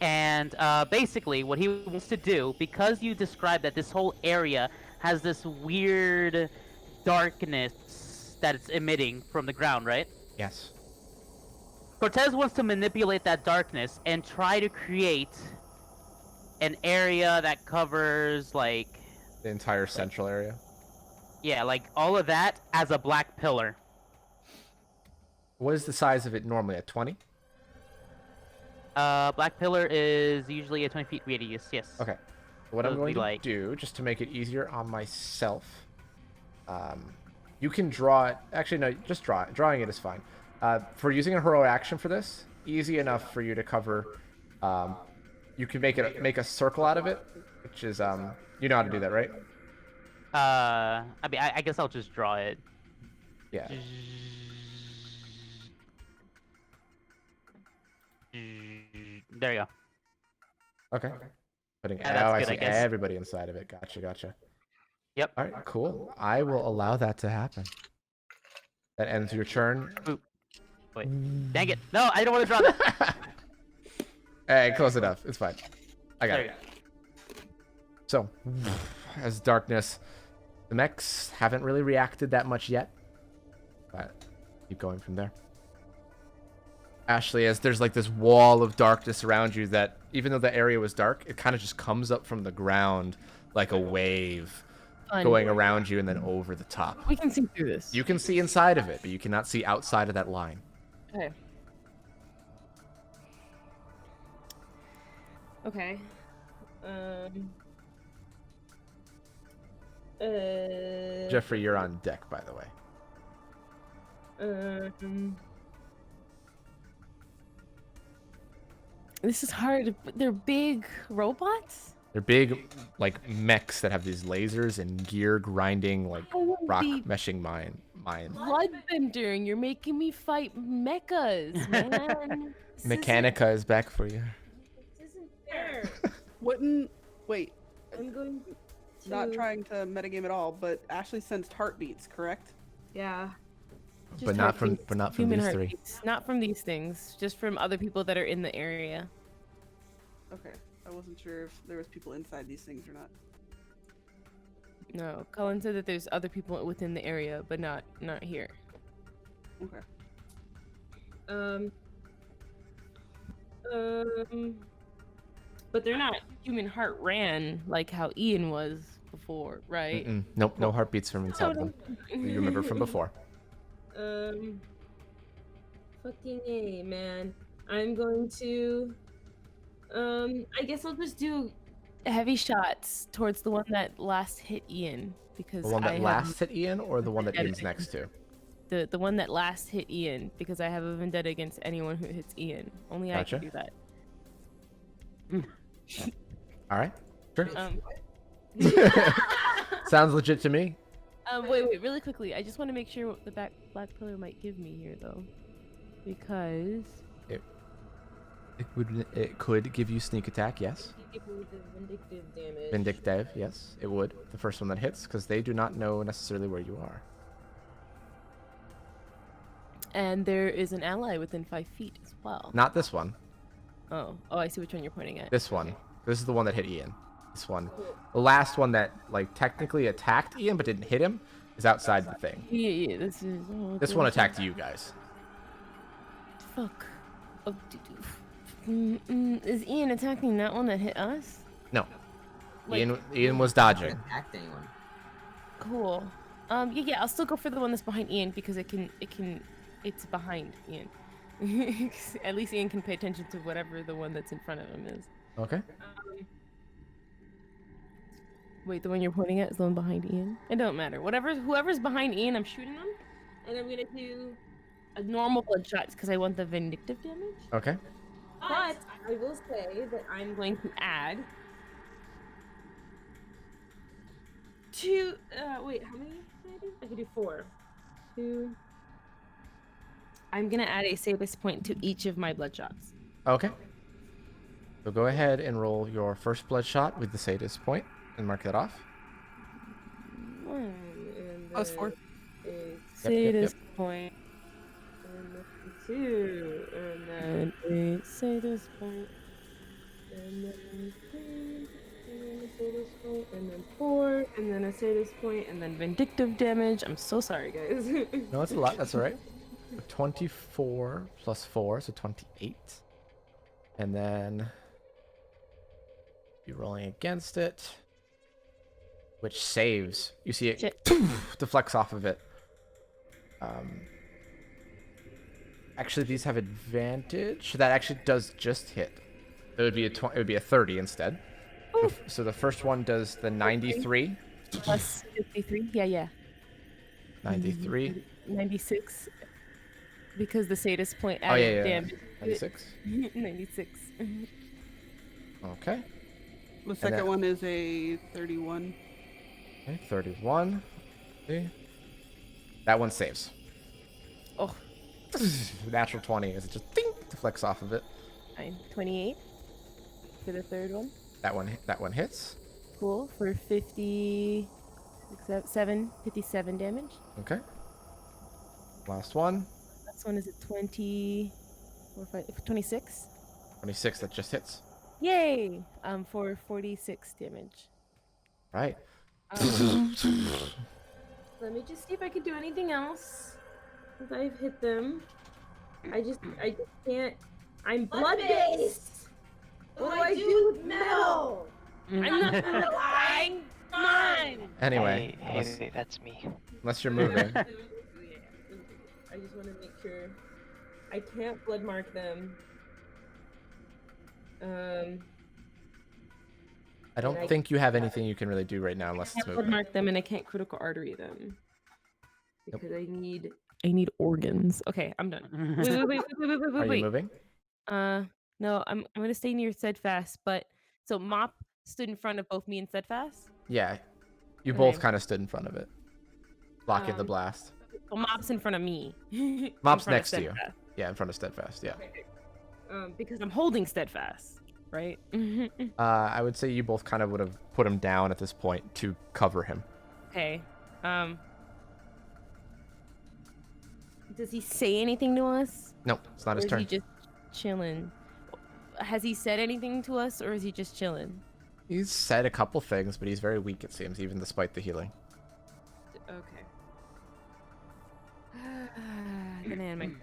And basically, what he wants to do, because you described that this whole area has this weird darkness that it's emitting from the ground, right? Yes. Cortez wants to manipulate that darkness and try to create an area that covers, like, The entire central area. yeah, like all of that as a black pillar. What is the size of it normally? At 20? Black pillar is usually a 20 feet radius, yes. Okay. What So I'm it'd going be to like- do, just to make it easier on myself, you can draw it. Actually, no, just draw it. Drawing it is fine. For using a heroic action for this, easy enough for you to cover. You can make a circle out of it, which is you know how to do that, right? I mean, I guess I'll just draw it. Yeah. There you go. Okay. Putting Yeah, that's I good, I see guess. everybody inside of it. Gotcha. Yep. All right, cool. I will allow that to happen. That ends your turn. Wait. Dang it. No, I don't want to draw that. Hey, close enough. It's fine. I got There it. you go. So, as darkness, the mechs haven't really reacted that much yet, but keep going from there. Ashley, as there's like this wall of darkness around you that even though the area was dark, it kind of just comes up from the ground like a wave Fun. going around you and then over the top. We can see through this. You can see inside of it, but you cannot see outside of that line. Okay. Okay. Jeffrey, you're on deck, by the way. This is hard. They're big robots? They're big, like, mechs that have these lasers and gear grinding, like, rock meshing mines. Bloodbender, and you're making me fight mechas, man. Mechanica is back for you. This isn't fair. Wait. I'm going to... Not trying to metagame at all, but Ashley sensed heartbeats, correct? Yeah. But not from human these three. heartbeats. Not from these things. Just from other people that are in the area. Okay. I wasn't sure if there was people inside these things or not. No, Colin said that there's other people within the area, but not here. Okay. But they're not human heart ran like how Ian was before, right? Nope, no heartbeats from inside of them. You remember from before. Fucking A, man. I'm going to I guess I'll just do heavy shots towards the one that last hit Ian, because The one that last hit Ian, or the one that Ian's next to? The one that last hit Ian, because I have a vendetta against anyone who hits Ian. Only Gotcha. I can do that. All right, sure. Sounds legit to me. Wait, really quickly. I just want to make sure what the black pillar might give me here, though, because it could give you sneak attack, yes. give me the vindictive damage. Vindictive, yes, it would. The first one that hits, because they do not know necessarily where you are. And there is an ally within 5 feet as well. Not this one. Oh, I see which one you're pointing at. This one. This is the one that hit Ian. This one. The last one that, like, technically attacked Ian but didn't hit him is outside the thing. Yeah, this is... This one attacked you guys. Fuck. Oh, is Ian attacking that one that hit us? No. Like- Ian was dodging. Attacked anyone. Cool. Yeah, I'll still go for the one that's behind Ian, because it's behind Ian. At least Ian can pay attention to whatever the one that's in front of him is. Okay. Wait, the one you're pointing at is the one behind Ian? It don't matter. Whoever's behind Ian, I'm shooting them. And I'm gonna do a normal bloodshot because I want the vindictive damage. Okay. But I will say that I'm going to add two. Wait, how many can I do? I can do 4. 2. I'm gonna add a sadist point to each of my bloodshots. Okay. So go ahead and roll your first bloodshot with the sadist point and mark that off. Plus 4. A sadist point. And then 2. And then a sadist point. And then 3. And then a sadist point. And then 4. And then a sadist point. And then vindictive damage. I'm so sorry, guys. No, that's a lot. That's all right. 24 plus 4, so 28. And then you're rolling against it, which saves. You see it deflects off of it. Actually, these have advantage. That actually does just hit. It would be it would be a 30 instead. So the first one does the 93 plus 53. Yeah. 93. 96. Because the sadist point added damage. 96. 96. Okay. The second one is a 31. Okay, 31. See? That one saves. Oh. Natural 20 as it just ding, deflects off of it. 28 for the third one. That one hits. Cool. For 57 damage. Okay. Last one. Last one is a 26. 26, that just hits. Yay! For 46 damage. Right. Let me just see if I can do anything else. Since I've hit them. I just can't. I'm blood-based! What do I do with metal? I'm not gonna lie. Come on. Anyway, Hey, that's me. unless you're moving. I just want to make sure. I can't blood mark them. I don't think you have anything you can really do right now unless I it's can't blood moving. mark them, and I can't critical artery them because I need organs. Okay, I'm done. Wait. Are you moving? No, I'm gonna stay near Steadfast. But so Mop stood in front of both me and Steadfast. Yeah. You Okay. both kind of stood in front of it. Blocking the Um, blast. Well, Mop's in front of me. In Mop's front of next to you. Steadfast. Yeah, in front of Steadfast, yeah. Because I'm holding Steadfast, right? I would say you both kind of would have put him down at this point to cover him. Okay. Does he say anything to us? No, it's not Or his is turn. he just chilling? Has he said anything to us, or is he just chilling? He's said a couple things, but he's very weak, it seems, even despite the healing. Okay. Gonna end my turn.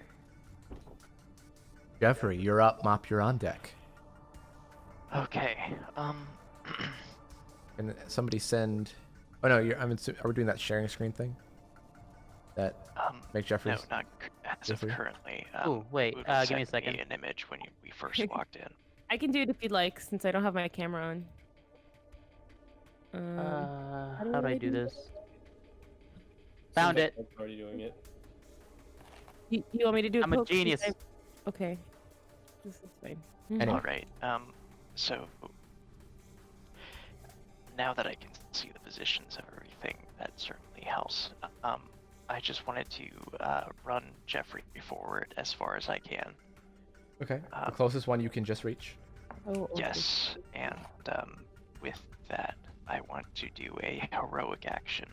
Jeffrey, you're up. Mop, you're on deck. Okay. Can somebody send... Oh, no, are we doing that sharing screen thing? That make Jeffrey... No, not as of currently. Ooh, wait, Luke give me a sent second. an image when we first walked in. I can do it if you'd like, since I don't have my camera on. How do I do this? Found it. I'm already doing it. You want me to do it? I'm a Poke, since genius. Okay. This is fine. Anyway. All right. So now that I can see the positions of everything, that certainly helps. I just wanted to run Jeffrey forward as far as I can. Okay. The closest one you can just reach. Oh, okay. Yes, and with that, I want to do a heroic action.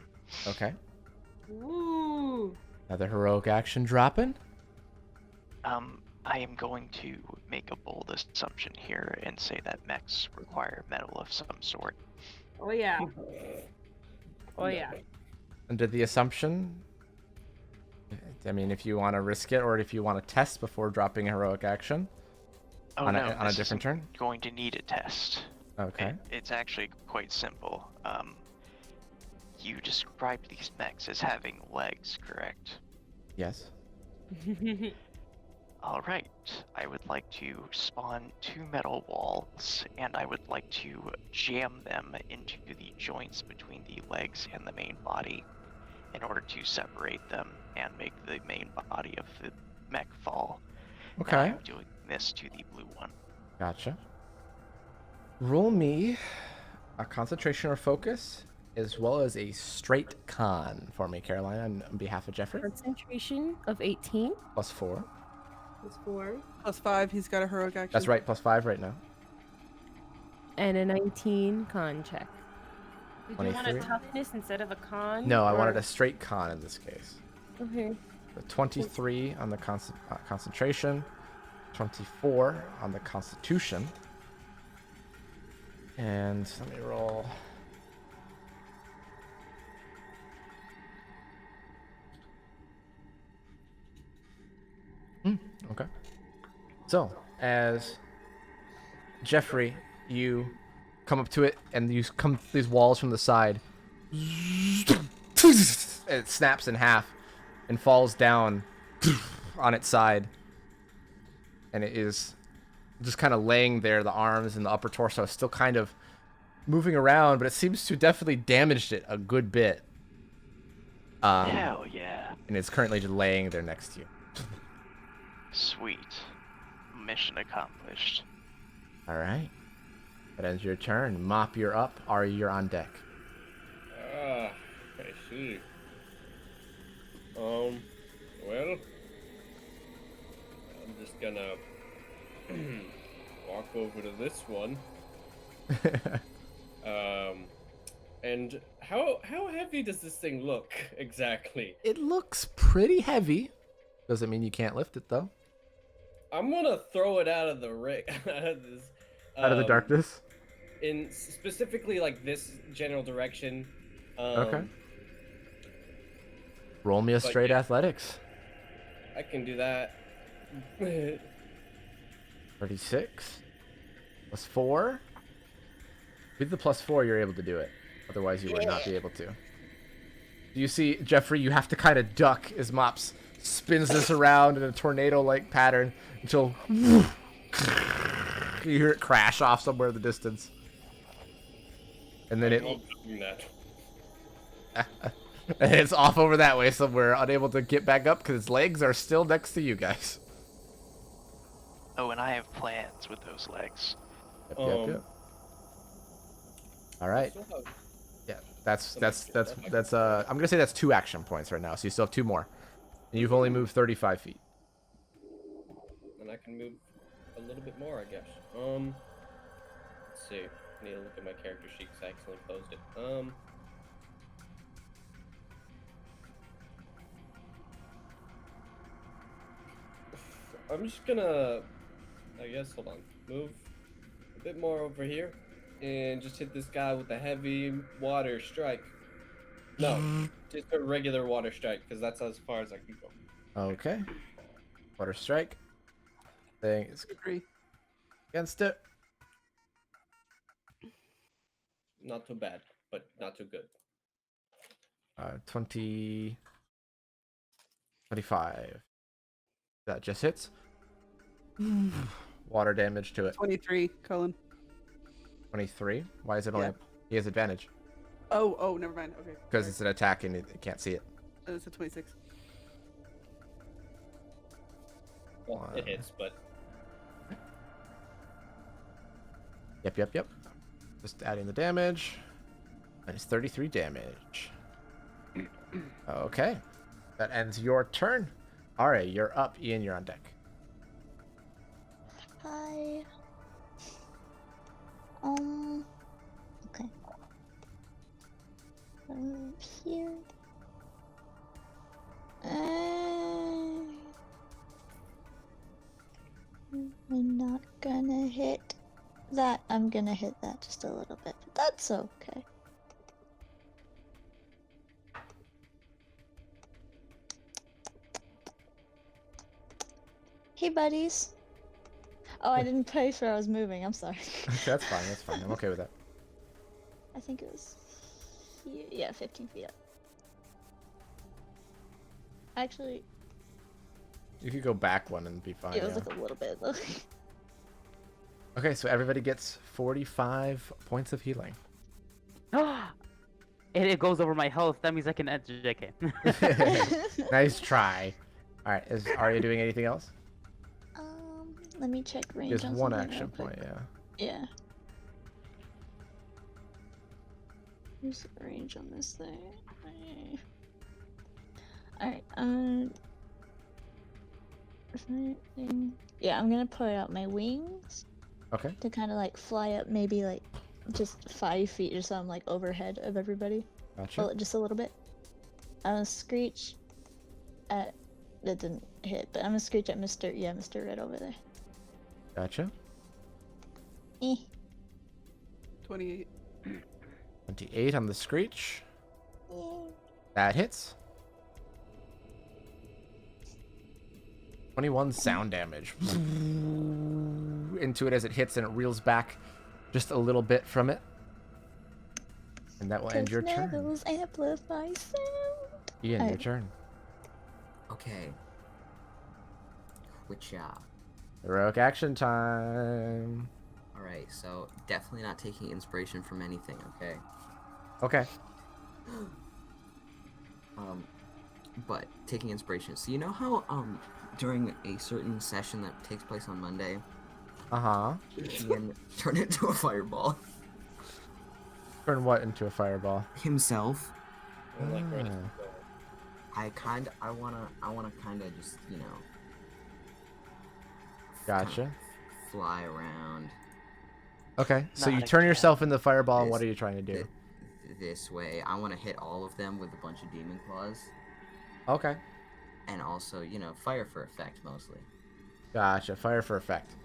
Okay. Ooh. Another heroic action dropping. I am going to make a bold assumption here and say that mechs require metal of some sort. Oh yeah. Oh yeah. Under the assumption... I mean, if you want to risk it or if you want to test before dropping a heroic action Oh, on no, a this different isn't turn. going to need a test. Okay. It's actually quite simple. You described these mechs as having legs, correct? Yes. All right. I would like to spawn 2 metal walls, and I would like to jam them into the joints between the legs and the main body in order to separate them and make the main body of the mech fall. Okay. And I'm doing this to the blue one. Gotcha. Roll me a concentration or focus, as well as a straight con for me, Caroline, on behalf of Jeffrey. Concentration of 18. +4. Plus 4. +5. He's got a heroic action. That's right, +5 right now. And a 19 con check. Did you want a 23. toughness instead of a con? No, I or- wanted a straight con in this case. Okay. So 23 on the concentration, 24 on the constitution. And let me roll. Okay. So, as Jeffrey, you come up to it and you come these walls from the side. It snaps in half and falls down on its side. And it is just kind of laying there, the arms and the upper torso still kind of moving around, but it seems to definitely damaged it a good bit. Hell yeah. And it's currently just laying there next to you. Sweet. Mission accomplished. All right. That ends your turn. Mop, you're up. Ari, you're on deck. I see. Well, I'm just gonna walk over to this one. And how heavy does this thing look exactly? It looks pretty heavy. Doesn't mean you can't lift it though. I'm gonna throw it out of the Out of the darkness. In specifically like this general direction. Okay. Roll me a but straight yeah. athletics. I can do that. 36. +4. With the +4, you're able to do it. Otherwise, you would not be able to. You see, Jeffrey, you have to kind of duck as Mops spins this around in a tornado-like pattern until you hear it crash off somewhere in the distance. And then and it's off over that way somewhere, unable to get back up because its legs are still next to you guys. Oh, and I have plans with those legs. Yep. All right. Yeah, that's I'm gonna say that's 2 action points right now, so you still have 2 more. And you've only moved 35 feet. And I can move a little bit more, I guess. Let's see. I need to look at my character sheet because I accidentally closed it. I'm just gonna, I guess, hold on, move a bit more over here and just hit this guy with a heavy water strike. No, just a regular water strike because that's as far as I can go. Okay. Water strike. Thing is against it. Not too bad, but not too good. 20. 25. That just hits. Water damage to it. 23, Cullen. 23. Why is it only? Yeah. He has advantage. Oh, never mind. Okay. Because it's an attack and it can't see it. It's a 26. Well, it hits, but Yep. Just adding the damage. Minus 33 damage. Okay. That ends your turn. Alright, you're up. Ian, you're on deck. Hi. Okay. Here. I'm not gonna hit that. I'm gonna hit that just a little bit, but that's okay. Hey, buddies. Oh, I didn't place where I was moving. I'm sorry. That's fine. I'm okay with that. I think it was here. Yeah, 15 feet up. Actually, You could go back one and be fine. it was yeah. like a little bit though. Okay, so everybody gets 45 points of healing. It goes over my health. That means I can enter JK. Nice try. Alright, is Arya doing anything else? Let me check range. There's on one something action real quick. point, yeah. Yeah. Where's the range on this thing? Alright, yeah, I'm gonna put out my wings. Okay. To kind of like fly up maybe like just 5 feet or so I'm like overhead of everybody. Gotcha. Just a little bit. I'm gonna screech at, that didn't hit, but I'm gonna screech at Mr. Red over there. Gotcha. 28. 28 on the screech. Yeah. That hits. 21 sound damage. Into it as it hits and it reels back just a little bit from it. And that will end your turn. Levels amplify sound. Ian, your turn. Okay. Good job. Heroic action time. Alright, so definitely not taking inspiration from anything, okay? Okay. But taking inspiration. So you know how during a certain session that takes place on Monday, Ian turned into a fireball. Turn what into a fireball? Himself. like right I wanna kinda just, you know, Gotcha. fly around Okay, so Not you turn again. yourself into the fireball, and what are you trying to do? this way. I want to hit all of them with a bunch of demon claws. Okay. And also, you know, fire for effect mostly. Gotcha, fire for effect.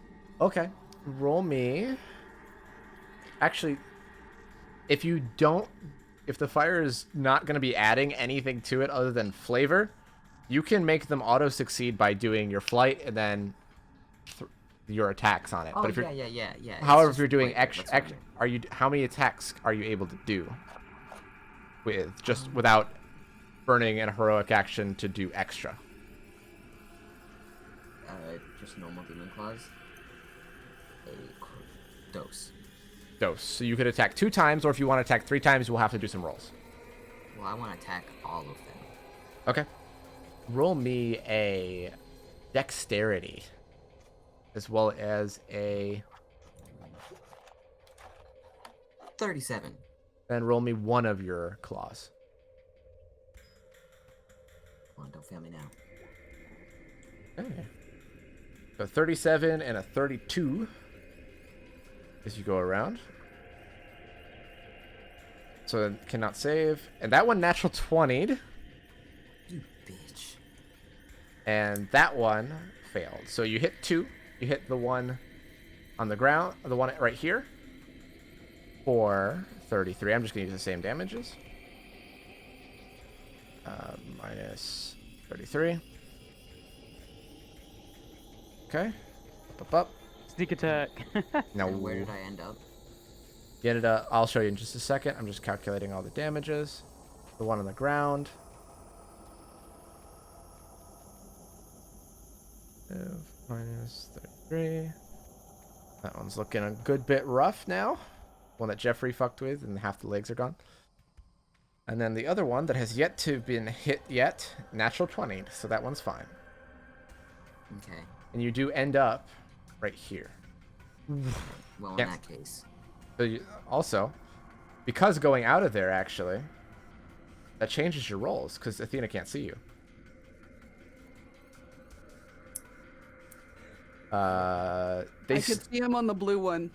Okay, roll me. Actually, if the fire is not going to be adding anything to it other than flavor, you can make them auto succeed by doing your flight and then your attacks on it. Oh But if you're, yeah. It's However, if just you're doing like, extra, that's fine. how many attacks are you able to do with just without burning a heroic action to do extra? Just normal demon claws. Dose. So you could attack 2 times, or if you want to attack 3 times, we'll have to do some rolls. Well, I want to attack all of them. Okay. Roll me a dexterity, as well as a 37. Then roll me one of your claws. Come on, don't fail me now. Okay. So 37 and a 32 as you go around. So it cannot save. And that one natural 20'd. You bitch. And that one failed. So you hit 2. You hit the one on the ground, the one right here, for 33. I'm just going to use the same damages. Minus 33. Okay. Up. Sneak attack. Now, And where did I end up? you ended up, I'll show you in just a second. I'm just calculating all the damages. The one on the ground. Minus 33. That one's looking a good bit rough now. One that Jeffrey fucked with, and half the legs are gone. And then the other one that has yet to been hit yet, natural 20, so that one's fine. Okay. And you do end up right here. Well, in Yes. that case. So you, also, because going out of there, actually, that changes your rolls, because Athena can't see you. I could see him on the blue one.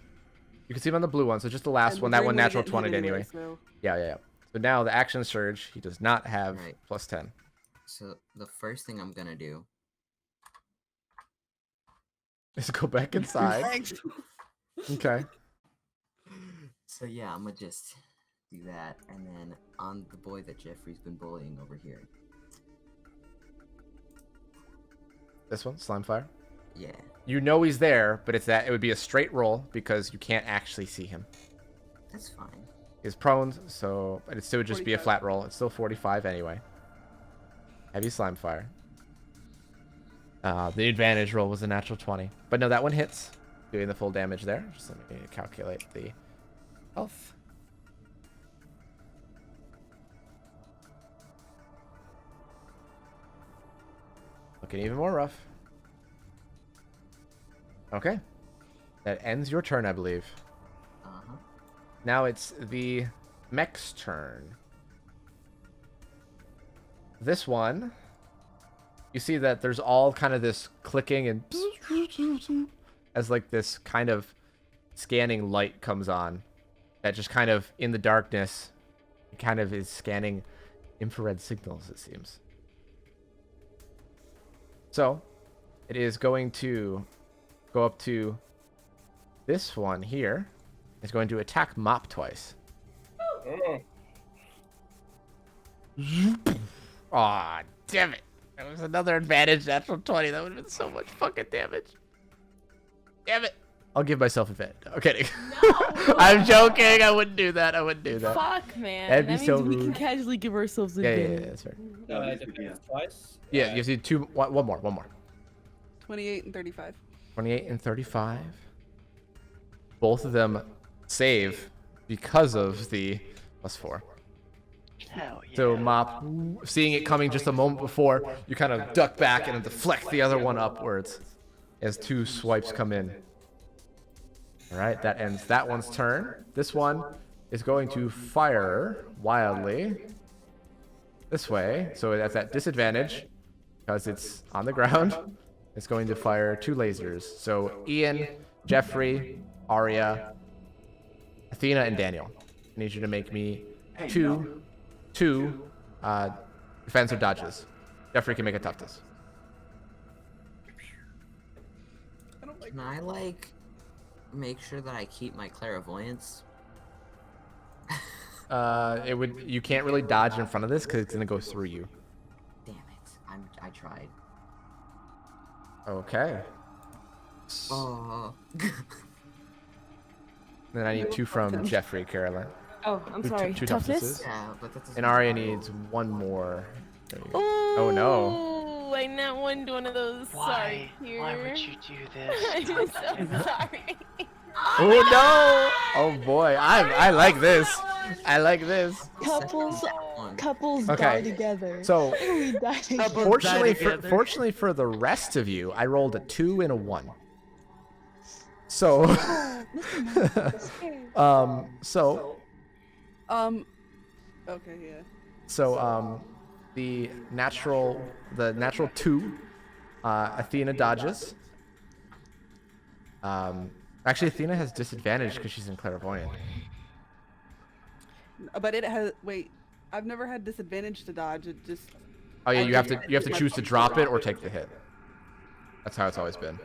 You can see him on the blue one, so just the last And one. the That green one one natural didn't 20 hit anyway, anyway. so- Yeah. So now the action surge, he does not have Right. plus 10. So the first thing I'm gonna do Is go back inside. Okay. So yeah, I'm gonna just do that, and then on the boy that Jeffrey's been bullying over here. This one, slime fire. Yeah. You know he's there, but it would be a straight roll because you can't actually see him. That's fine. He's prone, so but it still would just be a 45. flat roll. It's still 45 anyway. Heavy slime fire. The advantage roll was a natural 20. But no, that one hits. Doing the full damage there. Just let me calculate the health. Looking even more rough. Okay. That ends your turn, I believe. Uh-huh. Now it's the mech's turn. This one, you see that there's all kind of this clicking and as like this kind of scanning light comes on that just kind of in the darkness kind of is scanning infrared signals, it seems. So it is going to go up to this one here. It's going to attack Mop twice. Aw, damn it. That was another advantage, natural 20. That would have been so much fucking damage. Damn it. I'll give myself a bit. I'm kidding. No. I'm joking. I wouldn't do that. Fuck, man. That'd be that means so we can rude. casually give ourselves a Yeah, bit. that's fair. It depends twice. Yeah, you have to do one more. 28 and 35. 28 and 35. Both of them save because of the +4. Hell yeah. So Mop, seeing it coming just a moment before, you kind of duck back and deflect the other one upwards as 2 swipes come in. All right, that ends that one's turn. This one is going to fire wildly this way. So that's at disadvantage because it's on the ground. It's going to fire 2 lasers. So Ian, Jeffrey, Arya, Athena, and Daniel. I need you to make me two defensive dodges. Jeffrey can make a toughness. Can I like make sure that I keep my clairvoyance? You can't really dodge in front of this because it's gonna go through you. Damn it. I tried. Okay. Oh. Then I need 2 from Jeffrey, Carolyn. Oh, I'm sorry. Two Toughness? Yeah, but that doesn't And Arya needs 1 more. There you go. Oh no. Oh, I not one of those. Sorry, here. Why would you do this? I'm so sorry. Oh no! Oh boy, I like this. I like this. Couples Okay. die together. So, We die together. fortunately for the rest of you, I rolled a 2 and a 1. So, Okay, yeah. So, the natural 2, Athena dodges. Actually, Athena has disadvantage because she's in clairvoyant. But it has. Wait, I've never had disadvantage to dodge. It just. Oh yeah, you have to choose to drop it or take the hit. That's how it's always been.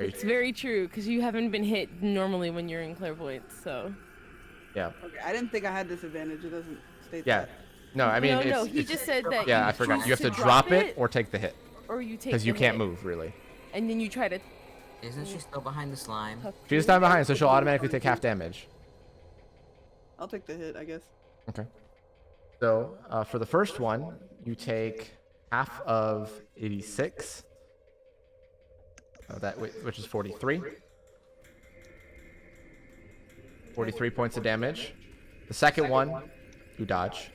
It's very true, because you haven't been hit normally when you're in clairvoyance, so. Yeah. Okay, I didn't think I had disadvantage. It doesn't state Yeah. that. No, I mean No, he just said that. Yeah, you I forgot. choose You have to to drop it or take the hit. Or you take. Because you the can't hit, move really. And then you try to. Isn't she still behind the slime? She's down behind, so she'll automatically take half damage. I'll take the hit, I guess. Okay. So for the first one, you take half of 86. Which is 43. 43 points of damage. The second one, you dodge.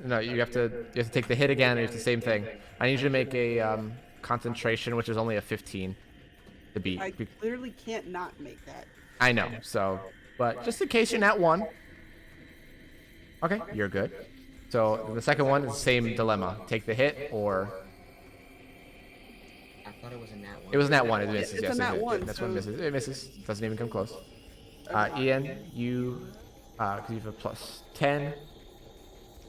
No, you have to take the hit again. And it's the same thing. I need you to make a concentration, which is only a 15 to beat. I literally can't not make that. I know. So, but just in case you're not 1. Okay, you're good. So the second one is the same dilemma. Take the hit or. I thought it was a nat 1. It was a nat 1. It misses. It's Yes, a nat it, 1, that's what so- misses. It misses. Doesn't even come close. Ian, you, because you have a plus 10.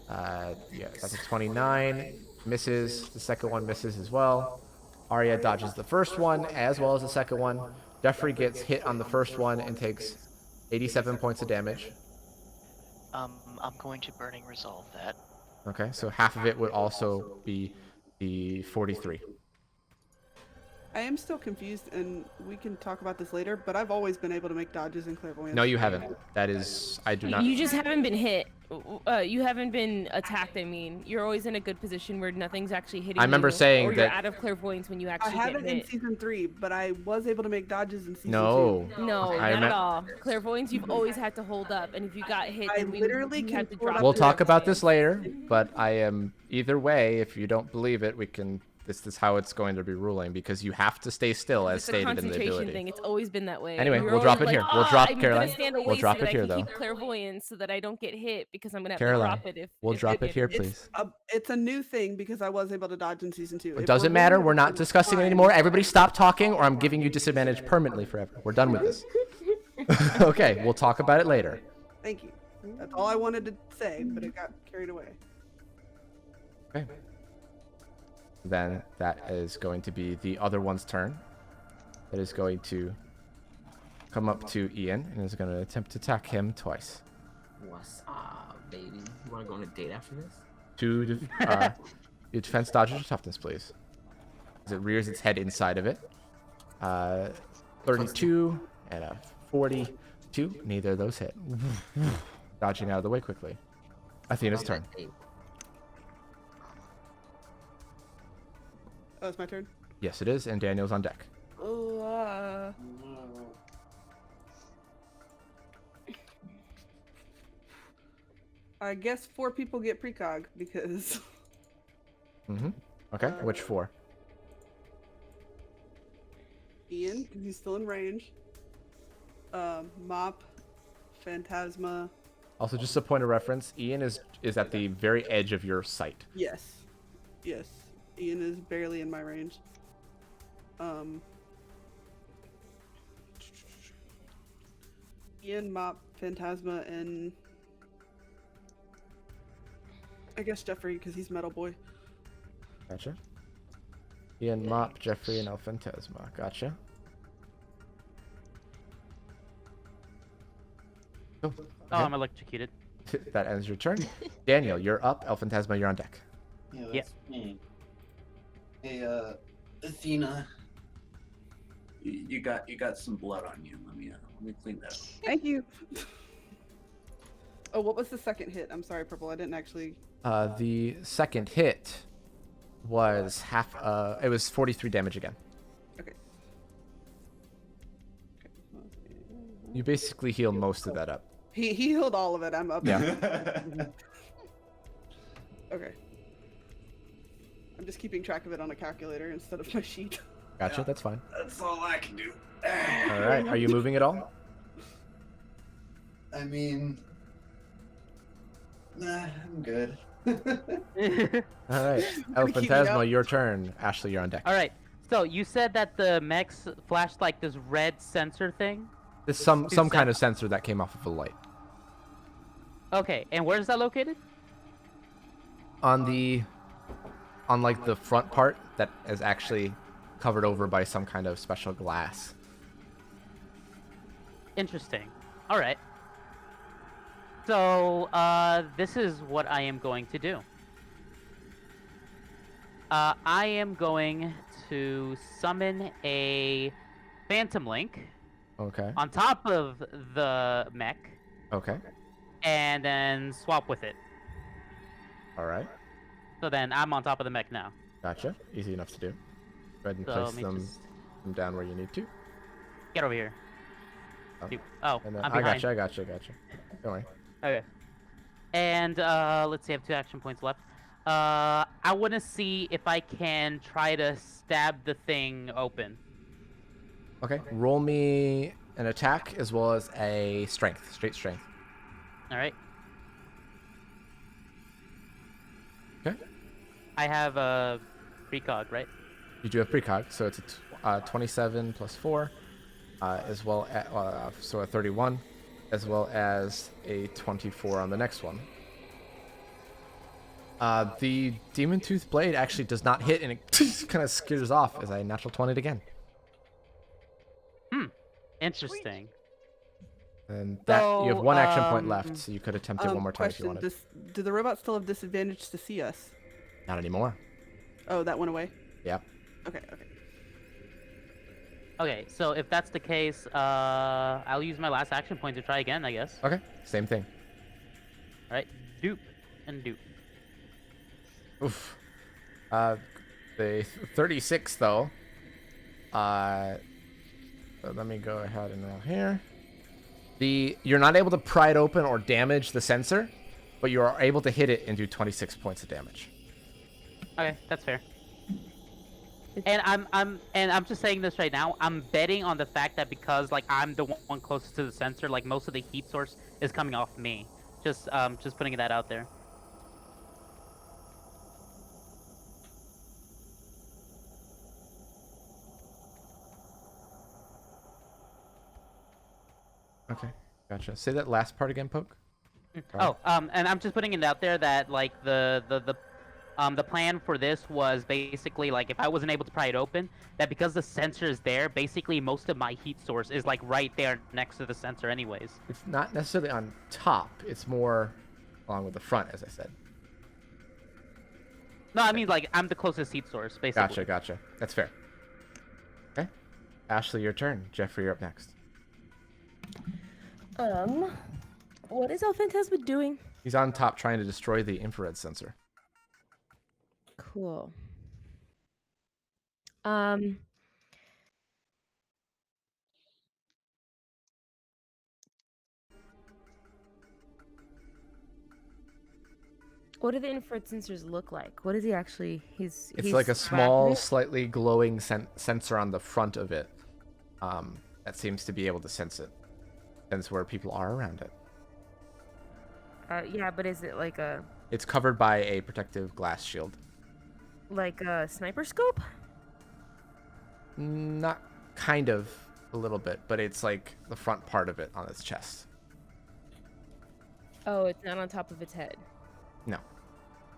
Yeah, that's a 29. Misses. The second one misses as well. Arya dodges the first one as well as the second one. Jeffrey gets hit on the first one and takes 87 points of damage. I'm going to burning resolve that. Okay, so half of it would also be the 43. I am still confused, and we can talk about this later, but I've always been able to make dodges in clairvoyance. No, you haven't. That is, I do not. You just haven't been hit. You haven't been attacked. I mean, you're always in a good position where nothing's actually hitting you. I remember saying or you're that- out of clairvoyance when you I actually haven't get in hit. season 3, but I was able to make dodges in season No. 2. No, I not remem- at all. Clairvoyance, you've always had to hold up, and if you got hit, I then we literally you can had to pull it drop. up We'll it. talk about this later, but I am either way. If you don't believe it, we can. This is how it's going to be ruling because you have to stay still as It's a stated in the concentration ability. thing. It's always been that way. Anyway, You're we'll drop always it here. like, We'll "Ah, drop I'm Caroline. Gonna stand away We'll drop so it that here I can though. keep clairvoyance so that I don't get hit because I'm gonna have Caroline, to drop it if. we'll if drop I it get here, hit. please. It's a new thing because I was able to dodge in season 2. It doesn't matter. We're not discussing it anymore. Everybody stop talking or I'm giving you disadvantage permanently forever. We're done with this. Okay, we'll talk about it later. Thank you. That's all I wanted to say, but it got carried away. Okay. Then that is going to be the other one's turn. That is going to come up to Ian and is going to attempt to attack him twice. What's up, baby? You want to go on a date after this? Your defense dodges or toughness, please. As it rears its head inside of it. 32 and a 42. Neither of those hit. Dodging out of the way quickly. Athena's turn. Oh, it's my turn? Yes, it is, and Daniel's on deck. Oh, I guess 4 people get precog because Mm-hmm. Okay, which 4? Ian, because he's still in range. Mop, Phantasma. Also, just a point of reference, Ian is at the very edge of your sight. Yes. Yes. Ian is barely in my range. Ian, Mop, Phantasma, and I guess Jeffrey, because he's Metal Boy. Gotcha. Ian, Mop, Jeffrey, and El Phantasma. Gotcha. Cool. Oh, I'm electrocuted. That ends your turn. Daniel, you're up. El Phantasma, you're on deck. Yeah, Yeah. that's me. Hey, Athena, you got some blood on you. Let me clean that up. Thank you. Oh, what was the second hit? I'm sorry, Purple. I didn't actually. The second hit was it was 43 damage again. Okay. You basically heal most of that up. He healed all of it. I'm up. Yeah. Okay. I'm just keeping track of it on a calculator instead of my sheet. Gotcha, that's fine. That's all I can do. All right, are you moving at all? I mean, nah, I'm good. All right, El Phantasma, your turn. Ashley, you're on deck. All right. So you said that the mechs flashed like this red sensor thing. There's some kind of sensor that came off of a light. Okay, and where is that located? On like the front part that is actually covered over by some kind of special glass. Interesting. All right. So this is what I am going to do. I am going to summon a Phantom Link. Okay. On top of the mech. Okay. And then swap with it. All right. So then I'm on top of the mech now. Gotcha. Easy enough to do. Go ahead and So place them down where you need to. Get over here. Oh, and then, I'm I behind. gotcha. Don't worry. Okay. And let's see, I have 2 action points left. I want to see if I can try to stab the thing open. Okay. Roll me an attack as well as a straight strength. All right. Okay. I have a precog, right? You do have precog, so it's a 27 plus 4, as well as so a 31, as well as a 24 on the next one. The Demon Tooth Blade actually does not hit, and it kind of skitters off as I natural 20 again. Interesting. And that you have 1 action point left, so you could attempt it one more time Question, if you wanted. Do the robots still have disadvantage to see us? Not anymore. Oh, that went away? Yeah. Okay. Okay, so if that's the case, I'll use my last action point to try again, I guess. Okay, same thing. All right, dupe and dupe. Oof. The 36 though. So let me go ahead and roll here. You're not able to pry it open or damage the sensor, but you are able to hit it and do 26 points of damage. Okay, that's fair. And I'm just saying this right now. I'm betting on the fact that because like I'm the one closest to the sensor, like most of the heat source is coming off me. Just putting that out there. Okay, gotcha. Say that last part again, Poke. Oh, and I'm just putting it out there that like the plan for this was basically like if I wasn't able to pry it open, that because the sensor is there, basically most of my heat source is like right there next to the sensor anyways. It's not necessarily on top. It's more along with the front, as I said. No, I mean like I'm the closest heat source, basically. Gotcha. That's fair. Okay. Ashley, your turn. Jeffrey, you're up next. What is El Phantasma doing? He's on top trying to destroy the infrared sensor. Cool. What do the infrared sensors look like? What is he actually? He's like a small, slightly glowing sensor on the front of it. That seems to be able to sense where people are around it. Yeah, but is it like a? It's covered by a protective glass shield. Like a sniper scope? Not kind of, a little bit, but it's like the front part of it on its chest. Oh, it's not on top of its head. No.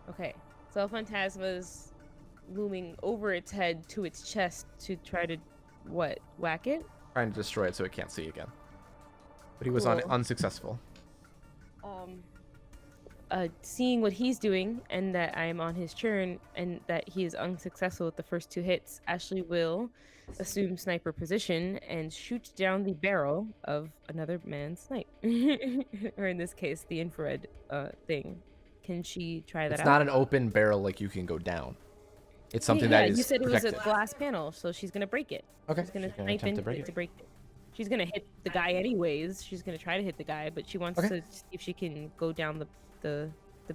Okay, so El Phantasma's looming over its head to its chest to try to, what, whack it? Trying to destroy it so it can't see again. But he was Cool. unsuccessful. seeing what he's doing and that I'm on his turn and that he is unsuccessful with the first 2 hits, Ashley will assume sniper position and shoot down the barrel of another man's snipe. Or in this case, the infrared thing. Can she try that It's out? not an open barrel like you can go down. It's something yeah, that is you said it protected. was a glass panel, so she's gonna break it. Okay, She's gonna she's gonna snipe attempt to into break it it. to break it. She's gonna hit the guy anyways. She's gonna try to hit the guy, but she wants Okay. to see if she can go down the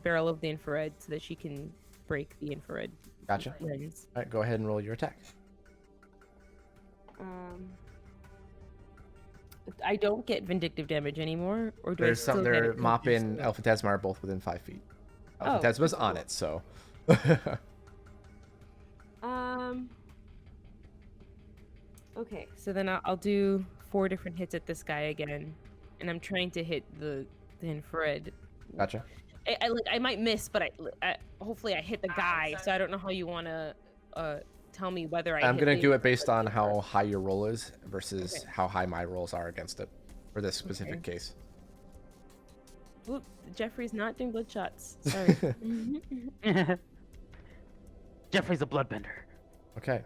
barrel of the infrared so that she can break the infrared Gotcha. lens. All right, go ahead and roll your attack. I don't get vindictive damage anymore, or do I There's still some. get There, it? Mop and El Phantasma are both within 5 feet. El Oh, Phantasma's that's on cool. it, so. Okay, so then I'll do 4 different hits at this guy again, and I'm trying to hit the infrared. Gotcha. I might miss, but hopefully I hit the guy. So I don't know how you want to tell me whether I. I'm hit gonna the do it based on how high your roll is versus Okay. how high my rolls are against it for this specific Okay. case. Oop, Jeffrey's not doing blood shots. Sorry. Jeffrey's a bloodbender. Okay.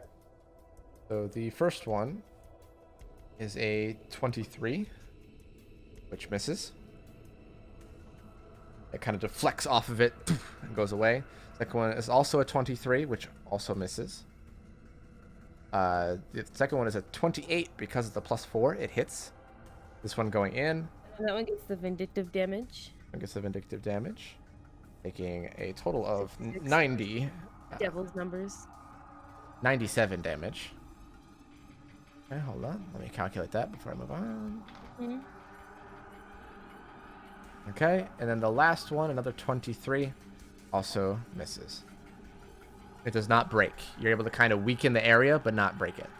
So the first one is a 23, which misses. It kind of deflects off of it and goes away. Second one is also a 23, which also misses. The second one is a 28 because of the +4. It hits. This one going in. That one gets the vindictive damage. One gets the vindictive damage, taking a total of 90. Devil's numbers. 97 damage. Okay, hold on. Let me calculate that before I move on. Mhm. Okay, and then the last one, another 23, also misses. It does not break. You're able to kind of weaken the area, but not break it.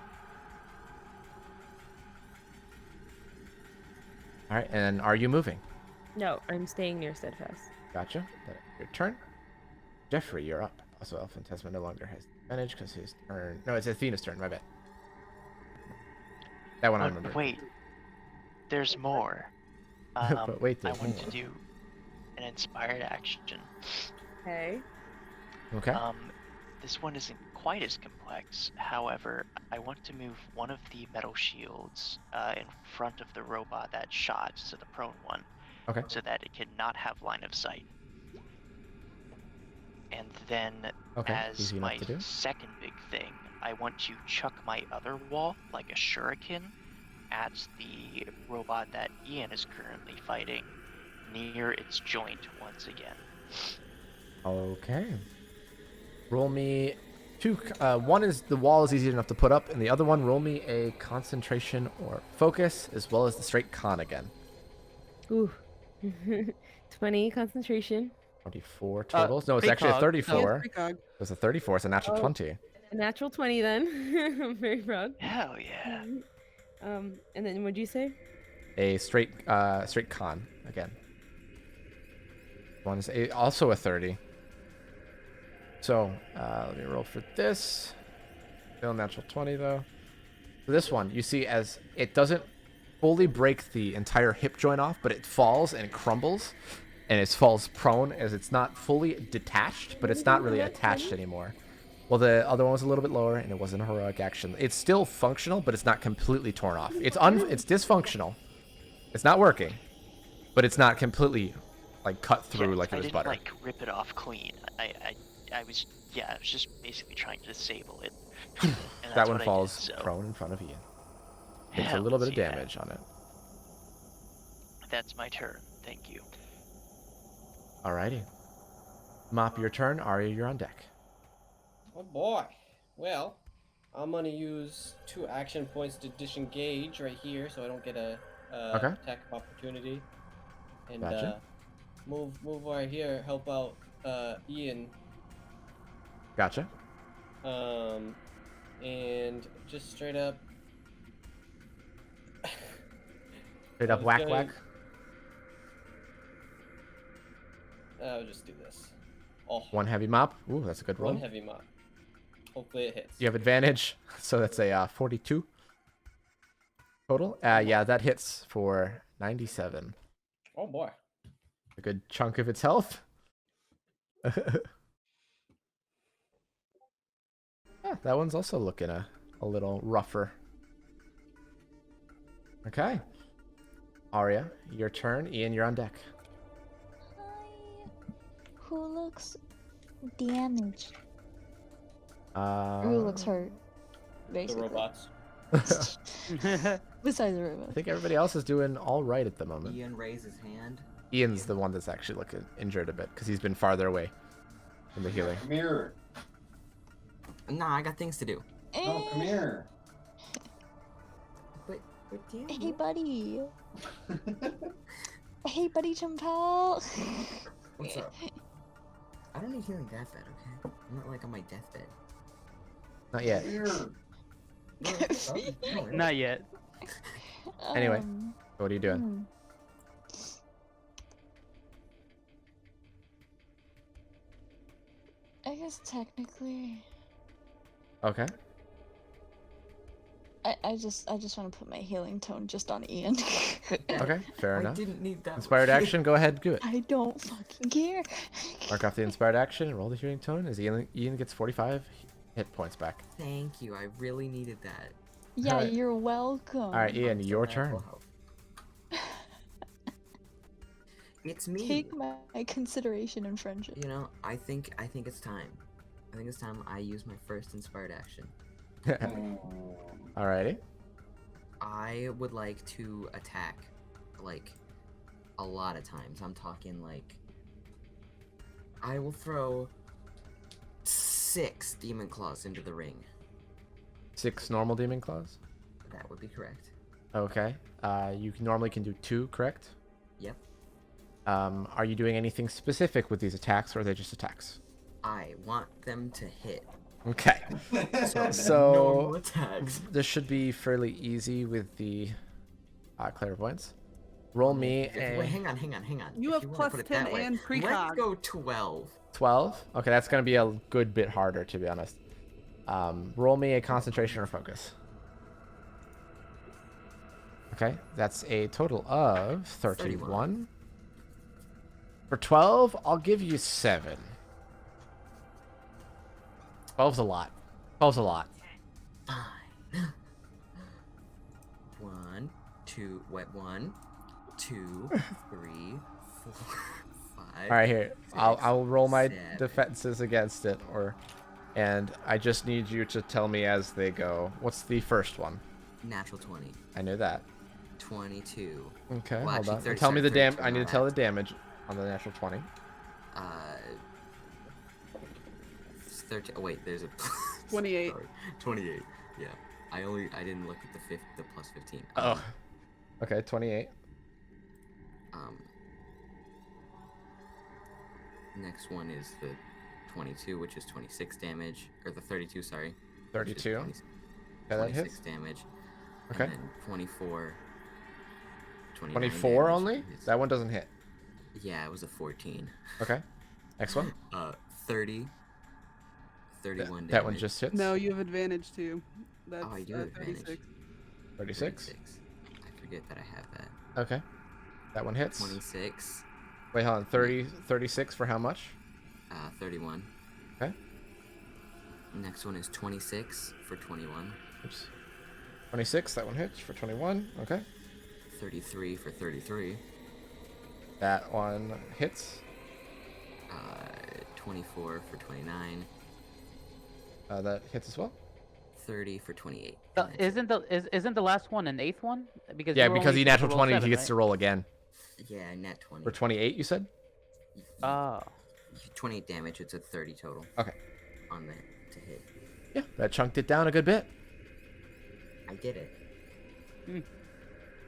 All right, and are you moving? No, I'm staying near steadfast. Gotcha. Your turn. Jeffrey, you're up. Also, El Phantasma no longer has advantage because his turn. No, it's Athena's turn. My bad. That one I remember. Wait, there's more. But wait, I there's want more. to do an inspired action. Okay. Okay. This one isn't quite as complex. However, I want to move one of the metal shields in front of the robot that shot, so the prone one, Okay. so that it cannot have line of sight. And then, Okay, as easy enough my to do. second big thing, I want to chuck my other wall, like a shuriken, at the robot that Ian is currently fighting, near its joint once again. Okay. Roll me two. One is the wall is easy enough to put up, and the other one, roll me a concentration or focus, as well as the straight con again. Ooh. 20 concentration. 24 totals. No, it's actually a Yeah, 34. it's precog. It's a 34. It's a natural Oh. 20. A natural 20 then. I'm very proud. Hell yeah. And then what'd you say? A straight con again. One is also a 30. So let me roll for this. Still natural 20 though. For this one, you see as it doesn't fully break the entire hip joint off, but it falls and crumbles, and it falls prone as it's not fully detached, but it's not really attached anymore. Well, the other one was a little bit lower, and it wasn't a heroic action. It's still functional, but it's not completely torn off. It's dysfunctional. It's not working, but it's not completely like cut through like it was I didn't butter. like rip it off clean. I was just basically trying to disable it. And That that's one what I falls did, so. prone in front of Ian. Takes a Hells little bit of yeah. damage on it. That's my turn. Thank you. Alrighty. Mop, your turn. Arya, you're on deck. Oh boy. Well, I'm gonna use 2 action points to disengage right here, so I don't get a Okay. attack of opportunity. And Gotcha. move right here, help out Ian. Gotcha. And just straight up. Straight I up was whack gonna- whack. I'll just do this. Oh, One heavy mop. Ooh, that's a good roll. one heavy mop. Hopefully it hits. You have advantage, so that's a 42 total. Yeah, that hits for 97. Oh boy. A good chunk of its health. Yeah, that one's also looking a little rougher. Okay. Arya, your turn. Ian, you're on deck. Who looks damaged? Or who looks hurt? The Basically. robots. Besides the robot. I think everybody else is doing all right at the moment. Ian raised his hand. Ian's the one that's actually looking injured a bit because he's been farther away from the healing. Come here. Nah, I got things to do. No, come here. But damn. Hey, buddy. Hey, buddy, jump out. What's up? I don't need healing that bad, okay? I'm not like on my deathbed. Not yet. Not yet. Anyway, what are you doing? I guess technically, Okay. I just want to put my healing tone just on Ian. Okay, fair enough. I didn't need that. Inspired action, go ahead, do it. I don't fucking care. Mark off the inspired action and roll the healing tone as Ian gets 45 hit points back. Thank you. I really needed that. Yeah, Alright. you're welcome. Alright, Ian, your turn. It's me. Take my consideration and friendship. You know, I think it's time. I think it's time I use my first inspired action. Alrighty. I would like to attack, like, a lot of times. I'm talking, like, I will throw 6 demon claws into the ring. 6 normal demon claws? That would be correct. Okay. You normally can do 2, correct? Yep. Are you doing anything specific with these attacks, or are they just attacks? I want them to hit. Okay. Normal So attacks. this should be fairly easy with the clairvoyance. Roll me a Wait, hang on. You If have wanna plus put it 10 that way, and let's precog. go 12. 12. Okay, that's gonna be a good bit harder, to be honest. Roll me a concentration or focus. Okay, that's a total of 31. For 12, I'll give you 7. 12's a lot. 12's a lot. Fine. 1, 2, wet 1, 2, 3, 4, 5. All right, here. I'll roll my 7. defenses against it, and I just need you to tell me as they go. What's the first one? Natural 20. I knew that. 22. Okay, Well, hold actually, on. 30, Tell me sorry, the 32, I need my to tell the bad. damage on the natural 20. 13. Oh wait, there's a 28. Sorry, 28. Yeah, I didn't look at the plus 15. Oh. Okay, 28. Next one is the 22, which is 26 damage, or the 32, sorry. 32. Which is Okay, that 26 hits. damage. Okay. And then 24. 24 damage. only? It's- That one doesn't hit. Yeah, it was a 14. Okay. Next one. 30. 31 damage. That one just hits. No, you have advantage too. That's I do have advantage. 36. 36. I forget that I have that. Okay. That one hits. 26. Wait, hold on. 36 for how much? 31. Okay. Next one is 26 for 21. Oops. 26. That one hits for 21. Okay. 33 for 33. That one hits. 24 for 29. That hits as well. 30 for 28. Isn't the last one an 8th one? Because Yeah, you were because only he supposed to natural roll 20, 7, he gets right? to roll again. Yeah, net 20. For 28, you said? Oh. 28 damage, it's a 30 total. Okay. On there to hit. Yeah, that chunked it down a good bit. I did it.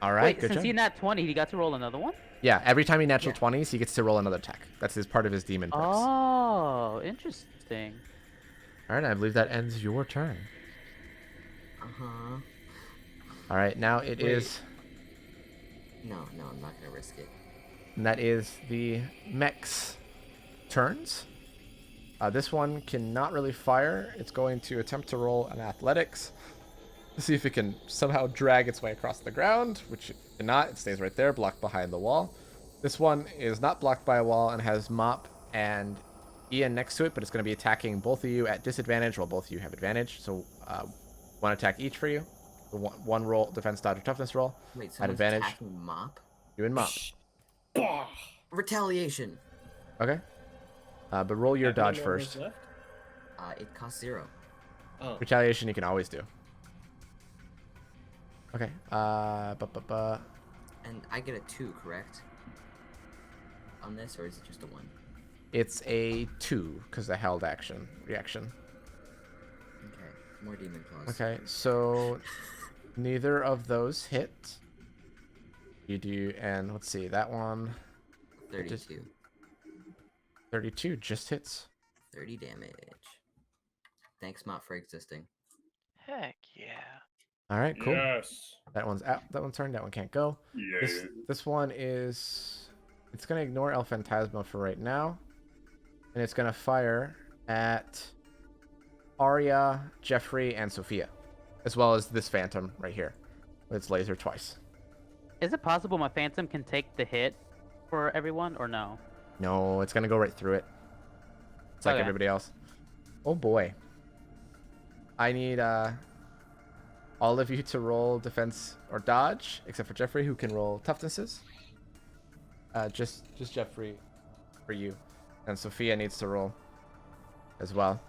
All right, Wait, good since job. he nat 20, he got to roll another one? Yeah, every time he natural 20s, he gets to roll another attack. That's his part of his demon perks. Oh, interesting. All right, I believe that ends your turn. Uh-huh. All right, now it Wait. is, No, I'm not gonna risk it. and that is the mech's turns. This one cannot really fire. It's going to attempt to roll an athletics to see if it can somehow drag its way across the ground, which it cannot. It stays right there, blocked behind the wall. This one is not blocked by a wall and has mop and Ian next to it, but it's going to be attacking both of you at disadvantage while both of you have advantage. So one attack each for you. One roll, defense, dodge, or toughness roll. Wait, at someone's advantage. attacking Mop? Doing Mop. Retaliation. Okay. But roll your dodge first. It costs 0. Oh. Retaliation you can always do. Okay. And I get a 2, correct? On this, or is it just a 1? It's a 2 because the held action reaction. Okay, more demon claws. Okay, so neither of those hit. You do, and let's see, that one. 32. 32 just hits. 30 damage. Thanks, Mott, for existing. Heck yeah. All right, cool. Yes. That one's out. That one's turned. That one can't go. Yeah. This one is. It's gonna ignore El Phantasma for right now, and it's gonna fire at Arya, Jeffrey, and Sophia, as well as this Phantom right here, with its laser twice. Is it possible my Phantom can take the hit for everyone, or no? No, it's gonna go right through it. It's like Okay. everybody else. Oh boy. I need all of you to roll defense or dodge, except for Jeffrey, who can roll toughnesses. Just Jeffrey for you, and Sophia needs to roll as well.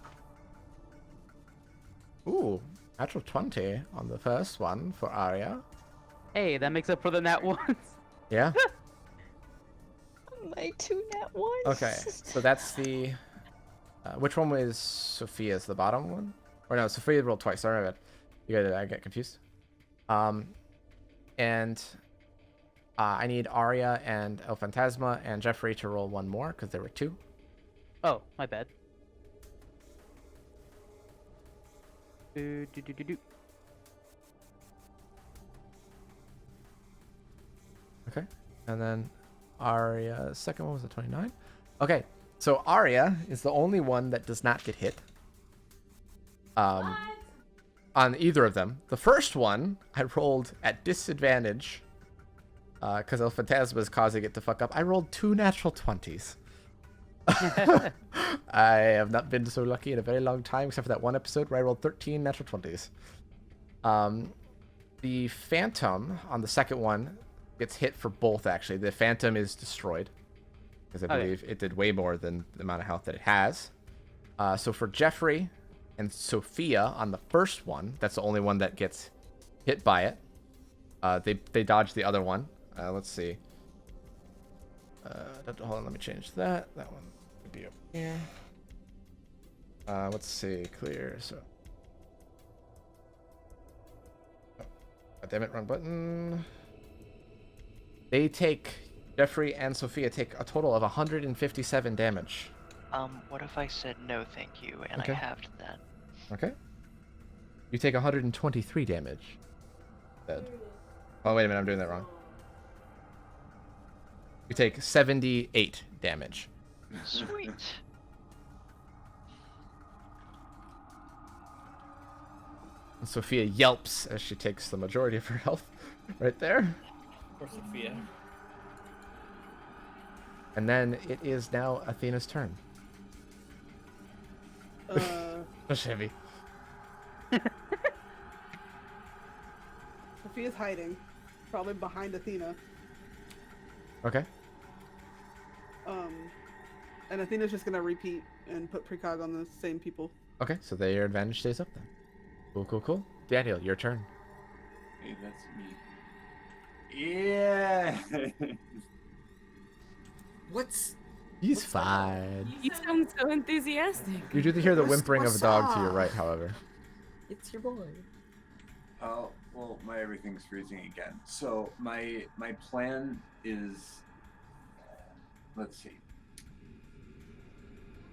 Ooh, natural 20 on the first one for Arya. Hey, that makes up for the nat ones. Yeah. My 2 nat ones. Okay, so that's the. Which one was Sophia's? The bottom one? Or no, Sophia rolled twice. Sorry about that. I get confused. And I need Arya and El Phantasma and Jeffrey to roll one more because there were 2. Oh, my bad. Do. Okay, and then Arya's second one was a 29. Okay, so Arya is the only one that does not get hit. On either of them. The first one I rolled at disadvantage because El Phantasma is causing it to fuck up. I rolled 2 natural 20s. I have not been so lucky in a very long time, except for that one episode where I rolled 13 natural 20s. The Phantom on the second one gets hit for both, actually. The Phantom is destroyed because I believe it did way more than the amount of health that it has. So for Jeffrey and Sophia on the first one, that's the only one that gets hit by it. They dodge the other one. Let's see. Hold on, let me change that. That one would be up here. Let's see. Clear. So. Oh, damn it! Wrong button. They take. Jeffrey and Sophia take a total of 157 damage. What if I said no thank you and Okay. I halved that? Okay. You take 123 damage. Dead. Oh, wait a minute, I'm doing that wrong. You take 78 damage. Sweet. And Sophia yelps as she takes the majority of her health right there. Poor Sophia. And then it is now Athena's turn. That's heavy. Sophia's hiding, probably behind Athena. Okay. And Athena's just gonna repeat and put precog on the same people. Okay, so your advantage stays up then. Cool. Daniel, your turn. Hey, that's me. Yeah. What's... He's fine. You sound so enthusiastic. You do hear the whimpering of a dog to your right, however. It's your boy. Oh, well, my everything's freezing again. So my plan is, let's see.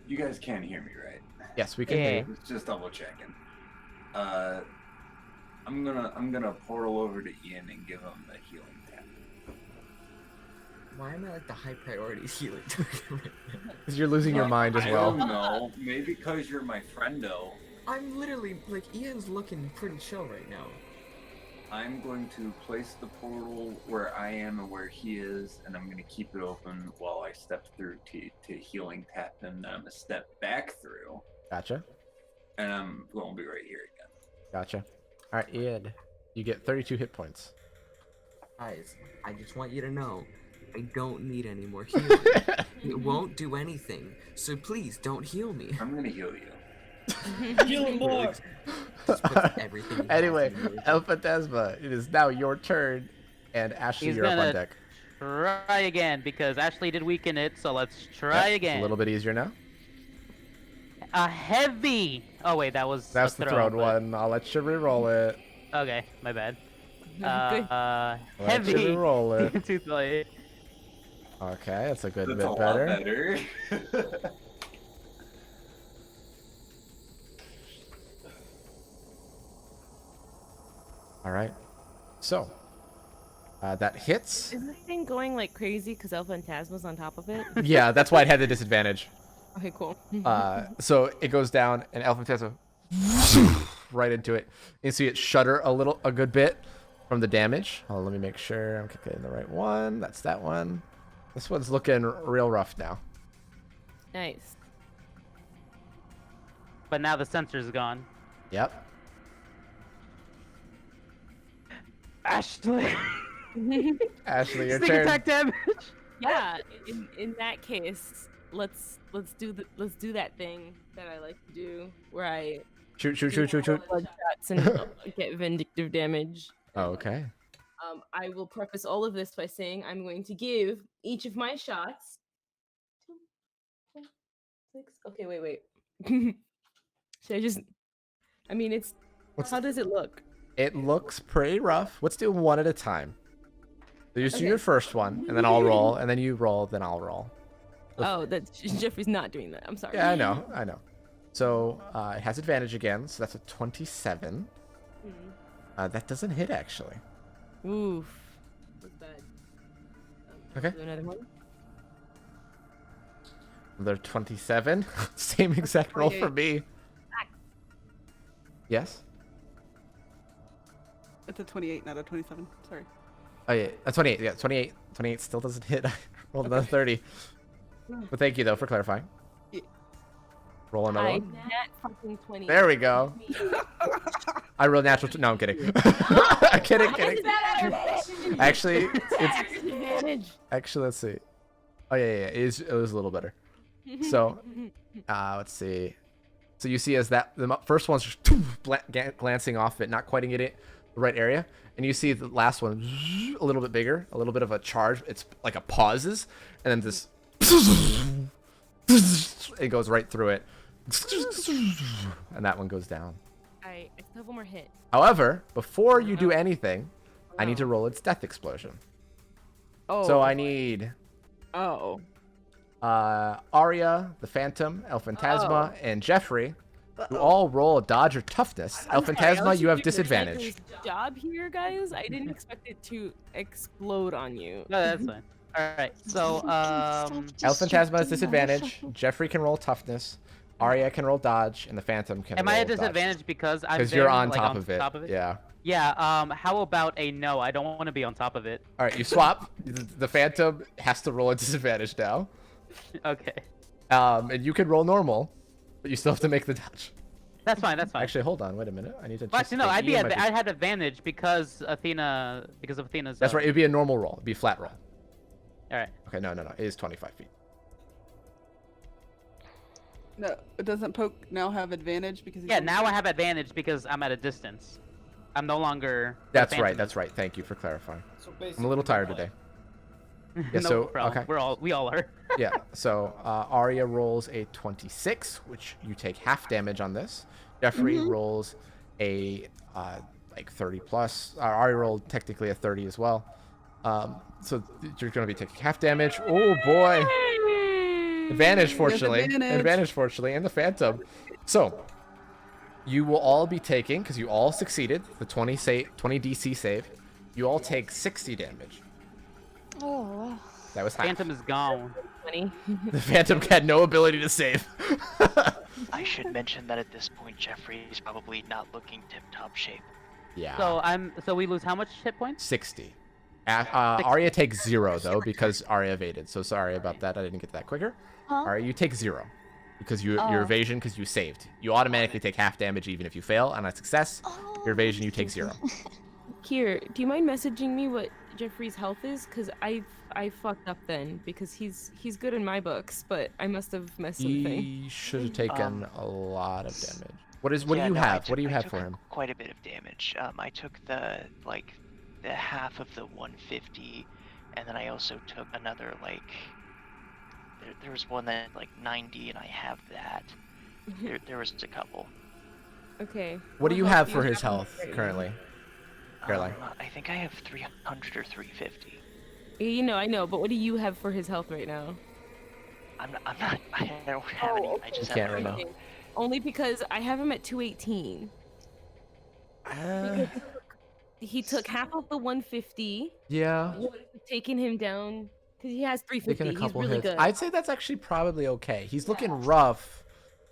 You guys can't hear me, right? Yes, we can hear you. Just double checking. I'm gonna portal over to Ian and give him a healing tap. Why am I like the high priority healing? Because you're losing your mind as well. I don't know. Maybe because you're my friendo. I'm literally like Ian's looking pretty chill right now. I'm going to place the portal where I am and where he is, and I'm going to keep it open while I step through to healing tap him. Then I'm going to step back through. Gotcha. And I'm going to be right here again. Gotcha. All right, Ed, you get 32 hit points. Guys, I just want you to know, I don't need any more healing. It won't do anything, so please don't heal me. I'm going to heal you. Heal him more. Just puts everything he has Anyway, in me. El Fantasma, it is now your turn, and Ashley, He's you're up on gonna deck. try again because Ashley did weaken it, so let's try Yep, again. A little bit easier now. A heavy. Oh wait, that was. That's the thrown but... one. I'll let you re-roll it. Okay, my bad. Let Heavy. you re-roll it. Too late. Okay, that's a good That's bit a lot better. better. All right. So, that hits. Is this thing going like crazy because El Phantasma's on top of it? Yeah, that's why it had the disadvantage. Okay, cool. So it goes down, and El Fantasma right into it. You see it shudder a good bit from the damage. Oh, let me make sure I'm kicking the right one. That's that one. This one's looking real rough now. Nice. But now the sensor's gone. Yep. Ashley. Ashley, your Sneak turn. attack damage. Yeah. In that case, let's do that thing that I like to do, where I Shoot. blood shots and get vindictive damage. Oh, okay. I will preface all of this by saying I'm going to give each of my shots. 2, 4, 6. Okay, wait. Should I just? I mean, it's. How does it look? It looks pretty rough. Let's do one at a time. So you do Okay. your first one, and then I'll roll, and then you roll, then I'll roll. Oh, Jeffrey's not doing that. I'm sorry. Yeah, I know. So it has advantage again, so that's a 27. That doesn't hit, actually. Oof. That's bad. Okay. Do another one. Another 27. Same exact roll for me. Yes? It's a 28, not a 27. Sorry. Oh, yeah. 28. Yeah, 28. 28 still doesn't hit. I rolled another 30. But thank you, though, for clarifying. Yeah. Roll another I one. nat fucking 20. There we go. I rolled natural. No, I'm kidding. I'm kidding. Actually, it's. Actually, let's see. Oh, yeah. It was a little better. So, let's see. So you see as the first one's just glancing off it, not quite hitting it the right area, and you see the last one a little bit bigger, a little bit of a charge. It's like a pauses, and then this it goes right through it, and that one goes down. I still have one more hit. However, before you do anything, I need to roll its death explosion. Oh. So I need Arya, the Phantom, El Phantasma, and Jeffrey, who all roll a dodge or toughness. El Phantasma, you have disadvantage. Job here, guys. I didn't expect it to explode on you. No, that's fine. All right. So El Phantasma has disadvantage. Jeffrey can roll toughness. Arya can roll dodge, and the Phantom can am roll I at dodge. disadvantage because I'm you're there, on, like, top of it. Yeah. Yeah. How about a no? I don't want to be on top of it. All right, you swap. The Phantom has to roll a disadvantage now. Okay. And you can roll normal, but you still have to make the dodge. That's fine. Actually, hold on. Wait a minute. I need to. Well, actually, no. Ian might be- I had advantage because of Athena's. That's right. It'd be a normal roll. It'd be a flat roll. All right. Okay. No. It is 25 feet. No, doesn't Poke now have advantage because? He's Yeah. on- Now I have advantage because I'm at a distance. I'm no longer. That's right. Thank you for clarifying. I'm a little tired today. Yeah. No so problem. okay. We all are. Yeah. So Arya rolls a 26, which you take half damage on this. Jeffrey rolls a like 30 plus. Arya rolled technically a 30 as well. So you're going to be taking half damage. Oh boy. Advantage, fortunately. Advantage, fortunately, and the Phantom. So you will all be taking, because you all succeeded the 20 DC save. You all take 60 damage. Oh, wow. That was half. Phantom is gone. 20. The Phantom had no ability to save. I should mention that at this point, Jeffrey is probably not looking tip-top shape. Yeah. So we lose how much hit points? 60. Arya takes 0 though because Arya evaded. So sorry about that. I didn't get that quicker. Huh? Arya, you take 0 because your Oh. evasion because you saved. You automatically take half damage even if you fail on a success. Your evasion you take 0. Kier, do you mind messaging me what Jeffrey's health is? Cause I fucked up then because he's good in my books, but I must have messed something. He should have taken a lot of damage. What do Yeah, you no, have? What do you I have took for him? Quite a bit of damage. I took the half of the 150, and then I also took another there was one that had 90, and I have that. There was a couple. Okay. What do you What have do for you his have health right now? currently? Caroline. I think I have 300 or 350. You know, I know, but what do you have for his health right now? I don't have any. I just You can't have right now. Only because I have him at 218. Because he took half of the 150. Yeah. Would have taken him down because he has 350. Taking a He's couple really hits. good. I'd say that's actually probably okay. He's looking rough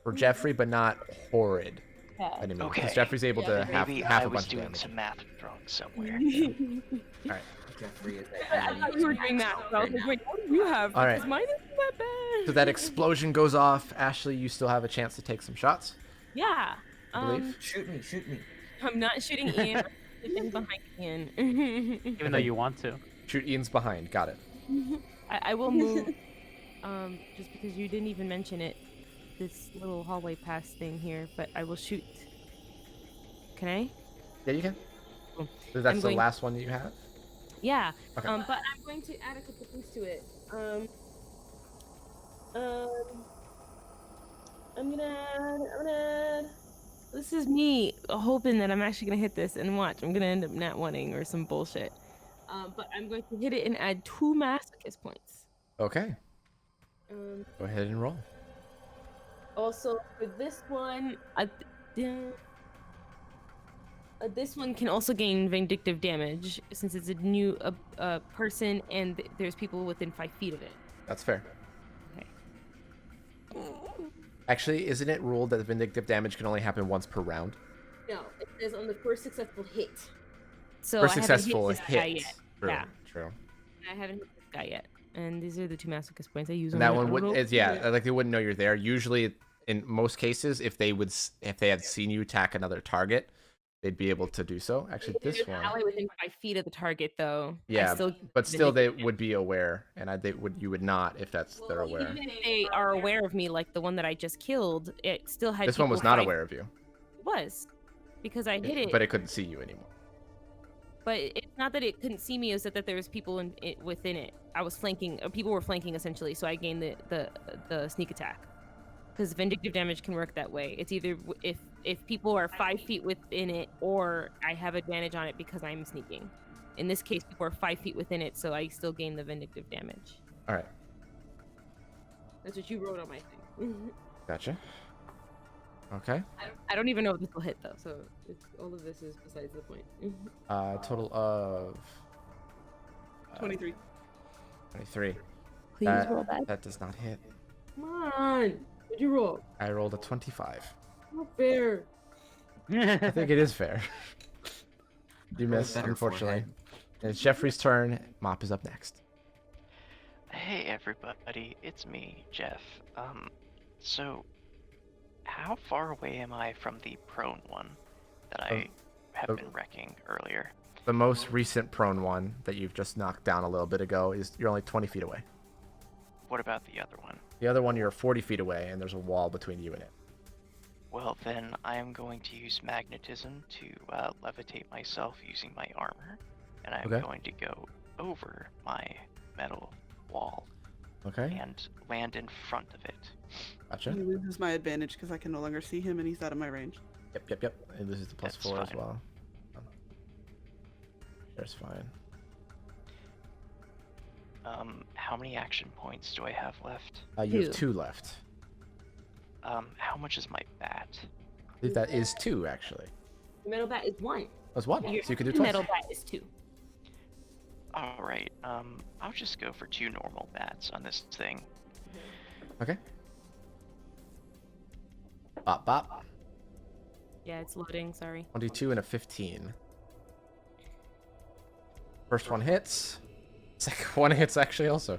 for Jeffrey, but not horrid. Yeah. Because Jeffrey's able to have Maybe half I a was bunch of doing damage. some math wrong somewhere. All right. Jeffrey is I thought you were doing that. So I was like, wait, what do you have? All right. Because mine isn't that bad. So that explosion goes off. Ashley, you still have a chance to take some shots. Yeah. I believe. Shoot me. I'm not shooting Ian. I'm shooting behind Ian. Even though you want to. Shoot Ian's behind. Got it. I will move. Just because you didn't even mention it, this little hallway pass thing here, but I will shoot. Can I? Yeah, you can. Cool. So that's I'm the going- last one that you have? Yeah. Okay. But I'm going to add a couple things to it. I'm gonna add. This is me hoping that I'm actually gonna hit this, and watch, I'm gonna end up nat wanting or some bullshit. But I'm going to hit it and add 2 masochist points. Okay. Go ahead and roll. Also, for this one, this one can also gain vindictive damage since it's a new person and there's people within 5 feet of it. That's fair. Okay. Actually, isn't it ruled that the vindictive damage can only happen once per round? No, it says on the first successful hit. So First I haven't successful hit this guy hit. yet. True. Yeah, True. I haven't hit this guy yet. And these are the 2 masochist points I use. And that one would like they wouldn't know you're there. Usually, in most cases, if they had seen you attack another target, they'd be able to do so. Actually, this There's an one. ally within 5 feet of the target, though. Yeah, I but still they would be aware, and you would not if they're aware. Even if they are aware of me, like the one that I just killed, it still had. This one was people not 5 aware of you. It was, because I hit it. But it couldn't see you anymore. But it's not that it couldn't see me; it's that there was people within it. I was flanking. People were flanking essentially, so I gained the sneak attack. Because vindictive damage can work that way. It's either if people are 5 feet within it, or I have advantage on it because I'm sneaking. In this case, people are 5 feet within it, so I still gain the vindictive damage. All right. That's what you wrote on my thing. Gotcha. Okay. I don't even know if this will hit though, so all of this is besides the point. Total of 23. 23. Please roll that. That does not hit. Come on. What'd you roll? I rolled a 25. Not fair. I think it is fair. You missed, better unfortunately. And it's Jeffrey's turn. Mop is up next. Hey everybody, it's me, Jeff. So how far away am I from the prone one that I have been wrecking earlier? The most recent prone one that you've just knocked down a little bit ago is you're only 20 feet away. What about the other one? The other one you're 40 feet away and there's a wall between you and it. Well then, I am going to use magnetism to levitate myself using my armor, and I'm Okay. going to go over my metal wall Okay. and land in front of it. Gotcha. He loses my advantage because I can no longer see him and he's out of my range. Yep. And this is the plus That's 4 as fine. well. That's fine. How many action points do I have left? You have 2 left. How much is my bat? I believe that is 2 actually. The metal bat is 1. That's 1, so you can do The twice. metal bat is 2. Alright, I'll just go for 2 normal bats on this thing. Okay. Bop. Yeah, it's loading. Sorry. 22 and a 15. First one hits. Second one hits actually also.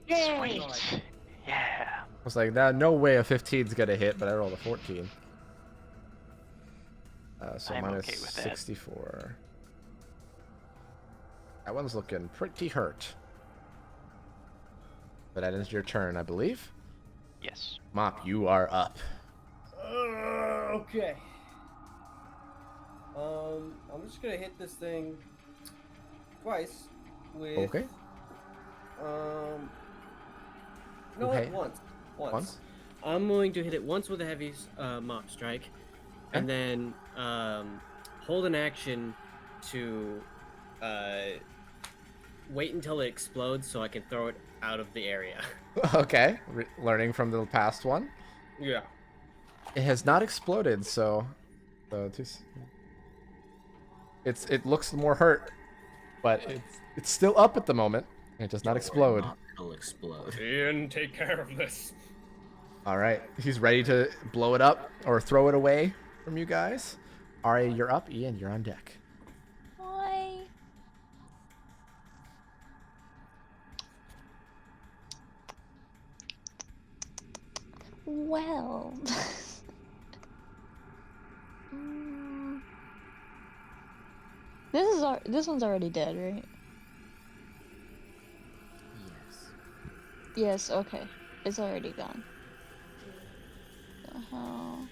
Sweet. Yeah. I was like, no way a 15's gonna hit, but I rolled a 14. So I'm minus okay with that. 64. That one's looking pretty hurt. But that ends your turn, I believe. Yes. Mop, you are up. Okay. I'm just gonna hit this thing twice with. Okay. No, Okay. once. I'm going to hit it once with a heavy mop strike, and then hold an action to wait until it explodes so I can throw it out of the area. Okay. Learning from the past one. Yeah. It has not exploded, so it looks more hurt, but it's still up at the moment. It does not explode. It'll explode. Ian, take care of this. All right, he's ready to blow it up or throw it away from you guys. Arya, you're up. Ian, you're on deck. Why? Well. This one's already dead, right? Yes. Yes, okay. It's already gone. The hell?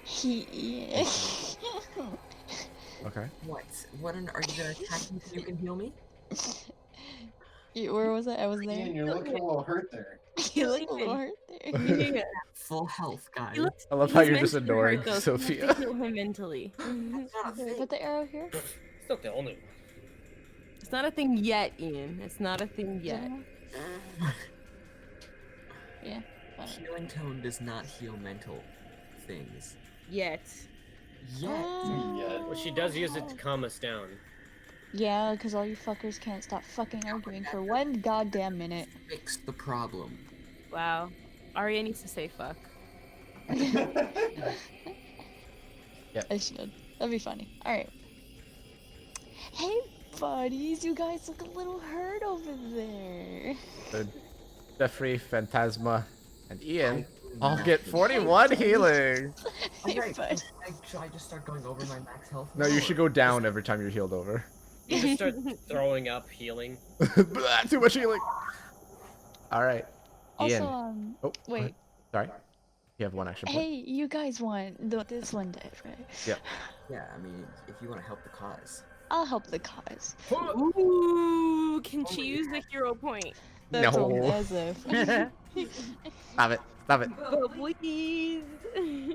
He. Okay. What? Are you gonna attack me so you can heal me? Where was I? I was there. Ian, you're looking a little hurt there. You look a little hurt there. Full health, guys. I love how you're just ignoring Sophia. Heal him mentally. Wait, put the arrow here. It's not the only one. It's not a thing yet, Ian. It's not a thing yet. Yeah. Healing tone does not heal mental things. Yet. Yet. Well, she does use it to calm us down. Yeah, because all you fuckers can't stop fucking arguing for one goddamn minute. Fix the problem. Wow. Arya needs to say fuck. Yep. I should. That'd be funny. Alright. Hey, buddies. You guys look a little hurt over there. So Jeffrey, Phantasma, and Ian all get 41 healing. Alright, should I just start going over my max health? No, you should go down every time you're healed over. You just start throwing up healing. Blah, too much healing. All right. Ian. Also, Oh, wait. Sorry. You have one action point. Hey, you guys want this one dead, right? Yeah. Yeah, I mean, if you want to help the cause. I'll help the cause. Ooh, can she use the hero point? That's No. all as if. Stop it. Stop it. Oh, please.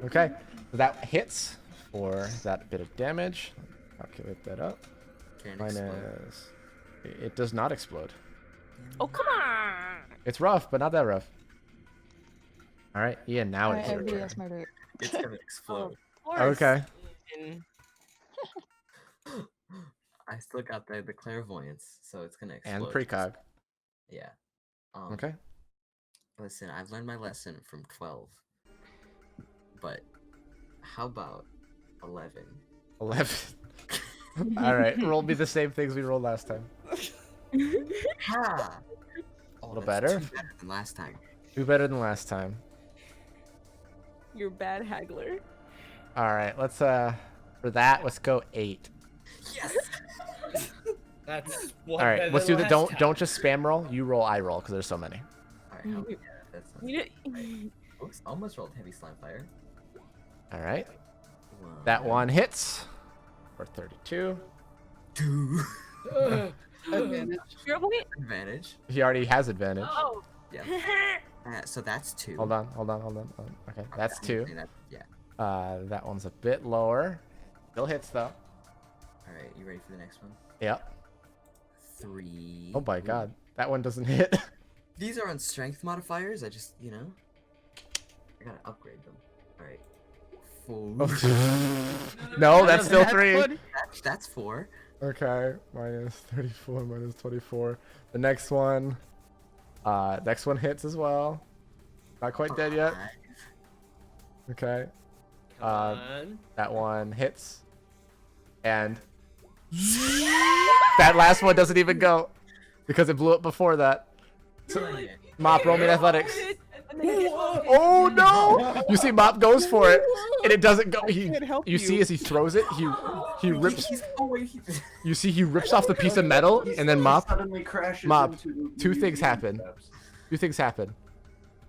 Okay. So that hits for that bit of damage. Calculate that up. Minus. It does not explode. Oh, come on. It's rough, but not that rough. All right, Ian. Now Alright, it's your everybody turn. else murder. It's gonna explode. Okay. I still got the clairvoyance, so it's gonna explode. And precog. Yeah. Okay. Listen, I've learned my lesson from 12. But how about 11? 11. All right. Roll me the same things we rolled last time. Ha! A little that's better. Two better than last time. Do better than last time. You're a bad haggler. All right. Let's for that. Let's go 8. Yes. That's All right. Let's do the don't just spam roll. You roll. I roll because there's so many. All right. Yeah, that's Oops, almost rolled heavy slime fire. All right. That one hits for 32. 2. Advantage. Hero point? Advantage. He already has advantage. Oh. Yeah. So that's 2. Hold on. Okay, that's 2. Yeah. That one's a bit lower. Still hits though. All right. You ready for the next one? Yep. 3. Oh my god, that one doesn't hit. These are on strength modifiers. I just, I gotta upgrade them. All right. 4. No, that's still 3. That's 4. Okay, minus 34, minus 24. The next one hits as well. Not quite dead yet. 5. Okay. Come on. That one hits And that last one doesn't even go because it blew up before that. So, Mop, roll me in athletics. Oh no! You see, Mop goes for it, and it doesn't go. You see, as he throws it, he rips. You see, he rips off the piece of metal, and then Mop. Two things happen. Two things happen.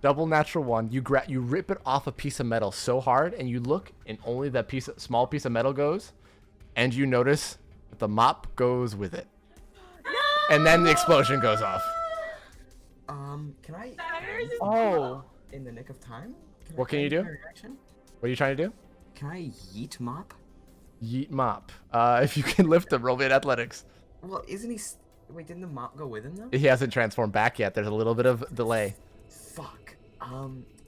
Double natural one. You rip it off a piece of metal so hard, and you look, and only that small piece of metal goes, and you notice that the mop goes with it, and then the explosion goes off. Can I? Oh. In the nick of time? What can you do? What are you trying to do? Can I yeet Mop? Yeet Mop. If you can lift him, roll me in athletics. Well, isn't he? Wait, didn't the Mop go with him though? He hasn't transformed back yet. There's a little bit of delay. Fuck. I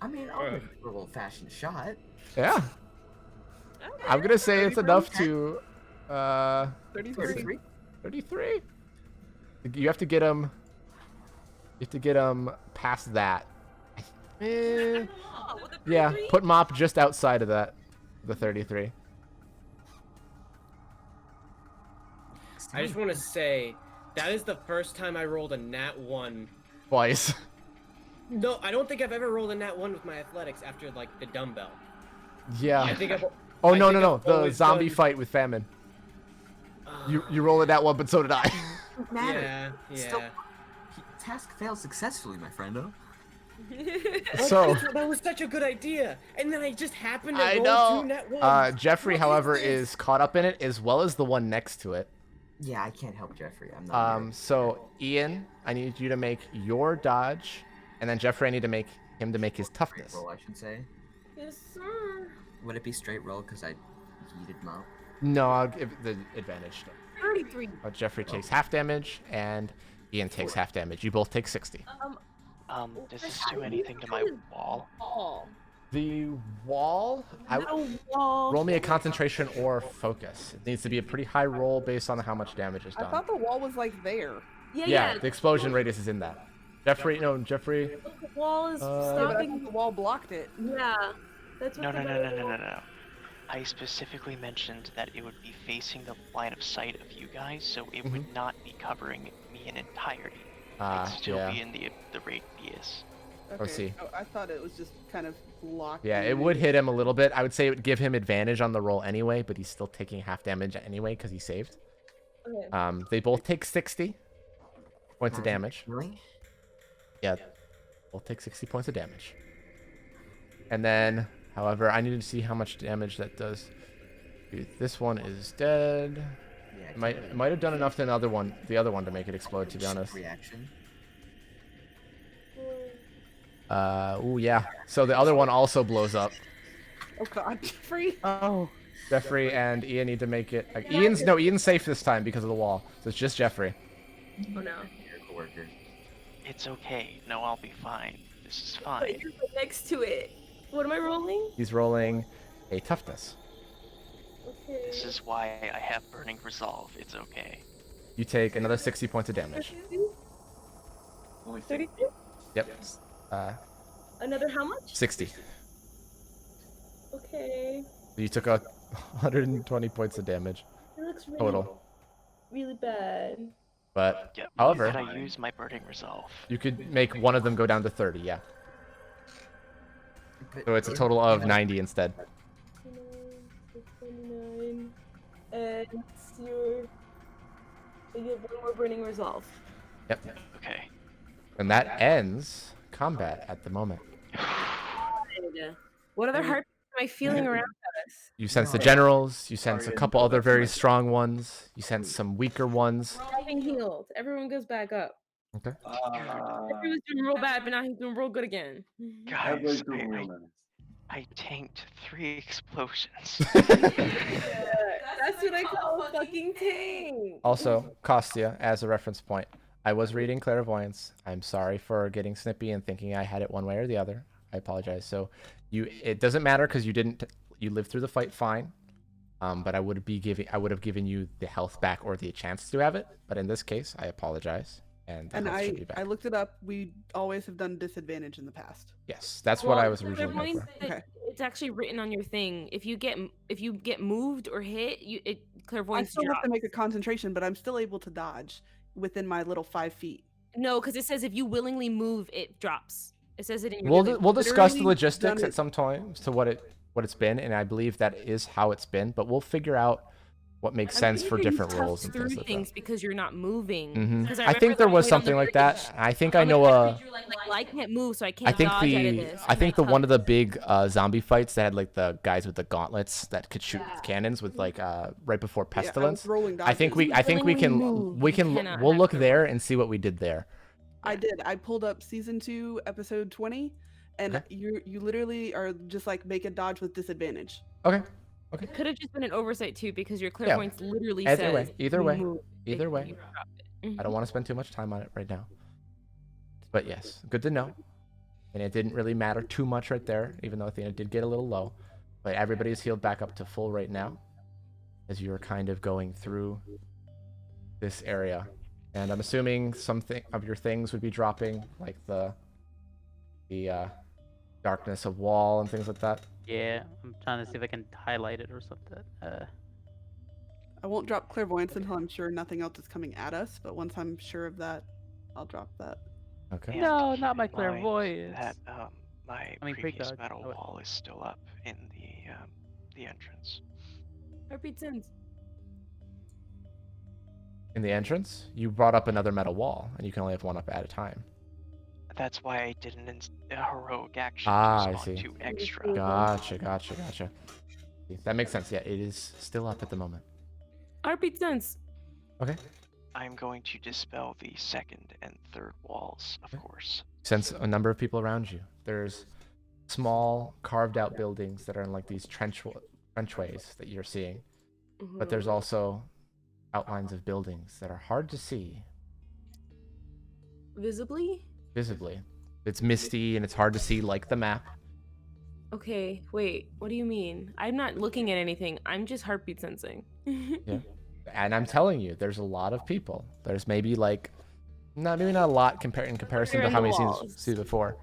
mean, I'll give it a old-fashioned shot. Yeah. I'm gonna say it's enough to. 33. 33. You have to get him. You have to get him past that. Yeah, put Mop just outside of that. The 33. I just want to say, that is the first time I rolled a nat 1. Twice. No, I don't think I've ever rolled a nat 1 with my athletics after, like, the dumbbell. Yeah. I think Oh, no. The always zombie done- fight with famine. You roll it that one, but so did I. Matter. Yeah. Still, task failed successfully, my friendo. So that was such a good idea, and then I just happened to I roll know. 2 nat 1s. Jeffrey, however, is caught up in it as well as the one next to it. Yeah, I can't help Jeffrey. I'm not. So Ian, I need you to make your dodge, and then Jeffrey, I need to make him to make his toughness. Roll, I should say. Yes, sir. Would it be straight roll because I yeeted Mop? No, I'll give the advantage. 33. Jeffrey takes half damage, and Ian takes half damage. You both take 60. Does this do anything to my wall? The wall? Roll me a concentration or focus. It needs to be a pretty high roll based on how much damage is I done. thought the wall was like there. Yeah, the explosion radius is in that. Jeffrey. The wall is stopping. The wall blocked it. Yeah. That's what No. I specifically mentioned that it would be facing the line of sight of you guys, so it would not be covering me in entirety. It'd still be in the radius. Okay. see. Oh, I thought it was just kind of locked. Yeah, it would hit him a little bit. I would say it would give him advantage on the roll anyway, but he's still taking half damage anyway because he saved. Okay. They both take 60 points of damage. Really? Yeah, both take 60 points of damage. And then, however, I need to see how much damage that does. Dude, this one is dead. Yeah, It might have done enough to the other one to make it explode, to be honest. Reaction. Ooh, yeah. So the other one also blows up. Oh god, Jeffrey. Oh. Jeffrey and Ian need to make it. Ian's safe this time because of the wall. So it's just Jeffrey. Oh no. Worker. It's okay. No, I'll be fine. This is But fine. you're right next to it. What am I rolling? He's rolling a toughness. Okay. This is why I have burning resolve. It's okay. You take another 60 points of damage. Only 32? Yep. Another how much? 60. Okay. So you took 120 points of damage It looks really, total. really bad. But, Yep. however, Did I use my burning resolve? you could make one of them go down to 30, yeah. So it's a total of 90 instead. 29. And you have one more burning resolve. Yep. Okay. And that ends combat at the moment. What other heartbeats am I feeling around us? You sense the generals, you sense a couple other very strong ones, you sense some weaker ones. We're all being healed. Everyone goes back up. Okay. Everyone's doing real bad, but now he's doing real good again. Guys, I tanked 3 explosions. That's what I call a fucking tank. Also, Kostya, as a reference point, I was reading Clairvoyance. I'm sorry for getting snippy and thinking I had it one way or the other. I apologize. So, it doesn't matter because you lived through the fight fine. But I would have given you the health back or the chance to have it. But in this case, I apologize. and And health should be back. I looked it up. We always have done disadvantage in the past. Yes, that's what I was originally going for. Okay. It's actually written on your thing. If you get moved or hit, I clairvoyance still have drops. to make a concentration, but I'm still able to dodge within my little 5 feet. No, because it says if you willingly move, it drops. It says it in your. We'll discuss the literally logistics done at some time to what it's been, and I believe that is how it's been. But we'll figure out what makes sense for different roles and things like that. Because you're not moving. Mm-hmm. I think there was something like that. I think I know I can't move, so I can't I think dodge out of this. I think the one of the big zombie fights that had like the guys with the gauntlets that could shoot cannons with like right before pestilence. I think we we'll look there and see what we did there. I did. I pulled up season 2, episode 20, and you literally are just like make a dodge with disadvantage. Okay. It could have just been an oversight too, because your clairvoyance literally Either says. Either way. I don't want to spend too much time on it right now. But yes, good to know. And it didn't really matter too much right there, even though Athena did get a little low. But everybody's healed back up to full right now, as you're kind of going through this area. And I'm assuming something of your things would be dropping, like the darkness of wall and things like that. Yeah, I'm trying to see if I can highlight it or something. I won't drop clairvoyance until I'm sure nothing else is coming at us, but once I'm sure of that, I'll drop that. Okay. No, not my Keep in mind clairvoyance. That my previous precog. metal wall is still up in the entrance. Repeat sins. In the entrance, you brought up another metal wall, and you can only have one up at a time. That's why I did a heroic action Ah, to I spawn see. 2 extra. Gotcha. That makes sense. Yeah, it is still up at the moment. Repeat sins. Okay. I'm going to dispel the second and third walls, of course. Sense a number of people around you. There's small carved out buildings that are in like these trenchways that you're seeing. But there's also outlines of buildings that are hard to see Visibly? It's misty and it's hard to see like the map. Okay, wait. What do you mean? I'm not looking at anything. I'm just heartbeat sensing. Yeah. And I'm telling you, there's a lot of people. There's maybe like maybe not a lot in comparison They're to in how the many walls. you've seen before.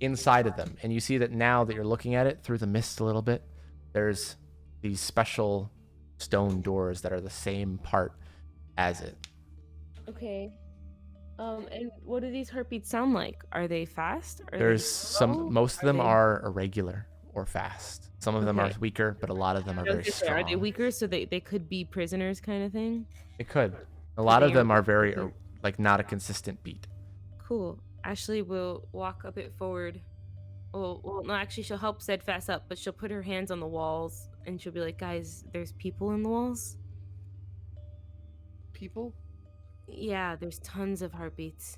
Inside of them. And you see that now that you're looking at it through the mist a little bit, there's these special stone doors that are the same part as it. Okay. And what do these heartbeats sound like? Are they fast? Most of them are irregular or fast. Some of them are weaker, but a lot of them are very strong. Are they weaker, so they could be prisoners kind of thing? It could. A lot of them are very like not a consistent beat. Cool. Ashley will walk a bit forward. Well, no, actually, she'll help Steadfast up, but she'll put her hands on the walls and she'll be like, guys, there's people in the walls. People? Yeah, there's tons of heartbeats.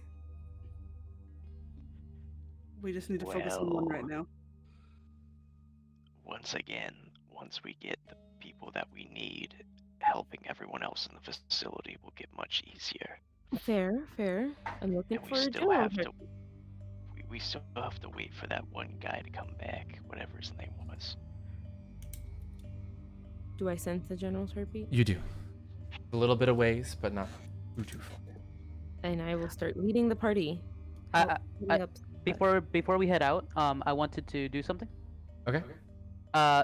We just need to focus on one right now. Once again, once we get the people that we need, helping everyone else in the facility will get much easier. Fair. I'm looking And for we a still duo. have to we still have to wait for that one guy to come back, whatever his name was. Do I sense the general's heartbeat? You do. A little bit of ways, but not too far. And I will start leading the party. Before we head out, I wanted to do something. Okay.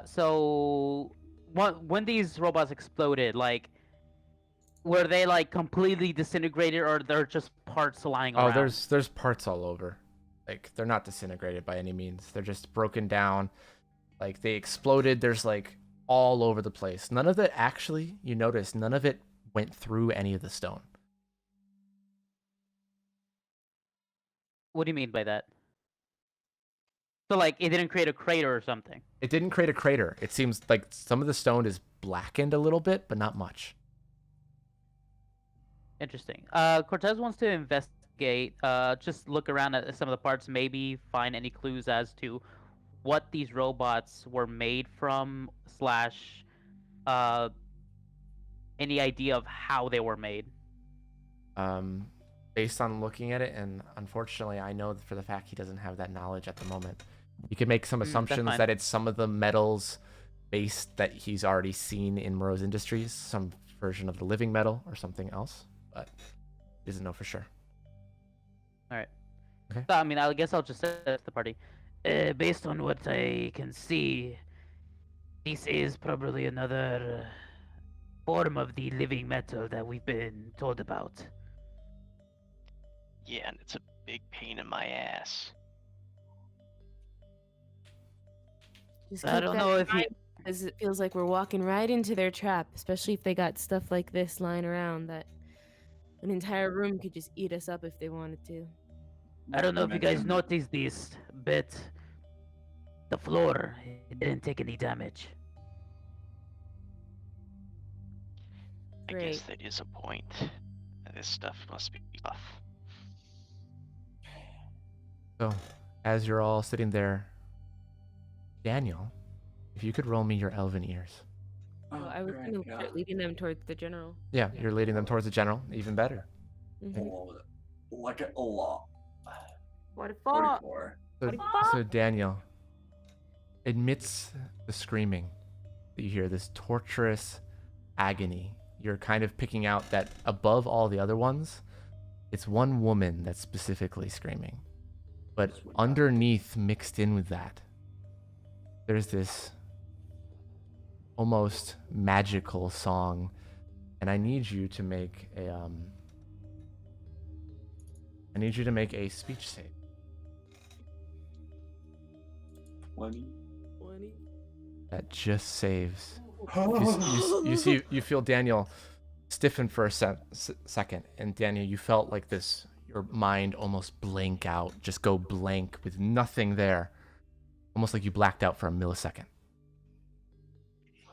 So when these robots exploded, like, were they like completely disintegrated, or they're just parts lying around? Oh, there's parts all over. Like, they're not disintegrated by any means. They're just broken down. Like, they exploded. There's like all over the place. None of it actually, you notice, none of it went through any of the stone. What do you mean by that? So, like, it didn't create a crater or something? It didn't create a crater. It seems like some of the stone is blackened a little bit, but not much. Interesting. Cortez wants to investigate, just look around at some of the parts, maybe find any clues as to what these robots were made from, slash, any idea of how they were made. Based on looking at it, and unfortunately, I know for the fact he doesn't have that knowledge at the moment. You can make some assumptions that it's some of the metals based that he's already seen in Moreau's Industries, some version of the living metal or something else, but he doesn't know for sure. All right. Okay. So, I mean, I guess I'll just say to the party. Based on what I can see, this is probably another form of the living metal that we've been told about. Yeah, and it's a big pain in my ass. Just I keep don't that know in if you. mind, because it feels like we're walking right into their trap, especially if they got stuff like this lying around that an entire room could just eat us up if they wanted to. I don't know if you guys mention- noticed this, but the floor it didn't take any damage. I guess Great. that is a point. This stuff must be tough. So, as you're all sitting there, Daniel, if you could roll me your elven ears. Oh, I was right, going to yeah. start leading them towards the general. Yeah, you're leading them towards the general. Even better. Oh, like a lot. 44. 44. So Daniel, amidst the screaming that you hear, this torturous agony, you're kind of picking out that above all the other ones, it's one woman that's specifically screaming. But underneath, mixed in with that, there's this almost magical song, and I need you to make a speech save. 20. That just saves. You feel Daniel stiffen for a second, and Daniel, you felt like this. Your mind almost blank out, just go blank with nothing there, almost like you blacked out for a millisecond.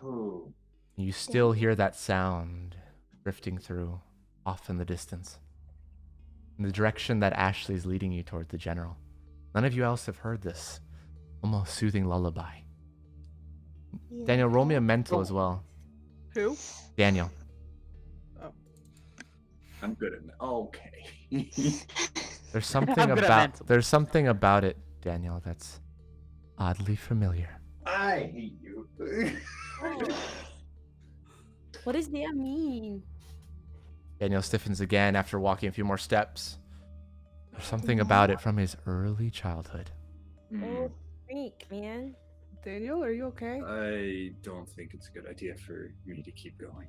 Oh. You still hear that sound drifting through, off in the distance, in the direction that Ashley's leading you toward the general. None of you else have heard this almost soothing lullaby. Daniel, roll me a mental as well. Who? Daniel. I'm good at that. Okay. There's something about it, Daniel, that's oddly familiar. I hate you. What does that mean? Daniel stiffens again after walking a few more steps. There's something about it from his early childhood. Oh, freak, man. Daniel, are you okay? I don't think it's a good idea for me to keep going.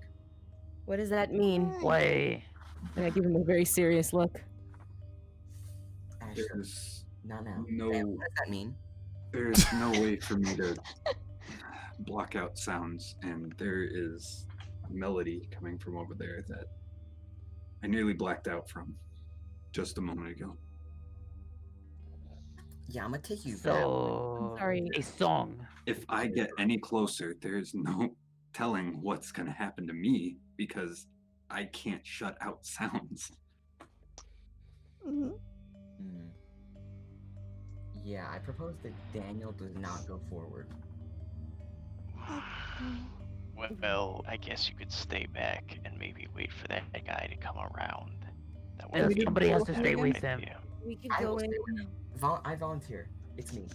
What does that mean? Why? And I give him a very serious look. There's Not now. no. What does that mean? There's no way for me to block out sounds, and there is a melody coming from over there that I nearly blacked out from just a moment ago. Yeah, I'm gonna take you back. So, I'm sorry. a song. If I get any closer, there's no telling what's gonna happen to me because I can't shut out sounds. Hmm. Yeah, I propose that Daniel does not go forward. Well, I guess you could stay back and maybe wait for that guy to come around. That Yeah, would be somebody has a to good stay with him. idea. We could I go will in. stay with him. I volunteer. It's me.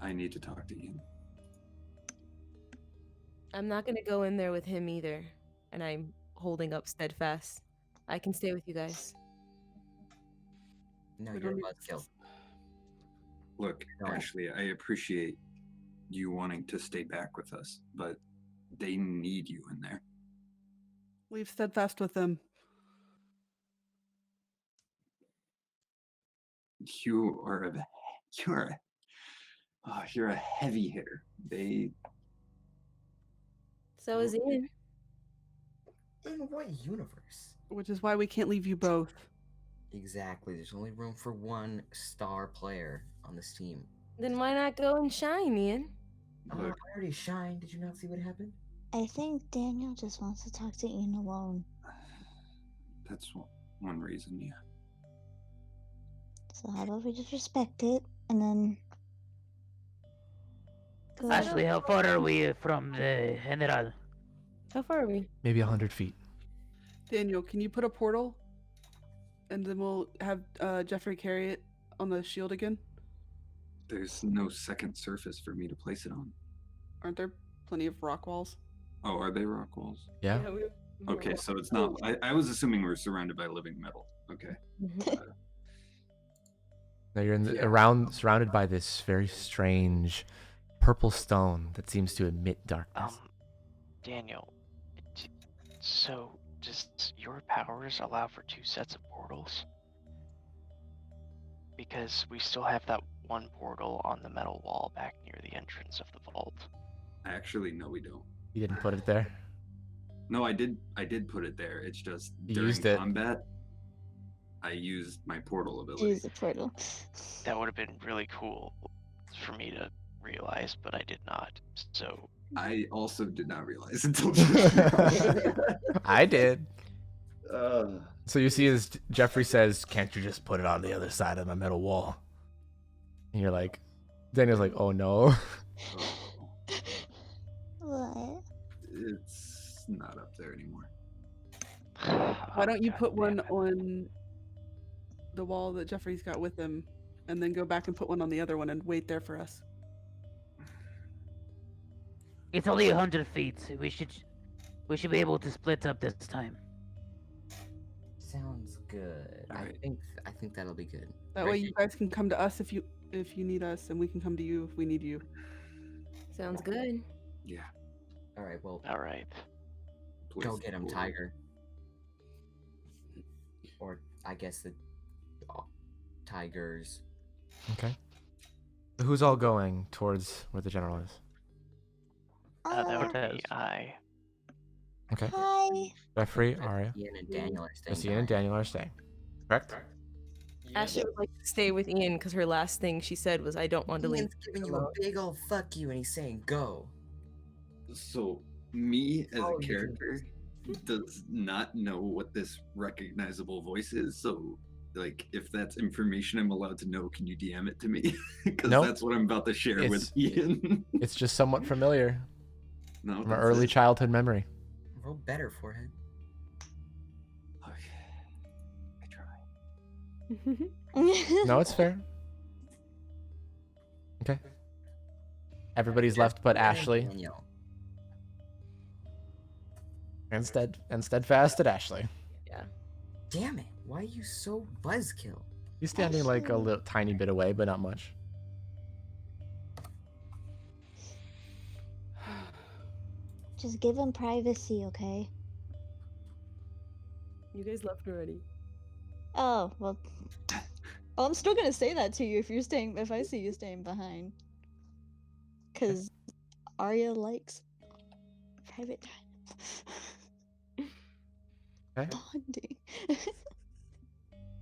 I need to talk to Ian. I'm not going to go in there with him either. And I'm holding up steadfast. I can stay with you guys. No, We you're a don't need buzzkill. Look, No. Ashley, I appreciate you wanting to stay back with us, but they need you in there. Leave steadfast with them. You're a heavy hitter. So is Ian. In what universe? Which is why we can't leave you both. Exactly. There's only room for one star player on this team. Then why not go and shine, Ian? I already shined. Did you not see what happened? I think Daniel just wants to talk to Ian alone. That's one reason, yeah. So how about we just respect it and then go? Ashley, how far are we from the general? How far are we? Maybe 100 feet. Daniel, can you put a portal? And then we'll have Jeffrey carry it on the shield again? There's no second surface for me to place it on. Aren't there plenty of rock walls? Oh, are they rock walls? Yeah. Okay, so it's not. I was assuming we're surrounded by living metal. Okay. Now you're around, surrounded by this very strange purple stone that seems to emit darkness. Daniel, so does your powers allow for 2 sets of portals? Because we still have that one portal on the metal wall back near the entrance of the vault. Actually, no, we don't. You didn't put it there? No, I did put it there. It's just You during used it. combat, I used my portal ability. Use the portal. That would have been really cool for me to realize, but I did not. So I also did not realize until just now. I did. Uh, So you see as Jeffrey says, "Can't you just put it on the other side of my metal wall?" And you're like, Daniel's like, "Oh no." What? It's not up there anymore. Why don't you put one on the wall that Jeffrey's got with him, and then go back and put one on the other one and wait there for us? It's only 100 feet. We should be able to split up this time. Sounds good. I think that'll be good. That way, you guys can come to us if you need us, and we can come to you if we need you. Sounds good. Yeah. All right. Well. All right. Go get him, Tiger. Or I guess the tigers. Okay. So who's all going towards where the general is? That would be I. Okay. Hi. Jeffrey, Arya. Ian and Daniel are staying. Yes, Ian and Daniel are staying. Correct? Ashley would like to stay with Ian because her last thing she said was, "I don't want to leave." Ian's giving you a big old fuck you, and he's saying go. So me as Oh, a character does not know what this recognizable voice is. So, like, if that's information I'm allowed to know, can you DM it to me? Because Nope. that's what I'm about to share with Ian. It's just somewhat familiar. No, From an that's early it. childhood memory. Roll better, forehead. No, it's fair. Okay. Everybody's left but Ashley. Daniel. And steadfast at Ashley. Yeah. Damn it! Why are you so buzzkill? He's standing like a little tiny bit away, but not much. Just give him privacy, okay? You guys left already. Oh, well. Oh, I'm still gonna say that to you if I see you staying behind. Cause Arya likes private time. Okay. Bonding.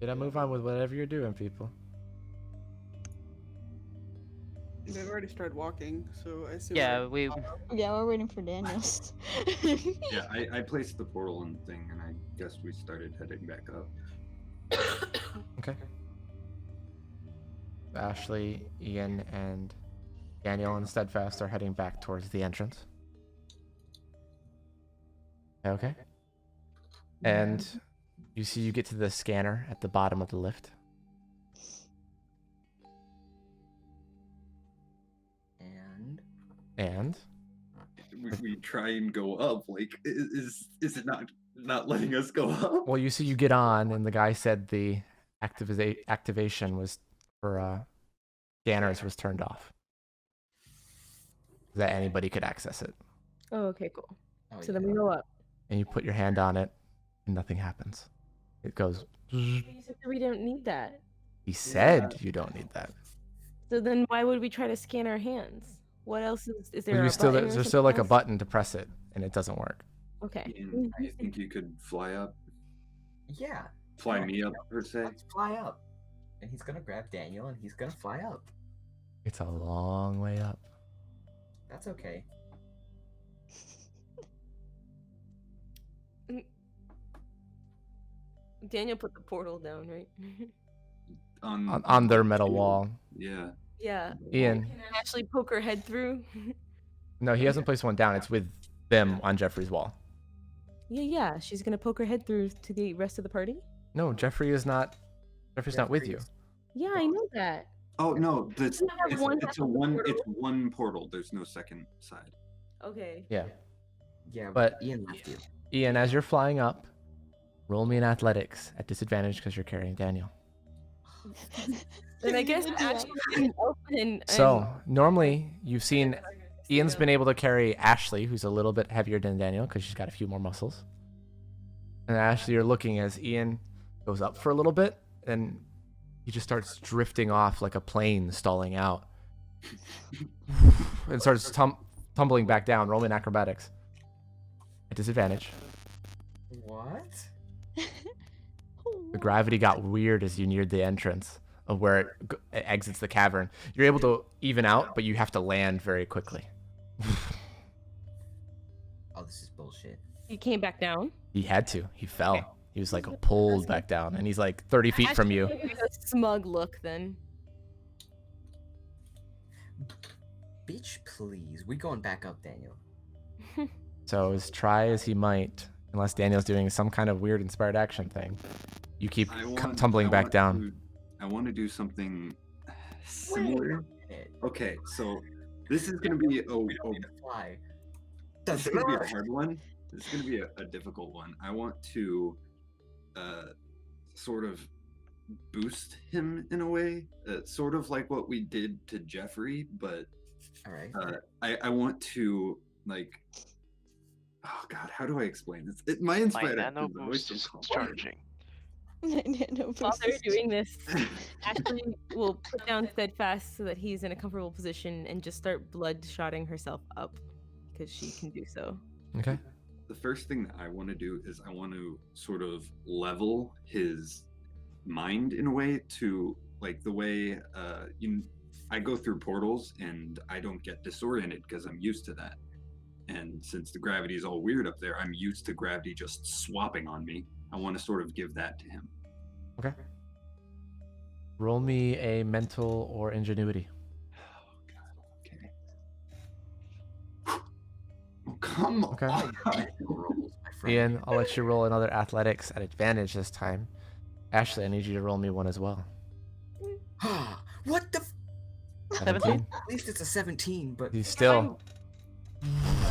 Did I move on with whatever you're doing, people? They've already started walking, so I assume. Yeah, we. Yeah, we're waiting for Daniels. Yeah, I placed the portal and thing, and I guess we started heading back up. Okay. Ashley, Ian, and Daniel and Steadfast are heading back towards the entrance. Okay. And you see you get to the scanner at the bottom of the lift. And we try and go up. Like, is it not letting us go up? well, you see you get on, and the guy said the activation was for scanners was turned off. That anybody could access it. Oh, okay, cool. So then we go up. And you put your hand on it, and nothing happens. It goes. You said we don't need that. He said you don't need that. So then why would we try to scan our hands? What else is there? There's still like a button to press it, and it doesn't work. Okay. Ian, I think you could fly up. Yeah. Fly me up, per se. Let's fly up. And he's gonna grab Daniel, and he's gonna fly up. It's a long way up. That's okay. Daniel put the portal down, right? On their metal wall. Yeah. Yeah. Ian. Can Ashley poke her head through? No, he hasn't placed one down. It's with them on Jeffrey's wall. Yeah. She's gonna poke her head through to the rest of the party. No, Jeffrey's not with you. Yeah, I know that. Oh no, Doesn't it have one it's one portal. There's no second side. Okay. Yeah. Yeah, But Ian left you. Ian, as you're flying up, Roll me an athletics at disadvantage because you're carrying Daniel. And I guess Ashley didn't open. So normally you've seen Ian's been able to carry Ashley, who's a little bit heavier than Daniel because she's got a few more muscles. And Ashley, you're looking as Ian goes up for a little bit, and he just starts drifting off like a plane stalling out, and starts tumbling back down. Roll me an acrobatics at disadvantage. What? The gravity got weird as you neared the entrance of where it exits the cavern. You're able to even out, but you have to land very quickly. Oh, this is bullshit. He came back down. He had to. He fell. He was like pulled back down, and he's like 30 feet from you. Ashley gave a smug look then. Bitch, please. We going back up, Daniel. So as try as he might, unless Daniel's doing some kind of weird inspired action thing, you keep tumbling back down. I want to do something similar. Okay, so this is gonna be this is gonna be a hard one. This is gonna be a difficult one. I want to sort of boost him in a way, sort of like what we did to Jeffrey, but all right. I want to like. Oh God, how do I explain this? My inspired nano boost is charging. While they're doing this, Ashley will put down Steadfast so that he's in a comfortable position and just start bloodshotting herself up because she can do so. Okay. The first thing that I want to do is I want to sort of level his mind in a way to like the way I go through portals and I don't get disoriented because I'm used to that. And since the gravity is all weird up there, I'm used to gravity just swapping on me. I want to sort of give that to him. Okay. Roll me a mental or ingenuity. Oh God. Okay. Oh, come on. Okay. Ian, I'll let you roll another athletics at advantage this time. Ashley, I need you to roll me one as well. What the? 17. At least it's a 17, but He's still.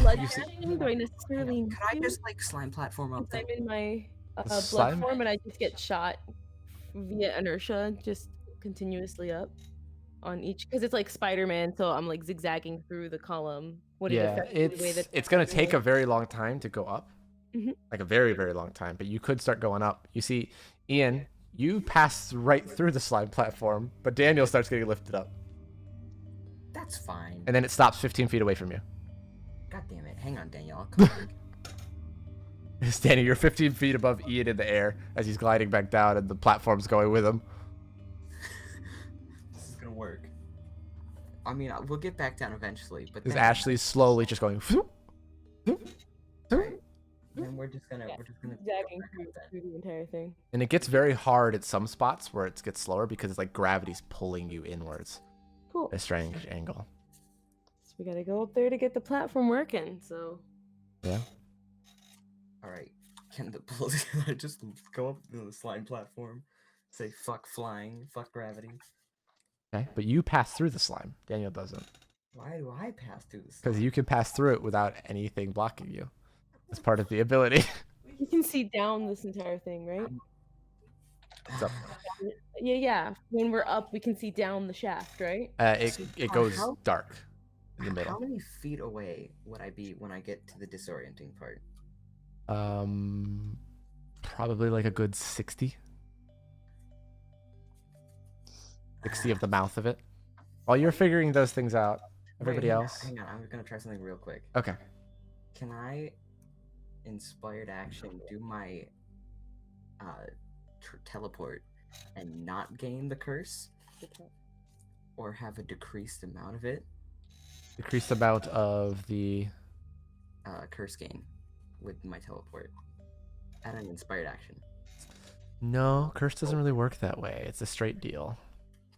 Bloodshotting? Do I necessarily? Can I just like slime platform up there? I'm in my blood Slime? form and I just get shot via inertia, just continuously up on each because it's like Spider-Man, so I'm like zigzagging through the column. Would it affect the way that it's gonna take a very long time to go up, Mhm. like a very very long time. But you could start going up. You see, Ian, you pass right through the slime platform, but Daniel starts getting lifted up, That's fine. and then it stops 15 feet away from you. God damn it. Hang on, Daniel. Come on. Daniel, you're 15 feet above Ian in the air as he's gliding back down, and the platform's going with him. This is gonna work. I mean, we'll get back down eventually, but As then, Ashley's slowly just going. then we're just gonna Zigzagging through the entire thing. And it gets very hard at some spots where it gets slower because it's like gravity's pulling you inwards. Cool. At a strange angle. So we gotta go up there to get the platform working. So. Yeah. All right. Can the police just go up the slime platform, say fuck flying, fuck gravity? Okay, but you pass through the slime. Daniel doesn't. Why do I pass through this? Because you can pass through it without anything blocking you. It's part of the ability. You can see down this entire thing, right? What's up? Yeah. When we're up, we can see down the shaft, right? It goes dark in the middle. How many feet away would I be when I get to the disorienting part? Probably like a good 60. 60 of the mouth of it. While you're figuring those things out, everybody Wait, else. Hang on, I'm gonna try something real quick. Okay. Can I, inspired action, do my teleport and not gain the curse? Or have a decreased amount of it? Decreased amount of the Curse gain with my teleport at an inspired action. No, curse doesn't really work that way. It's a straight deal.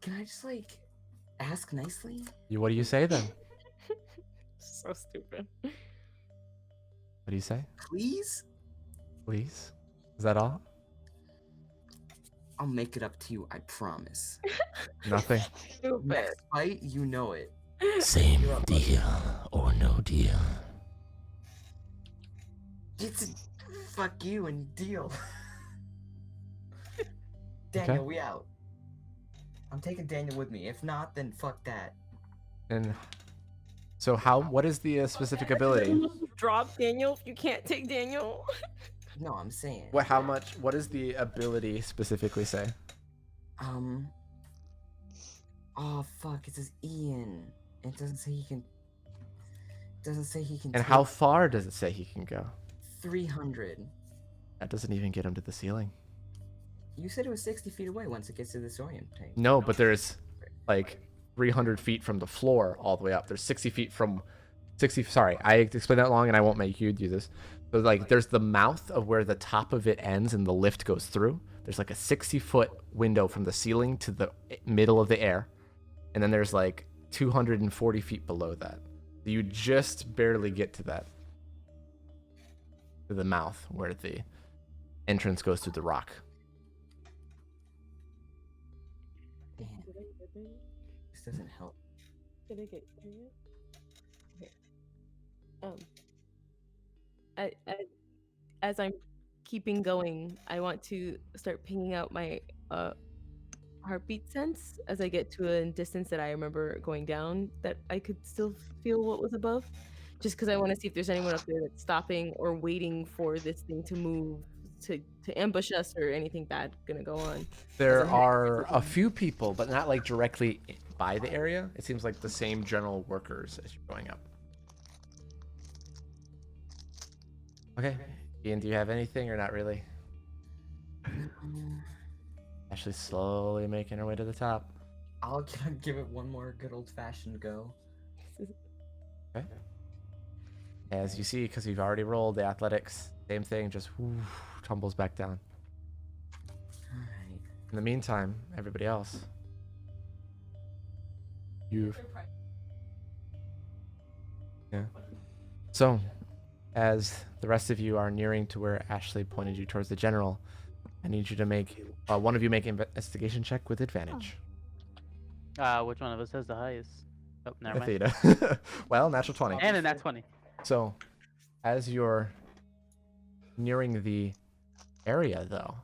Can I just like ask nicely? What do you say then? So stupid. What do you say? Please? Please? Is that all? I'll make it up to you, I promise. Nothing. Stupid. Next fight, you know it. Same deal or no deal. It's a fuck you and deal. Daniel, we out. I'm taking Daniel with me. If not, then fuck that. And so what is the specific ability? Drop Daniel. You can't take Daniel. No, I'm saying. What does the ability specifically say? Oh fuck! It says Ian. It doesn't say he can. It doesn't say he can. And how far does it say he can go? 300. That doesn't even get him to the ceiling. You said it was 60 feet away once it gets to the Sorian tank. No, but there's like 300 feet from the floor all the way up. There's 60 feet from 60. Sorry, I explained that long, and I won't make you do this. So like, there's the mouth of where the top of it ends and the lift goes through. There's like a 60-foot window from the ceiling to the middle of the air, and then there's like 240 feet below that. You just barely get to that, to the mouth where the entrance goes through the rock. Damn. This doesn't help. Did I get okay. As I'm keeping going, I want to start pinging out my heartbeat sense as I get to a distance that I remember going down, that I could still feel what was above, just because I want to see if there's anyone up there that's stopping or waiting for this thing to move to ambush us or anything bad gonna go on. There are a few people, but not like directly by the area. It seems like the same general workers as you're going up. Okay, Ian, do you have anything or not really? Ashley's slowly making her way to the top. I'll give it one more good old-fashioned go. Okay. As you see, because you've already rolled the athletics, same thing, just tumbles back down. Alright. In the meantime, everybody else, yeah. So, as the rest of you are nearing to where Ashley pointed you towards the general, I need you to make one of you make an investigation check with advantage. Which one of us has the highest? Oh, never mind. Athena. Well, natural 20. And a nat 20. So, as you're nearing the area, though,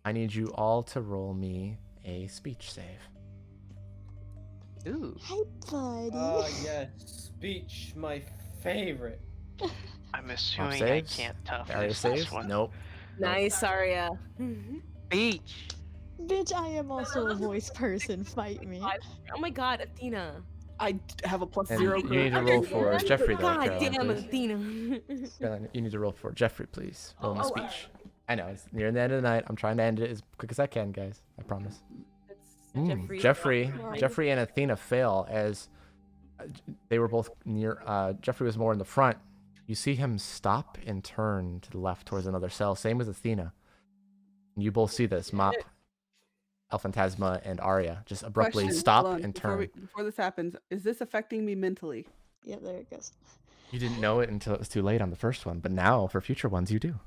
I need you all to roll me a speech save. Ooh. Hi, buddy. Oh, yes. Speech, my favorite. I'm assuming I saves? can't tough Aria this saves? one. Nope. Nice, Arya. Speech. Bitch, I am also a voice person. Fight me. Oh my god, Athena. I have a plus And 0. you need to roll for Jeffrey, though. God Caroline, damn, please. Athena. Caroline, you need to roll for Jeffrey, please. Roll my speech. I know, it's near the end of the night. I'm trying to end it as quick as I can, guys. I promise. Jeffrey and Athena fail as they were both near. Jeffrey was more in the front. You see him stop and turn to the left towards another cell. Same as Athena. And you both see this. Mop, Elphantasma, and Arya just abruptly Question, stop hold on, and before turn. before this happens, is this affecting me mentally? Yeah, there it goes. You didn't know it until it was too late on the first one, but now for future ones you do.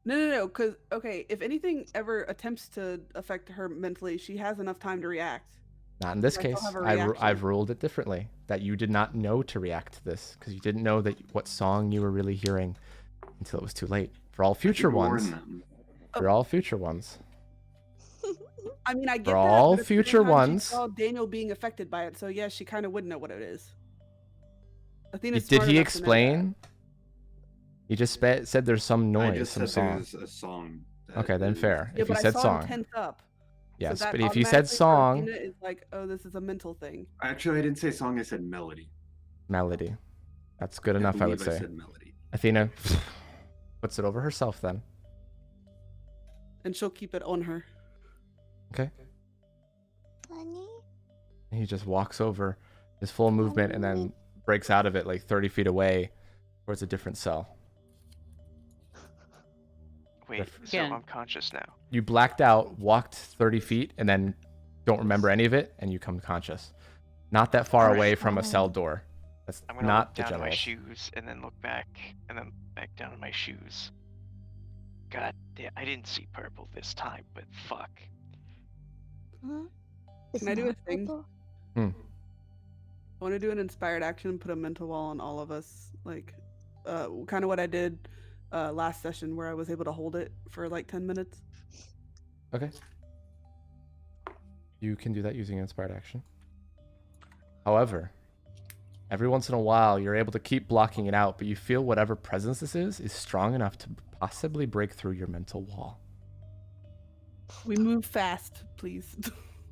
No, because, okay, if anything ever attempts to affect her mentally, she has enough time to react. Not in this I still case. have a reaction. I've ruled it differently. That you did not know to react to this because you didn't know that what song you were really hearing until it was too late. For all future ones. For all future ones. I mean, I get For that. all but at the same future time, she ones. saw Daniel being affected by it, so yeah, she kind of would know what it is. Athena's Did smart he enough to know that. explain? He just said there's some I noise, just some said song. there's a song. Okay, then fair. Yeah, If he but said I saw him song. tense up. Yes, so that but if you said automatically for song, Athena is like, oh, this is a mental thing. Actually, I didn't say song. I said melody. melody. That's good enough, I would believe say. said melody. Athena puts it over herself then. And she'll keep it on her. Okay. Honey? And he just walks over his full movement and then breaks out of it like 30 feet away towards a different cell. Wait, so I'm conscious now. You blacked out, walked 30 feet, and then don't remember any of it, and you come conscious. Not that far away from a cell door. That's I'm gonna not look the down at my general. shoes and then look back and then back down at my shoes. God damn, I didn't see purple this time, but fuck. Huh? Can I do a thing? Hmm. I want to do an inspired action and put a mental wall on all of us. Like, kind of what I did last session where I was able to hold it for like 10 minutes. Okay. You can do that using inspired action. However, every once in a while, you're able to keep blocking it out, but you feel whatever presence this is strong enough to possibly break through your mental wall. We move fast, please.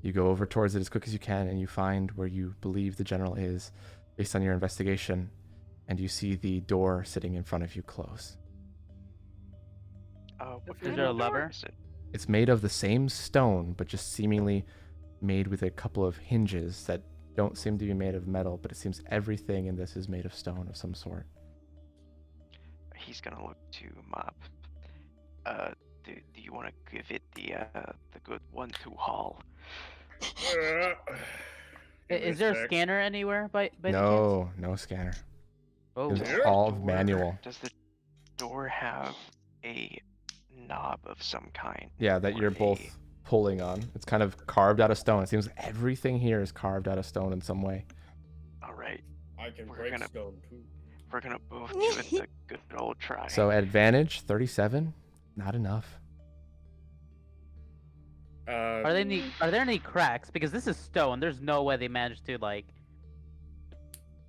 You go over towards it as quick as you can, and you find where you believe the general is, based on your investigation, and you see the door sitting in front of you close. Is there a lever? It's made of the same stone, but just seemingly made with a couple of hinges that don't seem to be made of metal, but it seems everything in this is made of stone of some sort. He's gonna look to Mop. Do you want to give it the good 1-2 haul? Is there a scanner anywhere by the No scanner. Oh, It's all manual. Does the door have a knob of some kind? Yeah, that you're both pulling on. It's kind of carved out of stone. It seems everything here is carved out of stone in some way. All right. I can break stone too. We're gonna both give it the good old try. So advantage 37, not enough. Are there any cracks? Because this is stone. There's no way they managed to like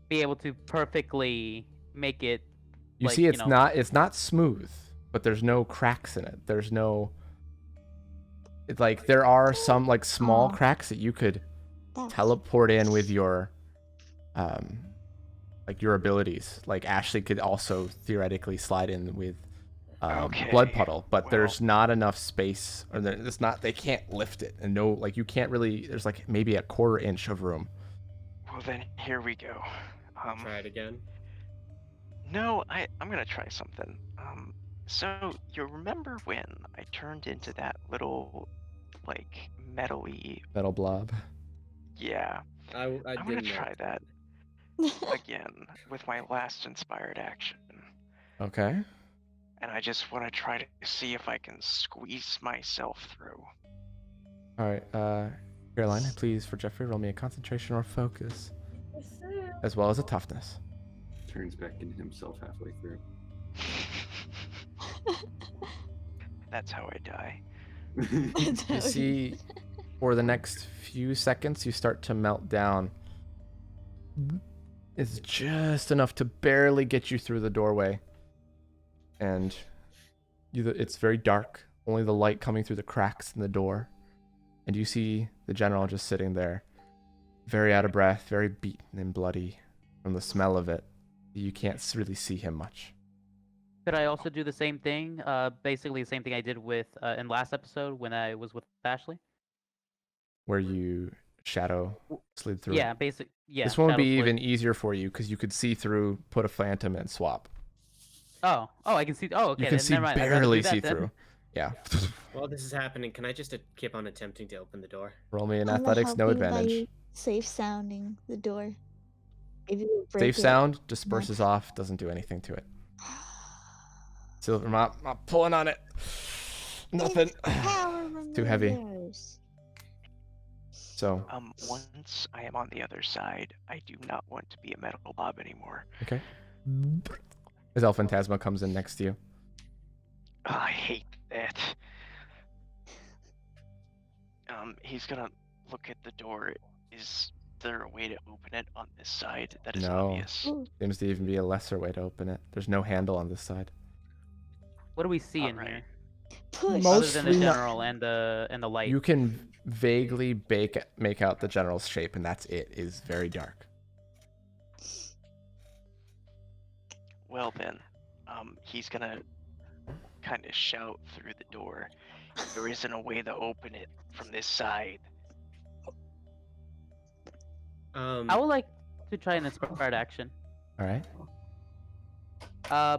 be able to perfectly make it. You see, it's not smooth, but there's no cracks in it. There's no. It's like there are some like small cracks that you could teleport in with your, like your abilities. Like Ashley could also theoretically slide in with. Blood puddle, but there's not enough space, or there's not. They can't lift it, and no, like you can't really. There's like maybe a quarter inch of room. Well then, here we go. Try it again. No, I'm gonna try something. So you remember when I turned into that little, like metally Metal blob. Yeah. I'm gonna try that again with my last inspired action. Okay. And I just want to try to see if I can squeeze myself through. All right, Caroline, please for Jeffrey, roll me a concentration or focus, as well as a toughness. Turns back into himself halfway through. That's how I die. You see, for the next few seconds, you start to melt down. It's just enough to barely get you through the doorway. And it's very dark, only the light coming through the cracks in the door. And you see the general just sitting there, very out of breath, very beaten and bloody from the smell of it. You can't really see him much. Could I also do the same thing? Basically the same thing I did with in last episode when I was with Ashley? Where you shadow slid through. Yeah, Yeah. This one would be even easier for you because you could see through, put a phantom, and swap. Oh, I can see. Oh, okay. You can then see never mind. barely I'd rather do see that then. through. Yeah. While this is happening, can I just keep on attempting to open the door? Roll me an I'm gonna athletics, help no you by advantage. safe sounding the door. If you break Safe it, sound disperses off, doesn't do anything to it. Silver mop pulling on it. Nothing. Too heavy. So. Once I am on the other side, I do not want to be a metal blob anymore. Okay. As El Phantasma comes in next to you. Oh, I hate that. He's gonna look at the door. Is there a way to open it on this side that is obvious? Seems to even be a lesser way to open it. There's no handle on this side. What do we see in here? Push. Other than the Mostly not- general and the light. You can vaguely make out the general's shape, and that's it. It is very dark. Well then, he's gonna kind of shout through the door. There isn't a way to open it from this side. I would like to try an inspired action. All right.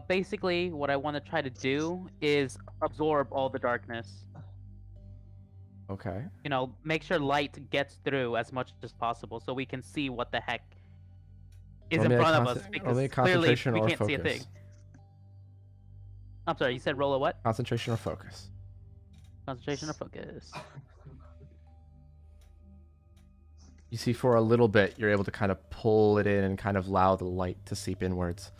Basically, what I want to try to do is absorb all the darkness. Okay. You know, make sure light gets through as much as possible, so we can see what the heck is Roll in me a front of us. roll Because me a clearly concentration we or can't see a focus. thing. I'm sorry, you said roll a what? Concentration or focus. Concentration or focus. You see, for a little bit, you're able to kind of pull it in and kind of allow the light to seep inwards.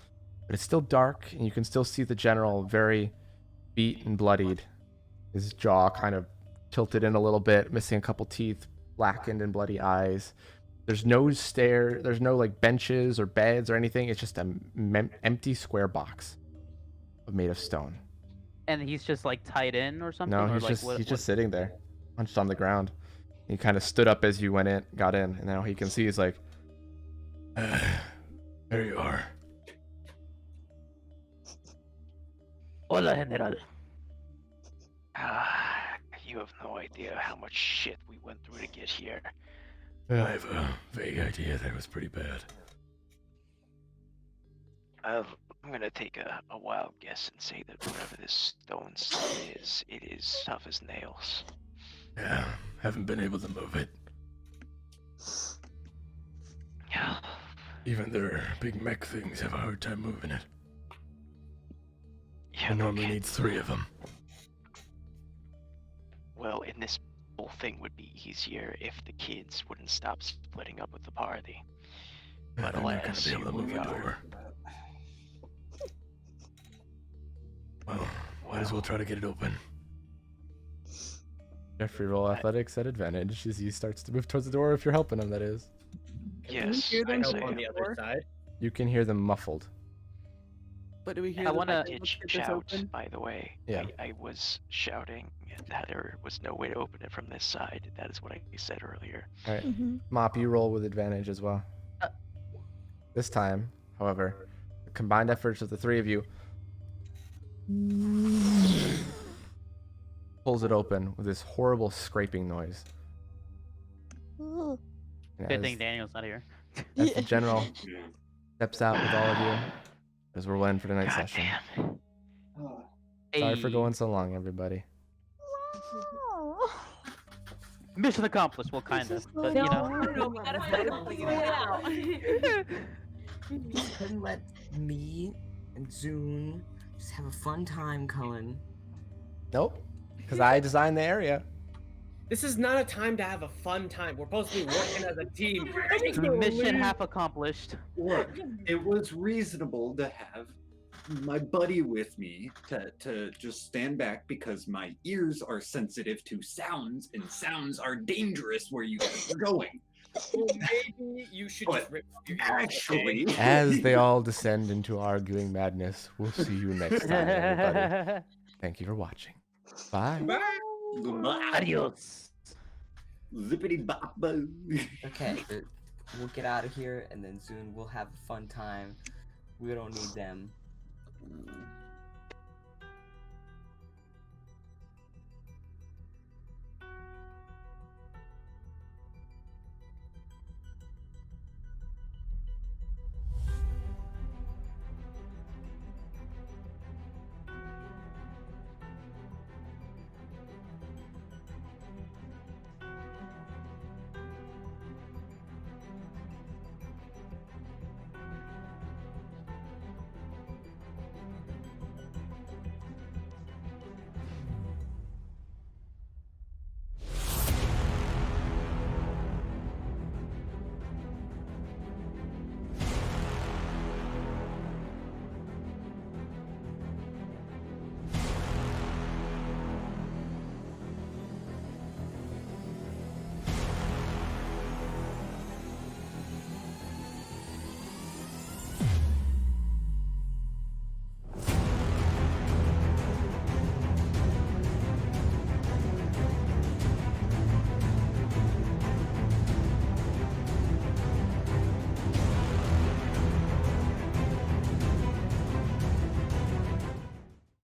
but it's still dark, and you can still see the general very beat and bloodied. His jaw kind of tilted in a little bit, missing a couple teeth, blackened and bloody eyes. There's no there's no like benches or beds or anything. It's just an empty square box made of stone. And he's just like tied in or something? No, or he's like, just just sitting there, hunched on the ground. He kind of stood up as you got in, and now he can see. He's like, there you are. Hola, General. You have no idea how much shit we went through to get here. I have a vague idea that it was pretty bad. I'm gonna take a wild guess and say that whatever this stone stuff is, it is tough as nails. Yeah, haven't been able to move it. Yeah. Even their big mech things have a hard time moving it. Yeah, I normally need 3 of them. Well, in this whole thing would be easier if the kids wouldn't stop splitting up with the party. Yeah, But they're not gonna alas, be able to here move we the are. door. Well, might as well try to get it open. Jeffrey, roll athletics at advantage as he starts to move towards the door. If you're helping him, that is. Yes, I I'd help say. on the other side. You can hear them muffled. But do we hear I the wanna- fact I that did let's get this shout, open? by the way. Yeah. I was shouting that there was no way to open it from this side. That is what I said earlier. All right. Mm-hmm. Mop, you roll with advantage as well. This time, however, the combined efforts of the 3 of you pulls it open with this horrible scraping noise. Ooh. And Good as- thing Daniel's not here. As the general steps out with all of you, as we're waiting for tonight's session. Sorry for Hey. going so long, everybody. Mission accomplished. Well, kind of, but you know. You couldn't let me and Zune just have a fun time, Cullen. Nope, because I designed the area. This is not a time to have a fun time. We're supposed to be working as a team. Mission half accomplished. Look, it was reasonable to have my buddy with me to just stand back because my ears are sensitive to sounds, and sounds are dangerous where you guys are going. Well, maybe you should But just rip your ears out. actually, As they all descend into arguing madness, we'll see you next time, everybody. Thank you for watching. Bye. Goodbye. Adios. Zippity bop boo. Okay, we'll get out of here, and then soon we'll have a fun time. We don't need them.